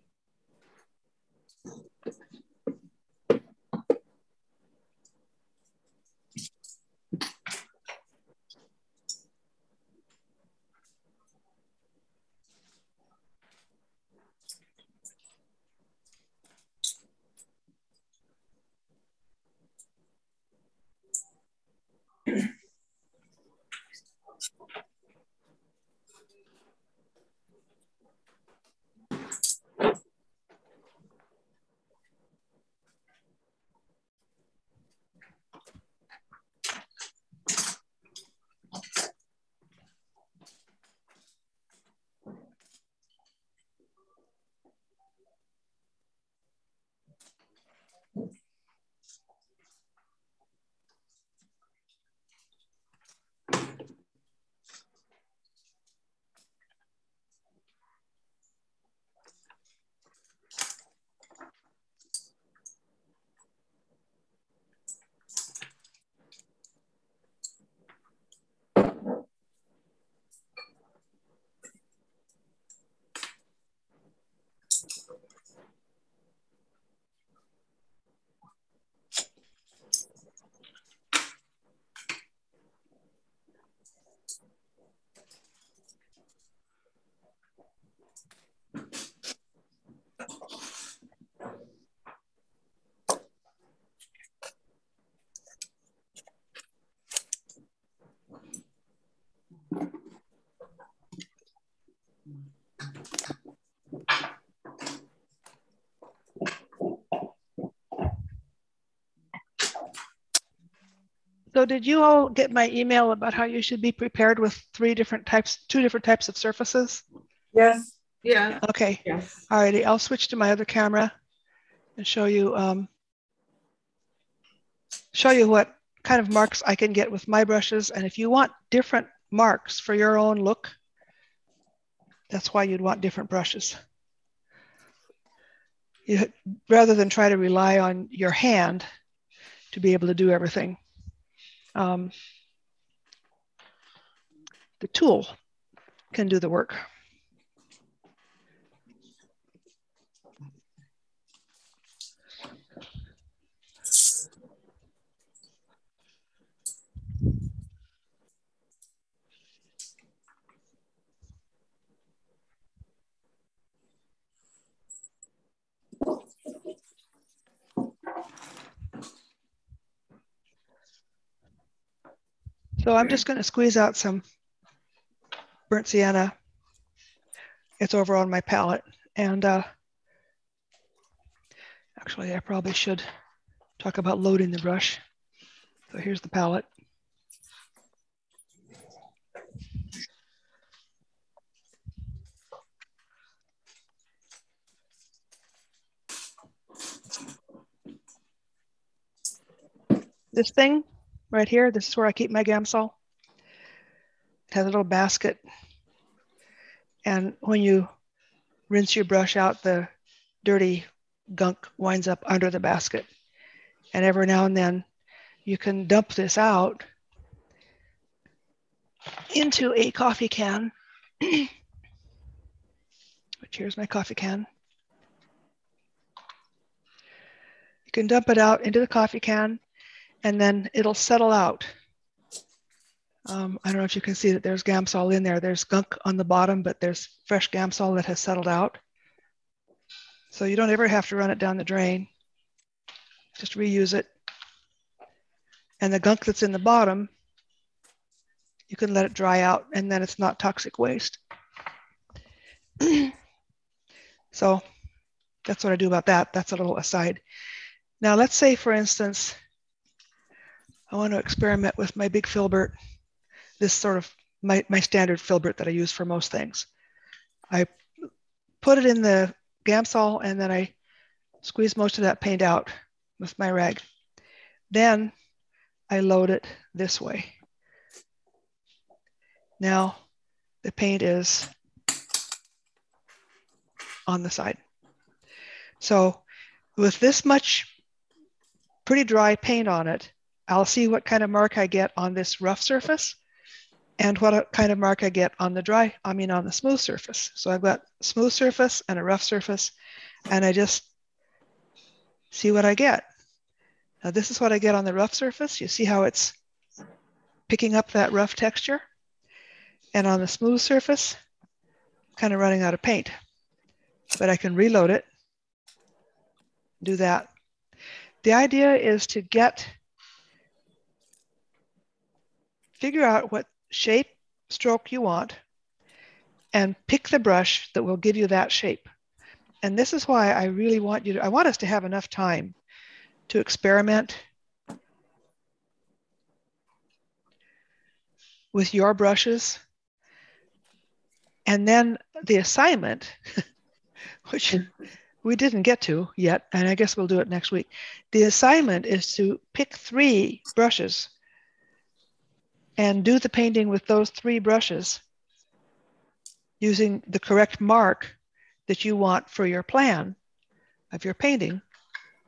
Speaker 1: So did you all get my email about how you should be prepared with two different types of surfaces?
Speaker 2: Yes.
Speaker 8: Yeah.
Speaker 1: Okay.
Speaker 4: Yes.
Speaker 1: All righty. I'll switch to my other camera and show you what kind of marks I can get with my brushes. And if you want different marks for your own look, that's why you'd want different brushes. Rather than try to rely on your hand to be able to do everything. The tool can do the work. So I'm just going to squeeze out some burnt sienna. It's over on my palette. And actually, I probably should talk about loading the brush. So here's the palette. This thing right here, this is where I keep my Gamsol. It has a little basket. And when you rinse your brush out, the dirty gunk winds up under the basket. And every now and then you can dump this out into a coffee can, which here's my coffee can. You can dump it out into the coffee can and then it'll settle out. I don't know if you can see that there's Gamsol in there. There's gunk on the bottom, but there's fresh Gamsol that has settled out. So you don't ever have to run it down the drain. Just reuse it. And the gunk that's in the bottom, you can let it dry out and then it's not toxic waste. So that's what I do about that. That's a little aside. Now let's say, for instance, I want to experiment with my big filbert, this sort of my standard filbert that I use for most things. I put it in the Gamsol and then I squeeze most of that paint out with my rag. Then I load it this way. Now the paint is on the side. So with this much pretty dry paint on it, I'll see what kind of mark I get on this rough surface. and what kind of mark I get on on the smooth surface. So I've got smooth surface and a rough surface, and I just see what I get. Now this is what I get on the rough surface. You see how it's picking up that rough texture? And on the smooth surface, kind of running out of paint, but I can reload it, do that. The idea is to figure out what shape, stroke you want, and pick the brush that will give you that shape. And this is why I really want I want us to have enough time to experiment with your brushes. And then the assignment, which we didn't get to yet, and I guess we'll do it next week. The assignment is to pick 3 brushes and do the painting with those 3 brushes using the correct mark that you want for your plan of your painting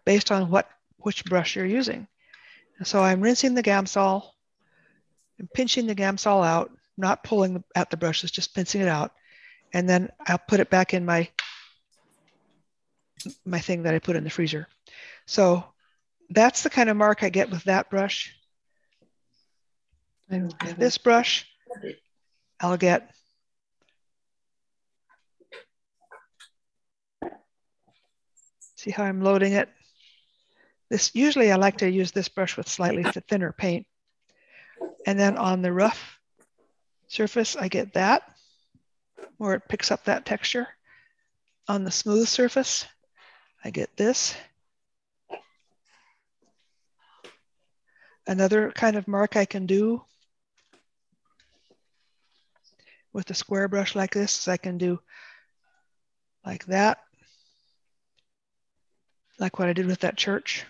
Speaker 1: based on which brush you're using. So I'm rinsing the Gamsol and pinching the Gamsol out, not pulling at the brushes, just pinching it out. And then I'll put it back in my thing that I put in the freezer. So that's the kind of mark I get with that brush. And with this brush, I'll get see how I'm loading it. Usually I like to use this brush with slightly thinner paint. And then on the rough surface, I get that, where it picks up that texture. On the smooth surface, I get this. Another kind of mark I can do with a square brush like this is I can do like that, like what I did with that church.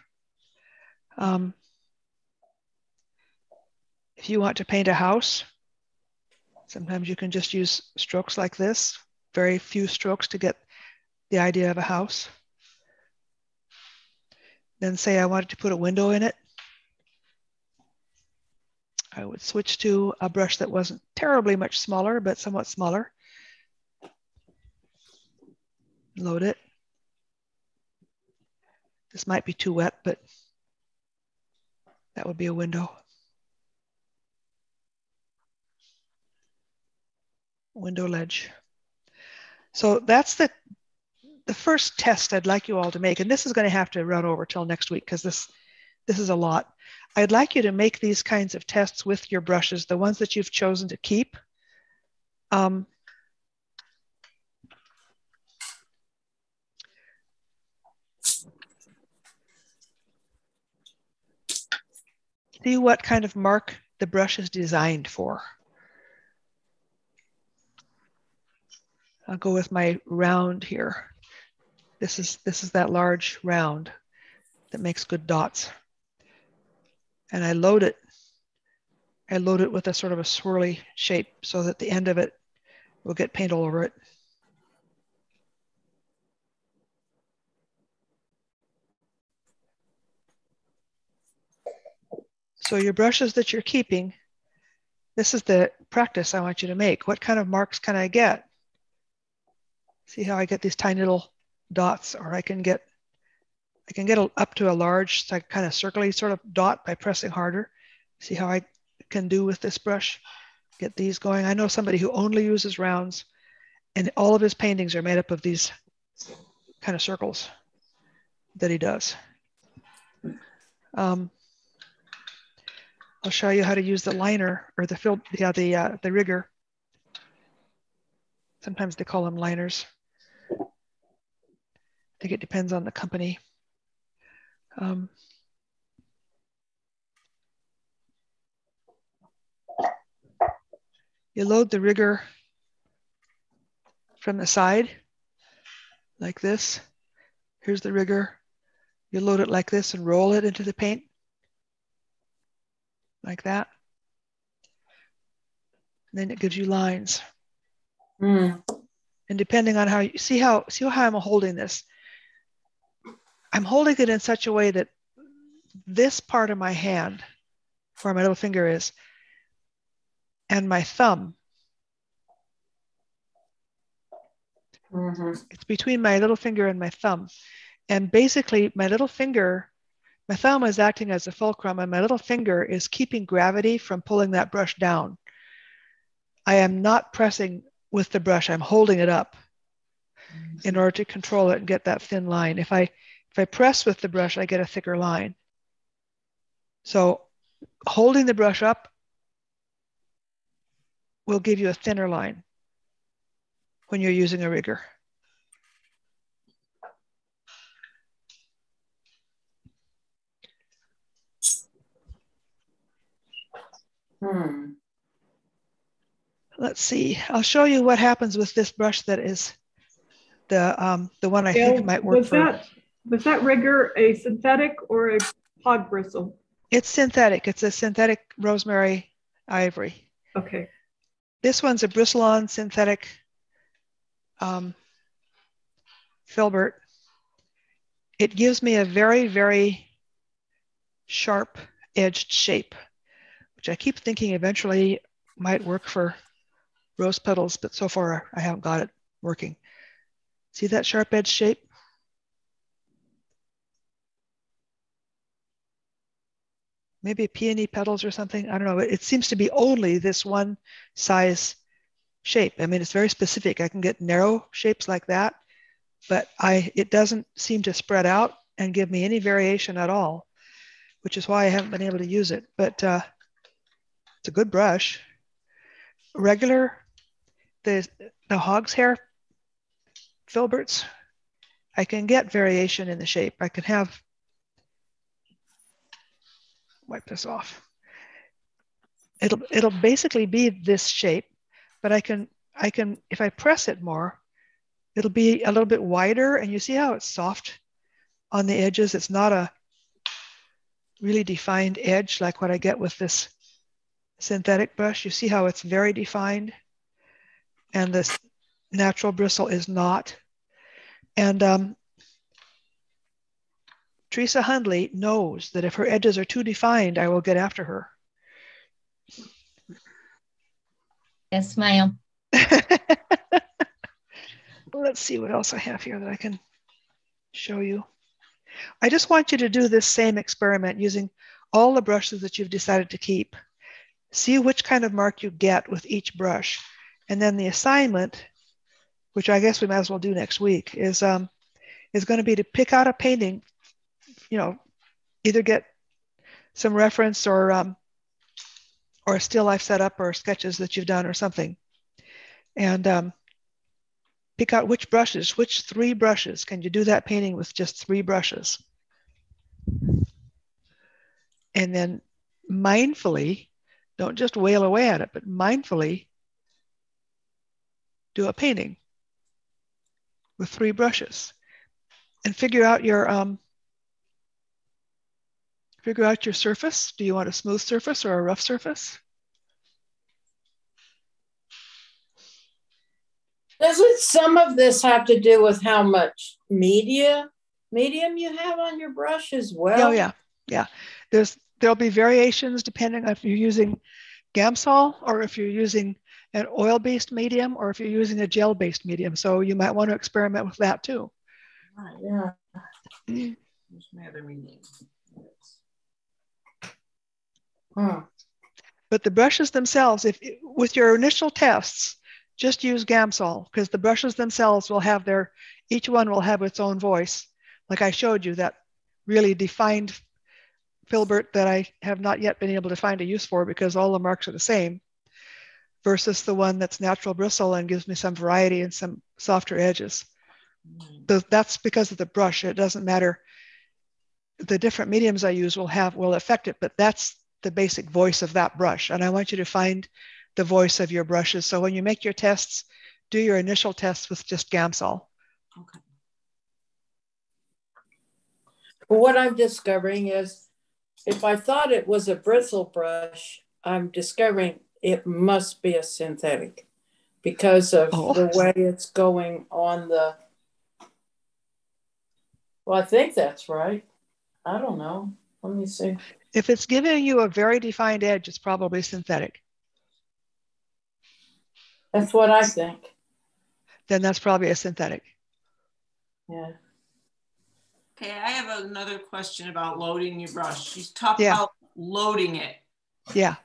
Speaker 1: If you want to paint a house, sometimes you can just use strokes like this, very few strokes to get the idea of a house. Then say I wanted to put a window in it. I would switch to a brush that wasn't terribly much smaller, but somewhat smaller. Load it. This might be too wet, but that would be a window. Window ledge. So that's the first test I'd like you all to make. And this is going to have to run over till next week because this is a lot. I'd like you to make these kinds of tests with your brushes, the ones that you've chosen to keep. See what kind of mark the brush is designed for. I'll go with my round here. This is that large round that makes good dots. And I load it. I load it with a sort of a swirly shape so that the end of it will get paint all over it. So your brushes that you're keeping, this is the practice I want you to make. What kind of marks can I get? See how I get these tiny little dots, or I can get up to a large, like kind of circly sort of dot by pressing harder. See how I can do with this brush? Get these going. I know somebody who only uses rounds, and all of his paintings are made up of these kind of circles that he does. I'll show you how to use the liner or the rigger. Sometimes they call them liners. I think it depends on the company. You load the rigger from the side like this. Here's the rigger. You load it like this and roll it into the paint like that. And then it gives you lines. And depending on how you see how I'm holding this. I'm holding it in such a way that this part of my hand, where my little finger is, and my thumb.
Speaker 2: Mm-hmm.
Speaker 1: It's between my little finger and my thumb. And basically my little finger, my thumb is acting as a fulcrum and my little finger is keeping gravity from pulling that brush down. I am not pressing with the brush, I'm holding it up in order to control it and get that thin line. If I press with the brush, I get a thicker line. So holding the brush up will give you a thinner line when you're using a rigger. Let's see. I'll show you what happens with this brush that is the one I think might work
Speaker 4: Was that rigger a synthetic or a hog bristle?
Speaker 1: It's synthetic. It's a synthetic rosemary ivory.
Speaker 4: Okay.
Speaker 1: This one's a Bristle-On synthetic filbert. It gives me a very, very sharp edged shape, which I keep thinking eventually might work for rose petals, but so far I haven't got it working. See that sharp edge shape? Maybe peony petals or something. I don't know. It seems to be only this one size shape. I mean, it's very specific. I can get narrow shapes like that, but it doesn't seem to spread out and give me any variation at all, which is why I haven't been able to use it. But it's a good brush. Regular, the hog's hair filberts, I can get variation in the shape. I can have, wipe this off. It'll basically be this shape, but I can, if I press it more, it'll be a little bit wider, and you see how it's soft on the edges. It's not a really defined edge like what I get with this synthetic brush. You see how it's very defined, and this natural bristle is not. And Teresa Hundley knows that if her edges are too defined, I will get after her.
Speaker 7: Yes, ma'am.
Speaker 1: Let's see what else I have here that I can show you. I just want you to do this same experiment using all the brushes that you've decided to keep. See which kind of mark you get with each brush. And then the assignment, which I guess we might as well do next week, is going to be to pick out a painting, you know, either get some reference or a still life setup or sketches that you've done or something. And pick out which 3 brushes. Can you do that painting with just 3 brushes? And then mindfully, don't just wail away at it, but mindfully do a painting with 3 brushes. And figure out your surface. Do you want a smooth surface or a rough surface?
Speaker 2: Doesn't some of this have to do with how much medium you have on your brush as well?
Speaker 1: Oh, yeah. There'll be variations depending on if you're using Gamsol or if you're using an oil-based medium or if you're using a gel-based medium. So you might want to experiment with that too.
Speaker 2: Right, yeah.
Speaker 3: There's my other medium.
Speaker 1: But the brushes themselves, with your initial tests, just use Gamsol because the brushes themselves will have each one will have its own voice. Like I showed you, that really defined filbert that I have not yet been able to find a use for because all the marks are the same, versus the one that's natural bristle and gives me some variety and some softer edges. That's because of the brush. It doesn't matter. The different mediums I use will affect it, but that's the basic voice of that brush. And I want you to find the voice of your brushes. So when you make your tests, do your initial tests with just Gamsol.
Speaker 2: Okay. Well, what I'm discovering is if I thought it was a bristle brush, I'm discovering it must be a synthetic because of the way it's going on the, well, I think that's right. I don't know. Let me see.
Speaker 1: If it's giving you a very defined edge, it's probably synthetic.
Speaker 2: That's what I think.
Speaker 1: Then that's probably a synthetic.
Speaker 2: Yeah.
Speaker 3: Okay, I have another question about loading your brush. You talk
Speaker 1: Yeah.
Speaker 3: about loading it.
Speaker 1: Yeah.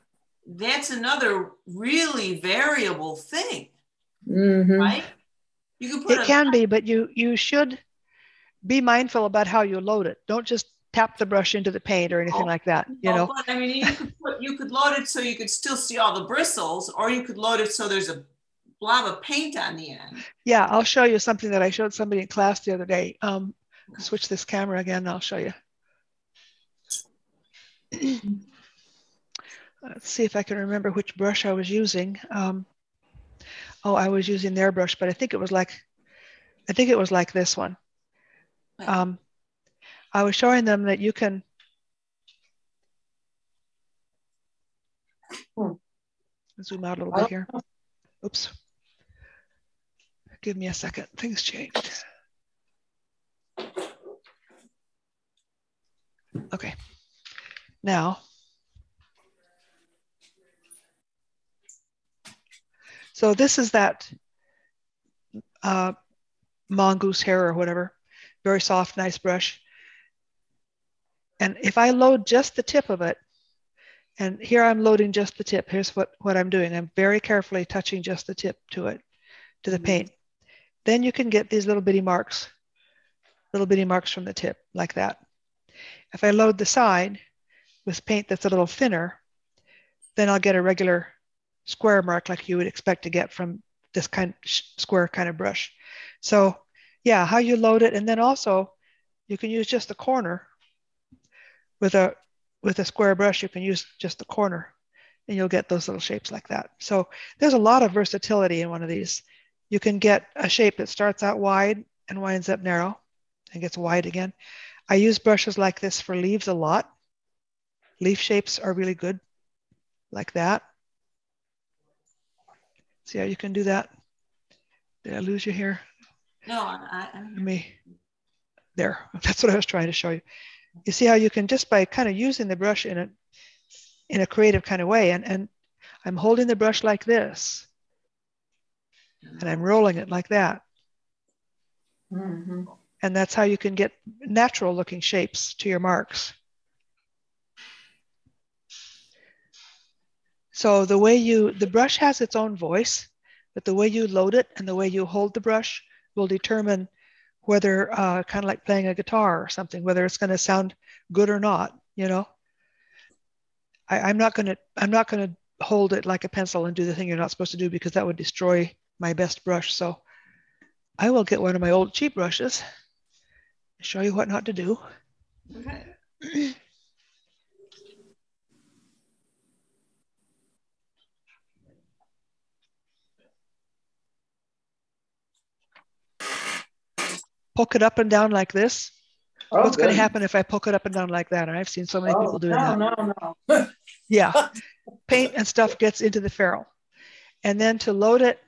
Speaker 3: That's another really variable thing,
Speaker 2: Mm-hmm.
Speaker 3: right? You can put
Speaker 1: It can be, but you should be mindful about how you load it. Don't just tap the brush into the paint or anything like that, you know.
Speaker 3: But I mean, you could load it so you could still see all the bristles, or you could load it so there's a blob of paint on the end.
Speaker 1: Yeah, I'll show you something that I showed somebody in class the other day. Switch this camera again, and I'll show you. Let's see if I can remember which brush I was using. I was using their brush, but I think it was like this one. I was showing them that you can. Zoom out a little bit here. Oops. Give me a second. Things changed. Okay. Now, so this is that mongoose hair or whatever. Very soft, nice brush. And if I load just the tip of it, and here I'm loading just the tip. Here's what I'm doing. I'm very carefully touching just the tip to it, to the paint. Then you can get these little bitty marks from the tip like that. If I load the side with paint that's a little thinner, then I'll get a regular square mark like you would expect to get from this kind of square kind of brush. So yeah, how you load it. And then also you can use just the corner with a square brush. You can use just the corner and you'll get those little shapes like that. So there's a lot of versatility in one of these. You can get a shape that starts out wide and winds up narrow and gets wide again. I use brushes like this for leaves a lot. Leaf shapes are really good like that. See how you can do that? Did I lose you here?
Speaker 3: No,
Speaker 1: there. That's what I was trying to show you. You see how you can, just by kind of using the brush in a creative kind of way, and I'm holding the brush like this, and I'm rolling it like that.
Speaker 2: Mm-hmm.
Speaker 1: And that's how you can get natural looking shapes to your marks. So the brush has its own voice, but the way you load it and the way you hold the brush will determine whether, kind of like playing a guitar or something, whether it's going to sound good or not, you know. I'm not going to hold it like a pencil and do the thing you're not supposed to do, because that would destroy my best brush. So I will get one of my old cheap brushes and show you what not to do. Okay. Poke it up and down like this.
Speaker 2: Oh,
Speaker 1: what's going to happen if I poke it up and down like that? And I've seen so many people doing that.
Speaker 2: No.
Speaker 1: Yeah, paint and stuff gets into the ferrule. And then to load it,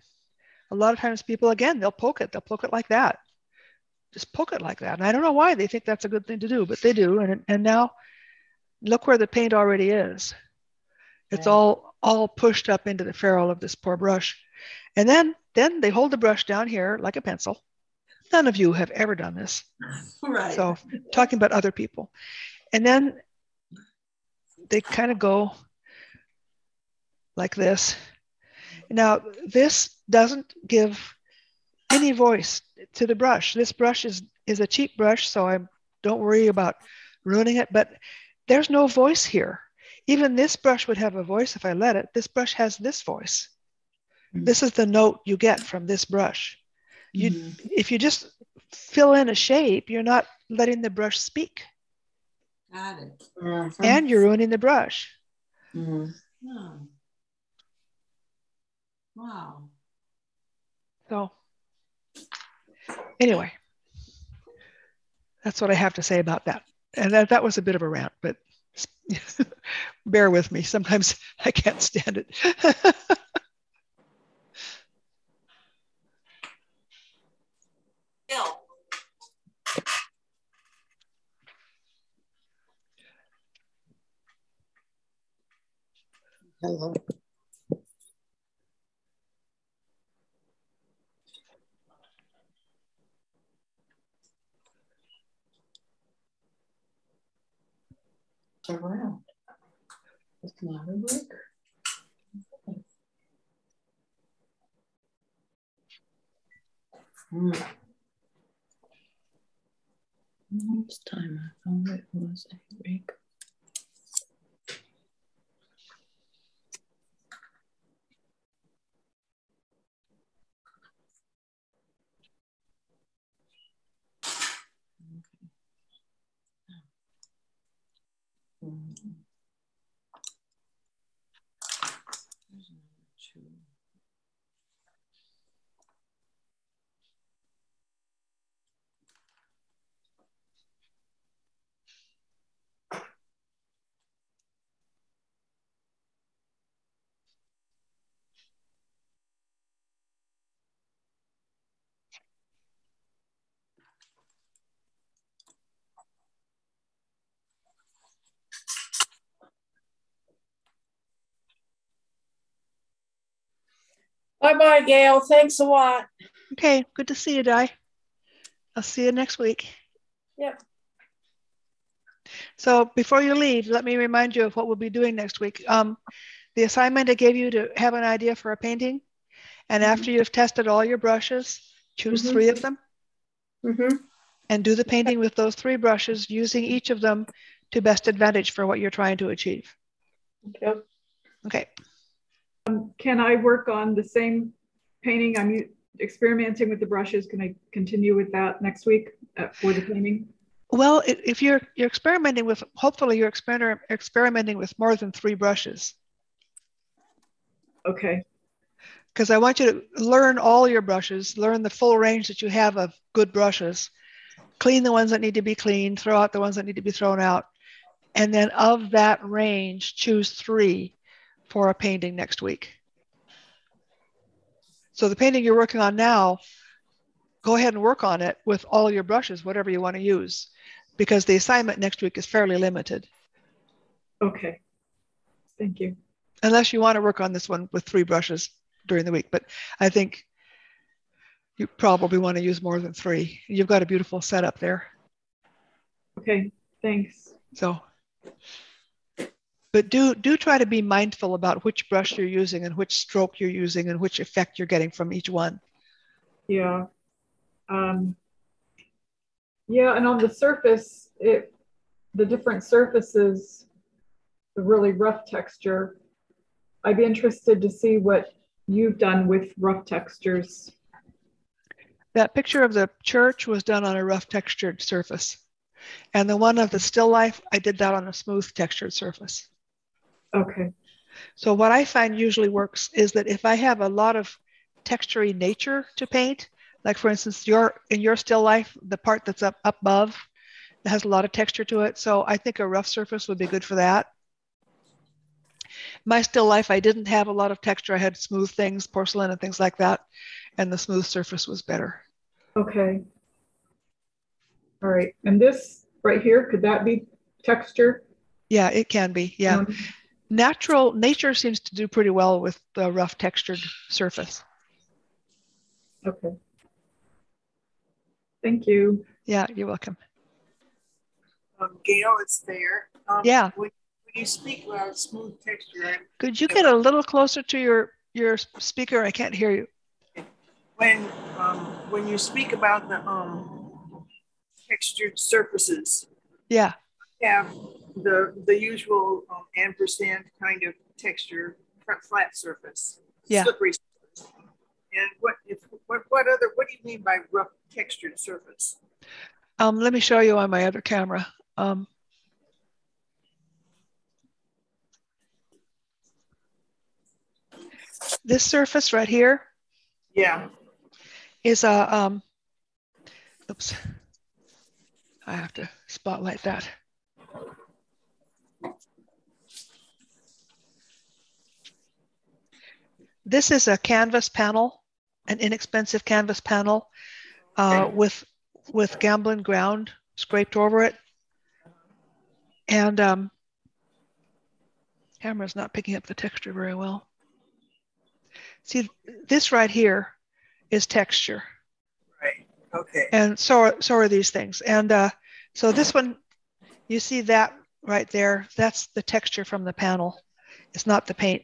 Speaker 1: a lot of times people, again, they'll poke it like that. Just poke it like that. And I don't know why they think that's a good thing to do, but they do. And now look where the paint already is. It's all pushed up into the ferrule of this poor brush. And then they hold the brush down here like a pencil. None of you have ever done this.
Speaker 3: Right.
Speaker 1: So talking about other people. And then they kind of go like this. Now, this doesn't give any voice to the brush. This brush is a cheap brush, so I don't worry about ruining it, but there's no voice here. Even this brush would have a voice if I let it. This brush has this voice. This is the note you get from this brush. If you just fill in a shape, you're not letting the brush speak.
Speaker 3: Got it.
Speaker 1: And you're ruining the brush.
Speaker 3: Oh. Wow.
Speaker 1: So anyway, that's what I have to say about that. And that was a bit of a rant, but bear with me. Sometimes I can't stand it.
Speaker 6: Hello. around. It's not a breaker. Last time I found it was a breaker.
Speaker 2: Bye-bye, Gail. Thanks a lot.
Speaker 1: Okay, good to see you, Di. I'll see you next week.
Speaker 2: Yep.
Speaker 1: So before you leave, let me remind you of what we'll be doing next week. The assignment I gave you to have an idea for a painting, and after you've tested all your brushes, choose 3 of them and do the painting with those 3 brushes, using each of them to best advantage for what you're trying to achieve.
Speaker 2: Yep.
Speaker 1: Okay.
Speaker 4: Can I work on the same painting? I'm experimenting with the brushes. Can I continue with that next week for the painting?
Speaker 1: Well, if you're experimenting with, hopefully you're experimenting with more than 3 brushes.
Speaker 4: Okay.
Speaker 1: Because I want you to learn all your brushes, learn the full range that you have of good brushes, clean the ones that need to be cleaned, throw out the ones that need to be thrown out. And then of that range, choose 3 for a painting next week. So the painting you're working on now, go ahead and work on it with all your brushes, whatever you want to use, because the assignment next week is fairly limited.
Speaker 4: Okay. Thank you.
Speaker 1: Unless you want to work on this one with 3 brushes during the week, but I think you probably want to use more than 3. You've got a beautiful setup there.
Speaker 4: Okay, thanks.
Speaker 1: So, but do try to be mindful about which brush you're using and which stroke you're using and which effect you're getting from each one.
Speaker 4: Yeah. Yeah, and on the surface, the different surfaces, the really rough texture, I'd be interested to see what you've done with rough textures.
Speaker 1: That picture of the church was done on a rough textured surface. And the one of the still life, I did that on a smooth textured surface.
Speaker 4: Okay.
Speaker 1: So what I find usually works is that if I have a lot of textury nature to paint, like for instance, in your still life, the part that's up above, it has a lot of texture to it. So I think a rough surface would be good for that. My still life, I didn't have a lot of texture. I had smooth things, porcelain and things like that. And the smooth surface was better.
Speaker 4: Okay. All right. And this right here, could that be texture?
Speaker 1: Yeah, it can be. Yeah. Nature seems to do pretty well with the rough textured surface.
Speaker 4: Okay. Thank you.
Speaker 1: Yeah, you're welcome.
Speaker 5: Gail, it's there.
Speaker 1: Yeah.
Speaker 5: When you speak about smooth texture,
Speaker 1: could you get a little closer to your speaker? I can't hear you.
Speaker 5: When you speak about the textured surfaces,
Speaker 1: yeah,
Speaker 5: have the usual ampersand kind of texture, flat surface,
Speaker 1: yeah,
Speaker 5: slippery surface. And what do you mean by rough textured surface?
Speaker 1: Let me show you on my other camera. This surface right here,
Speaker 5: yeah,
Speaker 1: is a oops, I have to spotlight that. This is a canvas panel, an inexpensive canvas panel with Gamblin ground scraped over it. And camera's not picking up the texture very well. See, this right here is texture.
Speaker 5: Right, okay.
Speaker 1: And so are these things. And so this one, you see that right there, that's the texture from the panel. It's not the paint.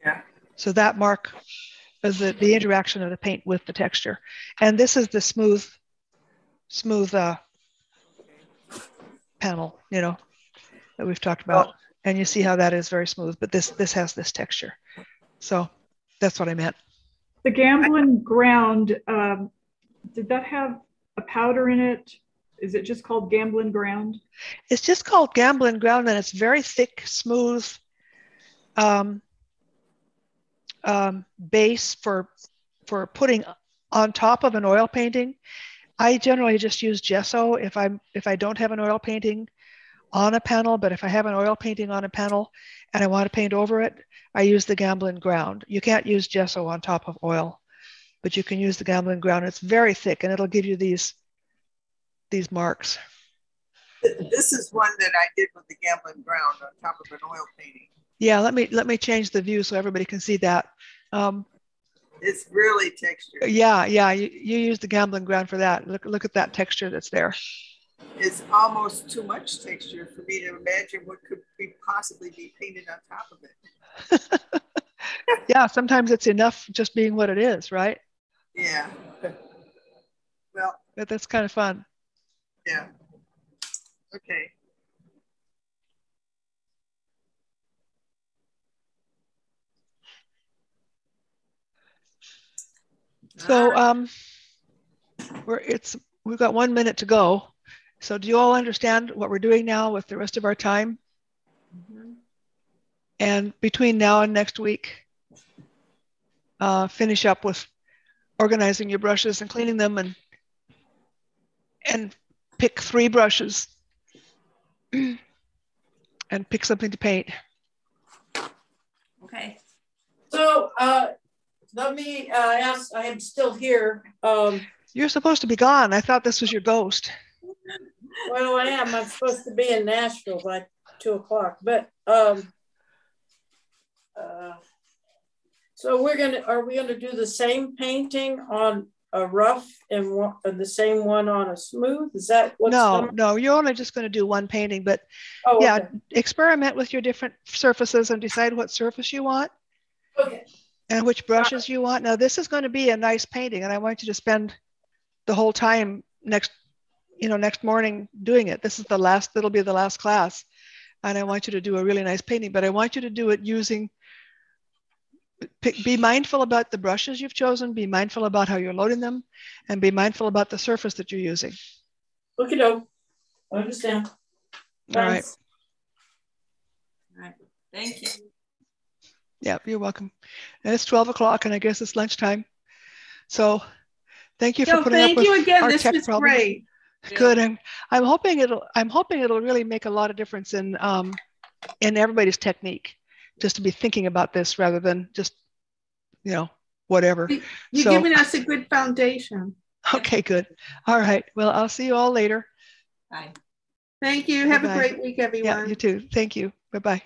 Speaker 5: Yeah.
Speaker 1: So that mark is the interaction of the paint with the texture. And this is the smooth panel, you know, that we've talked about. And you see how that is very smooth, but this has this texture. So that's what I meant.
Speaker 4: The Gamblin ground, did that have a powder in it? Is it just called Gamblin ground?
Speaker 1: It's just called Gamblin ground, and it's very thick, smooth base for putting on top of an oil painting. I generally just use gesso if I don't have an oil painting on a panel, but if I have an oil painting on a panel and I want to paint over it, I use the Gamblin ground. You can't use gesso on top of oil, but you can use the Gamblin ground. It's very thick, and it'll give you these marks.
Speaker 5: This is one that I did with the Gamblin ground on top of an oil painting.
Speaker 1: Yeah, let me change the view so everybody can see that.
Speaker 5: It's really textured.
Speaker 1: Yeah, you use the Gamblin ground for that. Look at that texture that's there.
Speaker 5: It's almost too much texture for me to imagine what could possibly be painted on top of it.
Speaker 1: Yeah, sometimes it's enough just being what it is, right?
Speaker 5: Yeah. Well,
Speaker 1: but that's kind of fun.
Speaker 5: Yeah. Okay.
Speaker 1: So we've got 1 minute to go. So do you all understand what we're doing now with the rest of our time? Mm-hmm. And between now and next week, finish up with organizing your brushes and cleaning them, and pick 3 brushes and pick something to paint.
Speaker 3: Okay.
Speaker 2: So let me ask, I am still here.
Speaker 1: You're supposed to be gone. I thought this was your ghost.
Speaker 2: Well, I am. I'm supposed to be in Nashville by 2 o'clock, but so are we gonna do the same painting on a rough and the same one on a smooth? Is that what's
Speaker 1: No, you're only just going to do one painting, but yeah, okay. Experiment with your different surfaces and decide what surface you want.
Speaker 2: Okay.
Speaker 1: And which brushes you want. Now this is going to be a nice painting, and I want you to spend the whole time next morning doing it. This is that'll be the last class. And I want you to do a really nice painting, but I want you to do it be mindful about the brushes you've chosen, be mindful about how you're loading them, and be mindful about the surface that you're using.
Speaker 2: Okay, I understand. Thanks.
Speaker 3: All right. Thank you.
Speaker 1: Yeah, you're welcome. And it's 12 o'clock, and I guess it's lunchtime. So thank you for putting up with
Speaker 8: you again.
Speaker 1: Our
Speaker 8: this
Speaker 1: tech
Speaker 8: was
Speaker 1: problems.
Speaker 8: Great.
Speaker 1: Good, and I'm hoping it'll really make a lot of difference in everybody's technique, just to be thinking about this rather than just whatever.
Speaker 8: You're giving us a good foundation.
Speaker 1: Okay, good. All right. Well, I'll see you all later.
Speaker 3: Bye.
Speaker 8: Thank you. Have a great week, everyone.
Speaker 1: Yeah, you too. Thank you. Bye-bye.